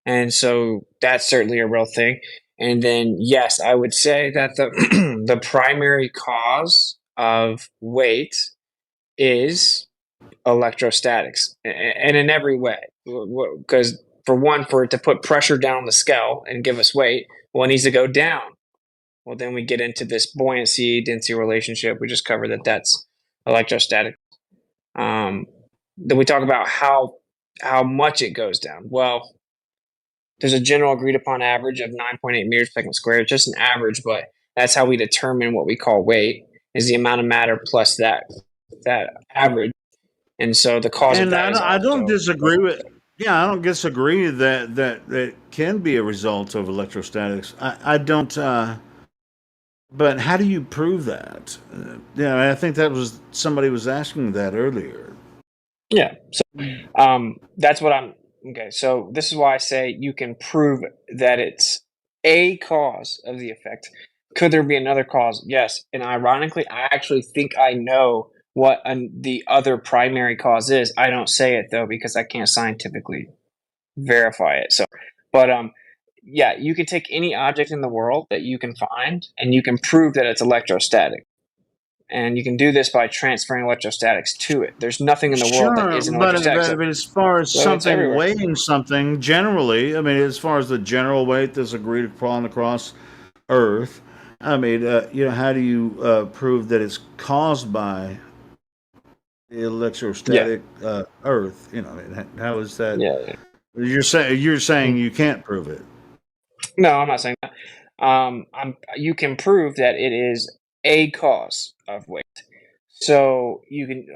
And so that's certainly a real thing. And then, yes, I would say that the the primary cause of weight is electrostatics, and in every way. Because for one, for it to put pressure down the scale and give us weight, well, it needs to go down. Well, then we get into this buoyancy density relationship. We just covered that. That's electrostatic. Then we talk about how much it goes down. Well, there's a general agreed upon average of 9.8 meters per second squared. It's just an average, but that's how we determine what we call weight, is the amount of matter plus that average. And so the cause of And that is I don't also disagree with. Yeah, I don't disagree that can be a result of electrostatics. I don't. But how do you prove that? I think that was somebody was asking that earlier. Yeah. So that's what I'm okay. So this is why I say you can prove that it's a cause of the effect. Could there be another cause? Yes. And ironically, I actually think I know what the other primary cause is. I don't say it though because I can't scientifically verify it. So, but yeah, you can take any object in the world that you can find, and you can prove that it's electrostatic. And you can do this by transferring electrostatics to it. There's nothing in the world that Sure, isn't but, electrostatic. but as far as So it's something everywhere. weighing something, generally, I mean, as far as the general weight that's agreed upon across Earth, I mean, how do you prove that it's caused by the electrostatic Earth? How is that? Yeah. You're saying you can't prove it. No, I'm not saying that. You can prove that it is a cause of weight. So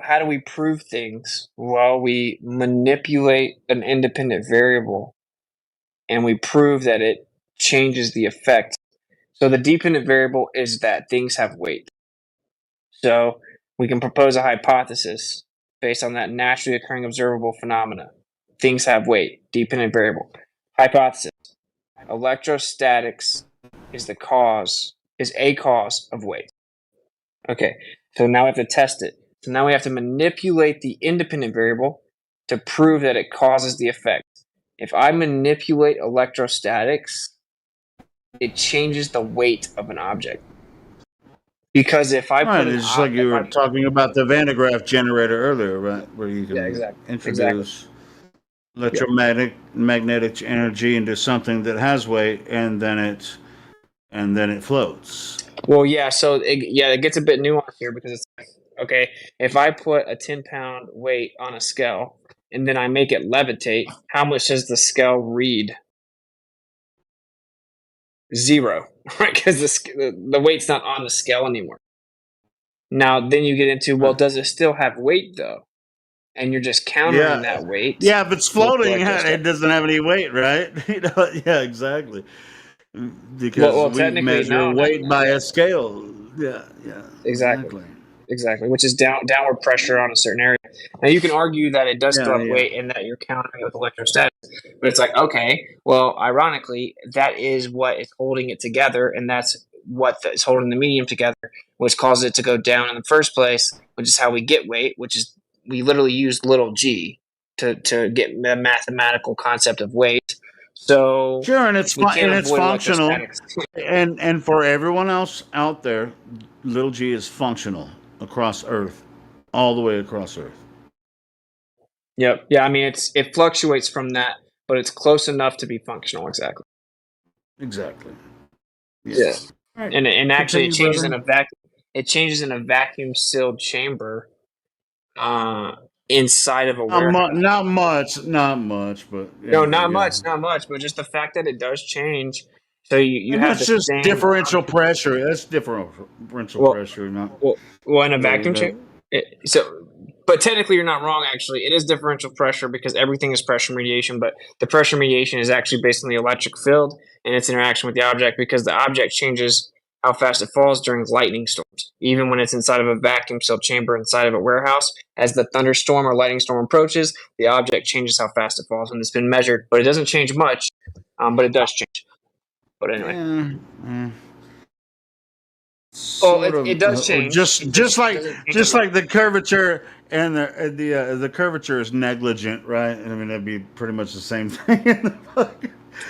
how do we prove things? Well, we manipulate an independent variable and we prove that it changes the effect. So the dependent variable is that things have weight. So we can propose a hypothesis based on that naturally occurring observable phenomena. Things have weight, dependent variable. Hypothesis: electrostatics is a cause of weight. Okay, so now we have to test it. So now we have to manipulate the independent variable to prove that it causes the effect. If I manipulate electrostatics, it changes the weight of an object. Because if I Right, put it's just like you were talking about the Van de Graaff generator earlier, right? Where you can introduce electromagnetic energy into something that has weight, and then it floats. Well, yeah. So it gets a bit nuanced here because it's like, okay, if I put a 10-pound weight on a scale and then I make it levitate, how much does the scale read? 0, right? Because the weight's not on the scale anymore. Now, then you get into, well, does it still have weight though? And you're just countering that weight. Yeah, if it's floating, it doesn't have any weight, right? Yeah, exactly. Because we measure weight by a scale. Yeah, exactly. Exactly, which is downward pressure on a certain area. Now you can argue that it does still have weight and that you're countering it with electrostatics, but it's like, okay, well, ironically, that is what is holding it together, and that's what is holding the medium together, which causes it to go down in the first place, which is how we get weight, which is we literally use little g to get the mathematical concept of weight. So sure, and it's functional, and for everyone else out there, little g is functional across Earth, all the way across Earth. Yep. Yeah. I mean, it fluctuates from that, but it's close enough to be functional. Exactly. Exactly. Yeah. Right. And actually, it changes in a vacuum. It changes in a vacuum sealed chamber, inside of a warehouse. Not much, but no, not much. But just the fact that it does change. So you have that's just differential pressure. That's differential pressure. In a vacuum chamber. But technically, you're not wrong. Actually, it is differential pressure because everything is pressure mediation. But the pressure mediation is actually based on the electric field and its interaction with the object, because the object changes how fast it falls during lightning storms. Even when it's inside of a vacuum sealed chamber inside of a warehouse, as the thunderstorm or lightning storm approaches, the object changes how fast it falls, and it's been measured. But it doesn't change much. But it does change. But anyway. It does change. Just like the curvature and the curvature is negligent, right? I mean, that'd be pretty much the same thing.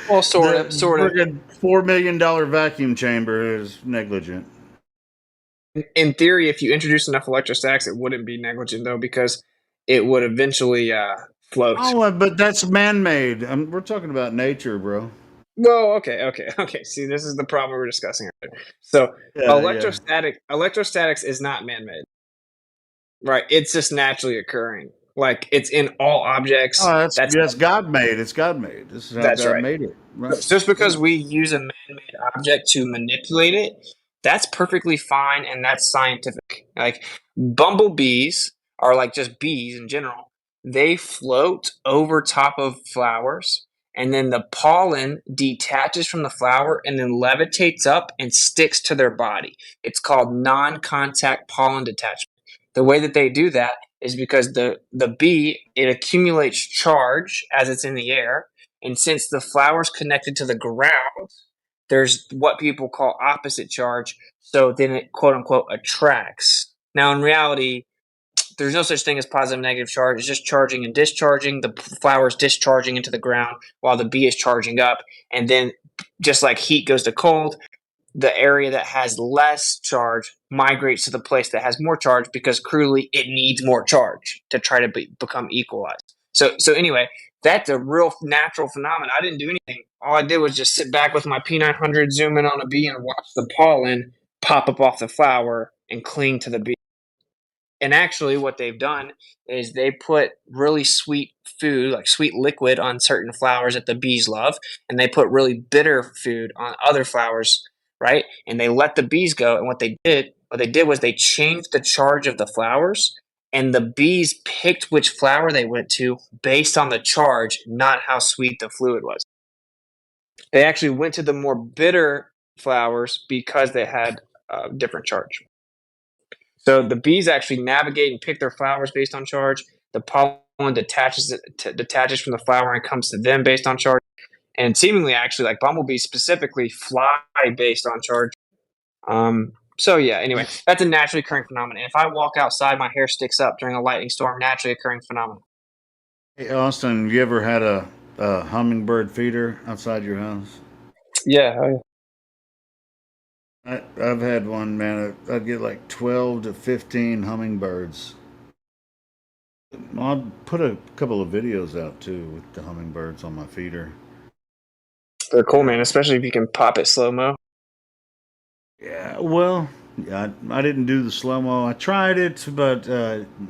Well, sort of. $4 million vacuum chamber is negligent. In theory, if you introduce enough electrostatics, it wouldn't be negligent though, because it would eventually float. Oh, but that's man-made. We're talking about nature, bro. Well, okay. See, this is the problem we're discussing earlier. So, electrostatics is not man-made, right? It's just naturally occurring. Like, it's in all objects. Oh, that's God-made. It's God-made. This is how God made it. Right? Just because we use a man-made object to manipulate it, that's perfectly fine, and that's scientific. Like, bumblebees are like just bees in general. They float over top of flowers, and then the pollen detaches from the flower and then levitates up and sticks to their body. It's called non-contact pollen detachment. The way that they do that is because the bee, it accumulates charge as it's in the air, and since the flower's connected to the ground, there's what people call opposite charge, so then it quote unquote attracts. Now in reality, there's no such thing as positive and negative charge. It's just charging and discharging. The flower's discharging into the ground while the bee is charging up. And then just like heat goes to cold, the area that has less charge migrates to the place that has more charge, because cruelly it needs more charge to try to become equalized. So anyway, that's a real natural phenomenon. I didn't do anything. All I did was just sit back with my P900, zoom in on a bee, and watch the pollen pop up off the flower and cling to the bee. And actually, what they've done is they put really sweet food, like sweet liquid, on certain flowers that the bees love, and they put really bitter food on other flowers, right? And they let the bees go. And what they did what they did was they changed the charge of the flowers, and the bees picked which flower they went to based on the charge, not how sweet the fluid was. They actually went to the more bitter flowers because they had a different charge. So the bees actually navigate and pick their flowers based on charge. The pollen detaches from the flower and comes to them based on charge. And seemingly, actually, like bumblebees specifically fly based on charge. So yeah, anyway, that's a naturally occurring phenomenon. If I walk outside, my hair sticks up during a lightning storm, naturally occurring phenomenon. Hey, Austin, have you ever had a hummingbird feeder outside your house? Yeah. I've had one, man. I'd get like 12 to 15 hummingbirds. I'll put a couple of videos out too with the hummingbirds on my feeder. They're cool, man, especially if you can pop it slow-mo. Yeah, well, yeah, I didn't do the slow mo. I tried it, but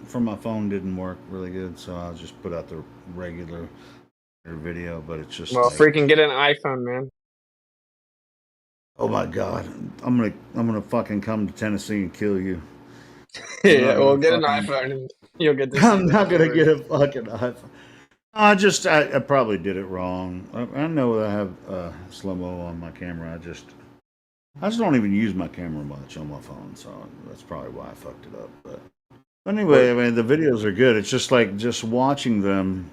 from my phone didn't work really good, so I just put out the regular video. But it's just Well, like, freaking get an iPhone, man. oh my god, I'm gonna fucking come to Tennessee and kill you. Yeah, well, get an iPhone and you'll get to see. I'm not gonna get a fucking iPhone. I probably did it wrong. I know I have slow mo on my camera. I just don't even use my camera much on my phone, so that's probably why I fucked it up. But anyway, I mean, the videos are good. It's just like just watching them,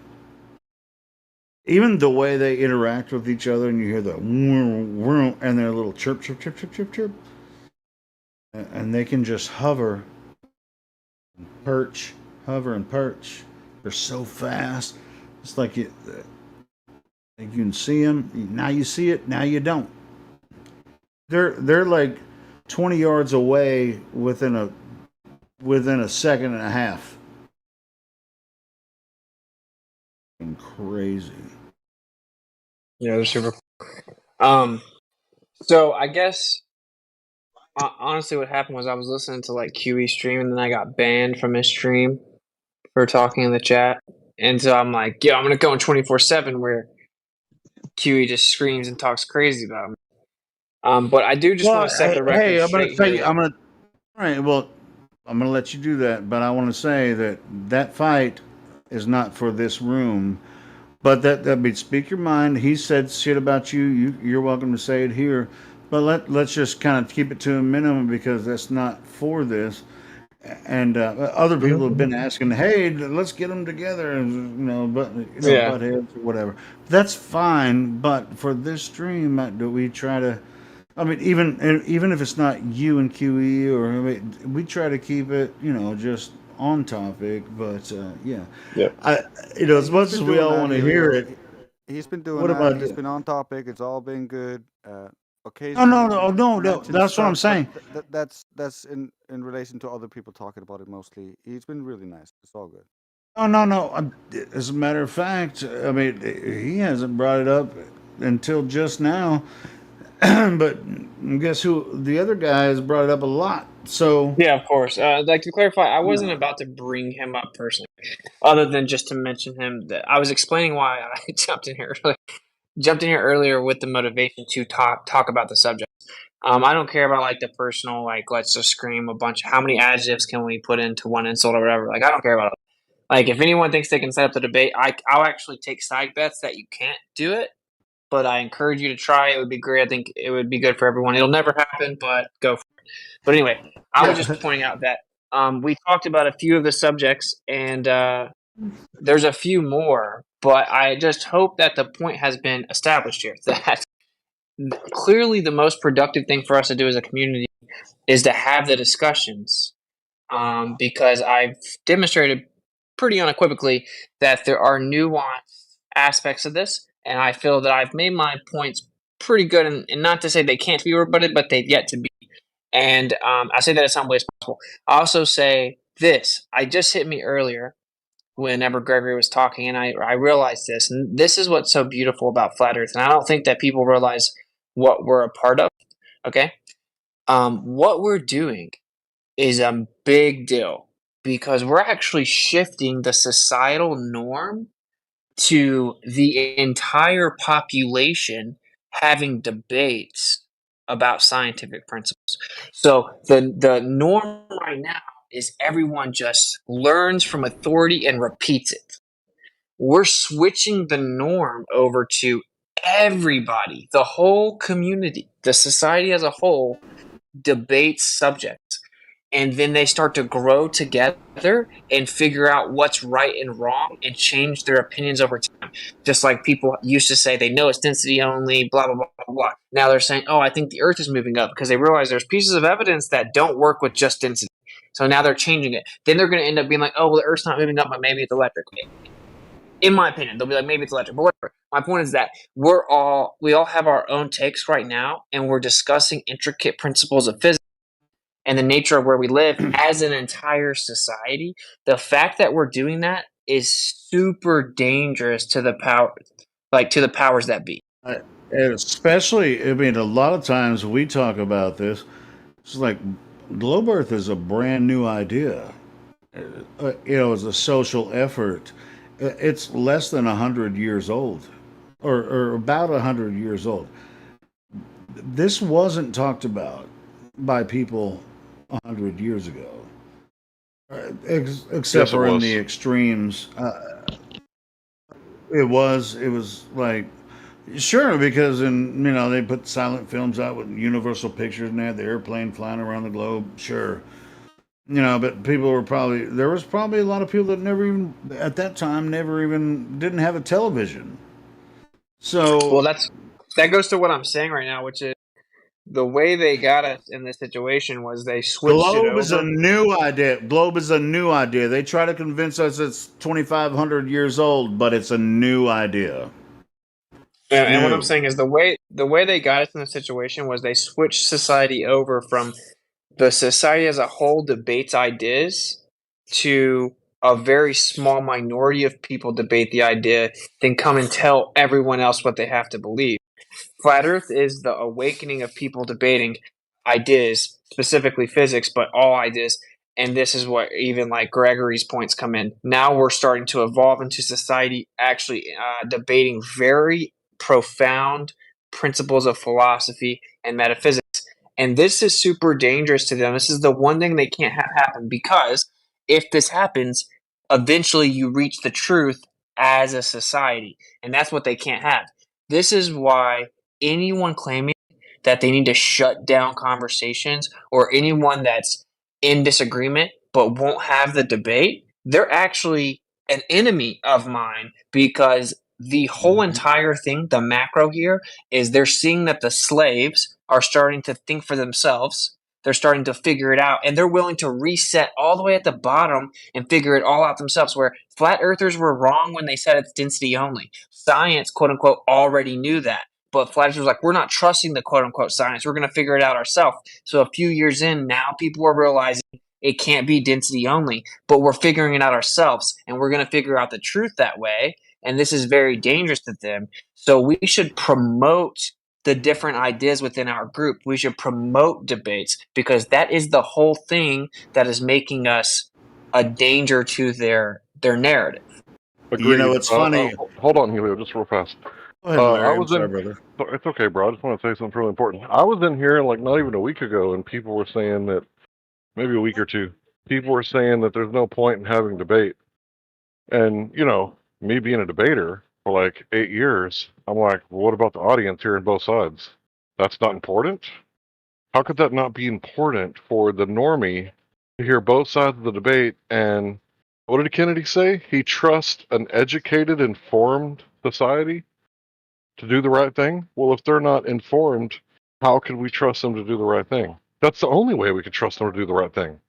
even the way they interact with each other, and you hear the and their little chirp, chirp, chirp, chirp, chirp, chirp, and they can just hover, and perch, hover and perch. They're so fast. It's like you can see them. Now you see it. Now you don't. They're like 20 yards away within a second and a half. Crazy. Yeah, they're super cool. So I guess honestly what happened was I was listening to like QE stream, and then I got banned from his stream for talking in the chat. And so I'm like, yo, I'm gonna go in 24/7 where QE just screams and talks crazy about me. But I do just want to set the record hey, I'm gonna straight here. all right. Well, I'm gonna let you do that, but I want to say that fight is not for this room. But that means speak your mind. He said shit about you. You're welcome to say it here. But let's just kind of keep it to a minimum because that's not for this. And other people have been asking, "Hey, let's get them together," and butt heads or whatever. That's fine, but for this stream, do we try to? I mean, even if it's not you and QE, or I mean, we try to keep it, just on topic. But yeah, as much as we all want to hear it, he's been doing what that. about He's been on topic. It's all been good. No. That's what I'm saying. That's in relation to other people talking about it mostly. He's been really nice. It's all good. No. As a matter of fact, I mean, he hasn't brought it up until just now. But guess who? The other guy has brought it up a lot. So yeah, of course. Like to clarify, I wasn't about to bring him up personally, other than just to mention him. That I was explaining why I jumped in here earlier with the motivation to talk about the subject. I don't care about like the personal, like let's just scream a bunch. How many adjectives can we put into one insult or whatever? Like I don't care about it. Like if anyone thinks they can set up the debate, I'll actually take side bets that you can't do it. But I encourage you to try. It would be great. I think it would be good for everyone. It'll never happen, but go for it. But anyway, I was just pointing out that we talked about a few of the subjects, and there's a few more. But I just hope that the point has been established here that clearly the most productive thing for us to do as a community is to have the discussions, because I've demonstrated pretty unequivocally that there are nuanced aspects of this, and I feel that I've made my points pretty good, and not to say they can't be rebutted, but they've yet to be. And I say that in some ways possible. I also say this. I just hit me earlier whenever Gregory was talking, and I realized this. And this is what's so beautiful about Flat Earth, and I don't think that people realize what we're a part of, okay? What we're doing is a big deal because we're actually shifting the societal norm to the entire population having debates about scientific principles. So the norm right now is everyone just learns from authority and repeats it. We're switching the norm over to everybody, the whole community, the society as a whole debates subjects. And then they start to grow together and figure out what's right and wrong and change their opinions over time. Just like people used to say, they know it's density only, blah, blah, blah, blah, blah. Now they're saying, oh, I think the Earth is moving up because they realize there's pieces of evidence that don't work with just density. So now they're changing it. Then they're going to end up being like, oh, well, the Earth's not moving up, but maybe it's electric. In my opinion, they'll be like, maybe it's electric, but whatever. My point is that we all have our own takes right now, and we're discussing intricate principles of physics and the nature of where we live as an entire society. The fact that we're doing that is super dangerous to the powers that be. And especially, I mean, a lot of times we talk about this. It's like globe Earth is a brand new idea. It's a social effort. It's less than 100 years old, or about 100 years old. This wasn't talked about by people 100 years ago, except Yes, it for in was. the extremes. It was like, sure, because they put silent films out with Universal Pictures and they had the airplane flying around the globe. Sure, but there was probably a lot of people that never even at that time never even didn't have a television. So Well, that goes to what I'm saying right now, which is the way they got us in this situation was they switched it globe is a over. new idea. Globe is a new idea. They try to convince us it's 2,500 years old, but it's a new idea. And what I'm New. saying is the way they got us in the situation was they switched society over from the society as a whole debates ideas to a very small minority of people debate the idea, then come and tell everyone else what they have to believe. Flat Earth is the awakening of people debating ideas, specifically physics, but all ideas. And this is what even like Gregory's points come in. Now we're starting to evolve into society actually debating very profound principles of philosophy and metaphysics. And this is super dangerous to them. This is the one thing they can't have happen because if this happens, eventually you reach the truth as a society. And that's what they can't have. This is why anyone claiming that they need to shut down conversations or anyone that's in disagreement but won't have the debate, they're actually an enemy of mine because the whole entire thing, the macro here, is they're seeing that the slaves are starting to think for themselves. They're starting to figure it out, and they're willing to reset all the way at the bottom and figure it all out themselves. Where flat earthers were wrong when they said it's density only. Science, quote unquote, already knew that. But flat earthers were like, we're not trusting the quote unquote science. We're going to figure it out ourselves. So a few years in, now people are realizing it can't be density only, but we're figuring it out ourselves, and we're going to figure out the truth that way. And this is very dangerous to them. So we should promote the different ideas within our group. We should promote debates because that is the whole thing that is making us a danger to their narrative. Agreed. It's funny. Hold on, Helio, just real fast. Go ahead, Larry. I I'm was sorry, in. brother. It's okay, bro. I just want to say something really important. I was in here like not even a week ago, and people were saying that maybe a week or two. People were saying that there's no point in having debate. And me being a debater for like 8 years, I'm like, well, what about the audience hearing both sides? That's not important. How could that not be important for the normie to hear both sides of the debate? And what did Kennedy say? He trusts an educated, informed society to do the right thing. Well, if they're not informed, how can we trust them to do the right thing? That's the only way we can trust them to do the right thing.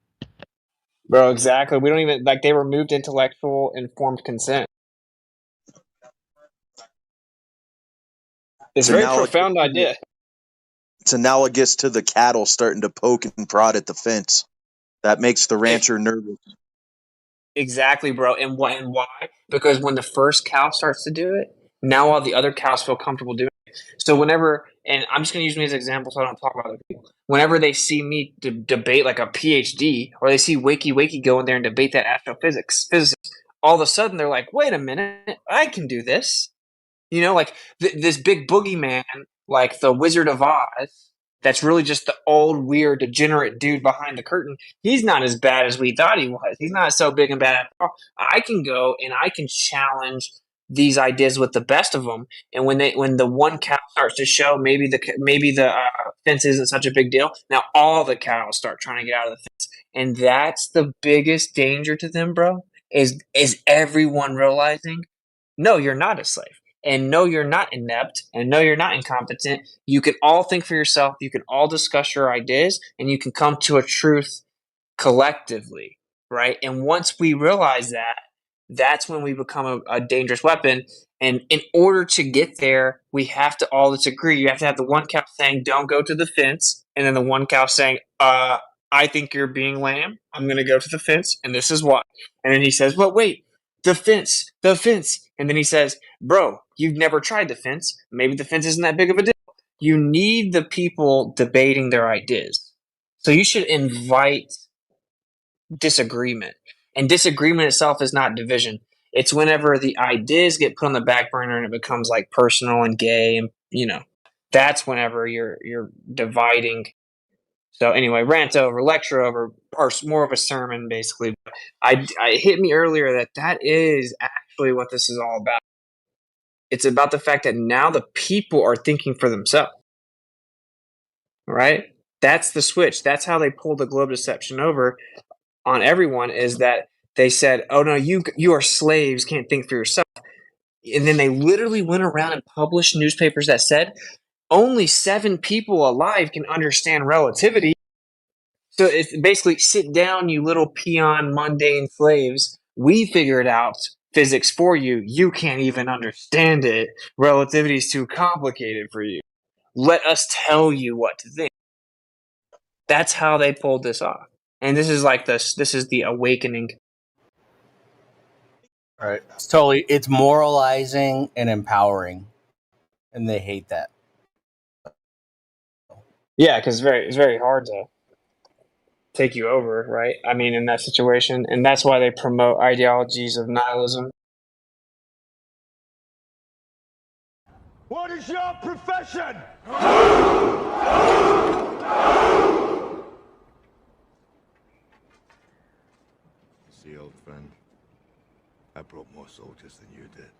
Bro, exactly. We don't even they removed intellectual informed consent. It's a very profound idea. It's analogous to the cattle starting to poke and prod at the fence. That makes the rancher nervous. Exactly, bro. And why? Because when the first cow starts to do it, now all the other cows feel comfortable doing it. So whenever, and I'm just going to use me as an example so I don't talk about other people. Whenever they see me debate like a PhD, or they see Wakey go in there and debate that physicists, all of a sudden they're like, wait a minute, I can do this. Like this big boogeyman, like the Wizard of Oz, that's really just the old, weird, degenerate dude behind the curtain. He's not as bad as we thought he was. He's not so big and bad at all. I can go and I can challenge these ideas with the best of them. And when the one cow starts to show, maybe the fence isn't such a big deal. Now all the cows start trying to get out of the fence, and that's the biggest danger to them, bro. Is everyone realizing, no, you're not a slave. And no, you're not inept. And no, you're not incompetent. You can all think for yourself. You can all discuss your ideas. And you can come to a truth collectively, right? And once we realize that, that's when we become a dangerous weapon. And in order to get there, we have to all disagree. You have to have the one cow saying, don't go to the fence. And then the one cow saying, I think you're being lame. I'm going to go to the fence. And this is why. And then he says, but wait, the fence. And then he says, bro, you've never tried the fence. Maybe the fence isn't that big of a deal. You need the people debating their ideas. So you should invite disagreement. And disagreement itself is not division. It's whenever the ideas get put on the back burner and it becomes like personal and gay, and that's whenever you're dividing. So anyway, rant over, lecture over, or more of a sermon basically. I hit me earlier that is actually what this is all about. It's about the fact that now the people are thinking for themselves. Right? That's the switch. That's how they pulled the globe deception over on everyone, is that they said, oh no, you are slaves, can't think for yourself. And then they literally went around and published newspapers that said only 7 people alive can understand relativity. So it's basically, sit down, you little peon mundane slaves. We figured out physics for you. You can't even understand it. Relativity is too complicated for you. Let us tell you what to think. That's how they pulled this off. And this is like this is the awakening. Right. It's moralizing and empowering, and they hate that. Yeah, because it's very hard to take you over, right? I mean, in that situation, and that's why they promote ideologies of nihilism. What is your profession? See, old friend, I brought more soldiers than you did.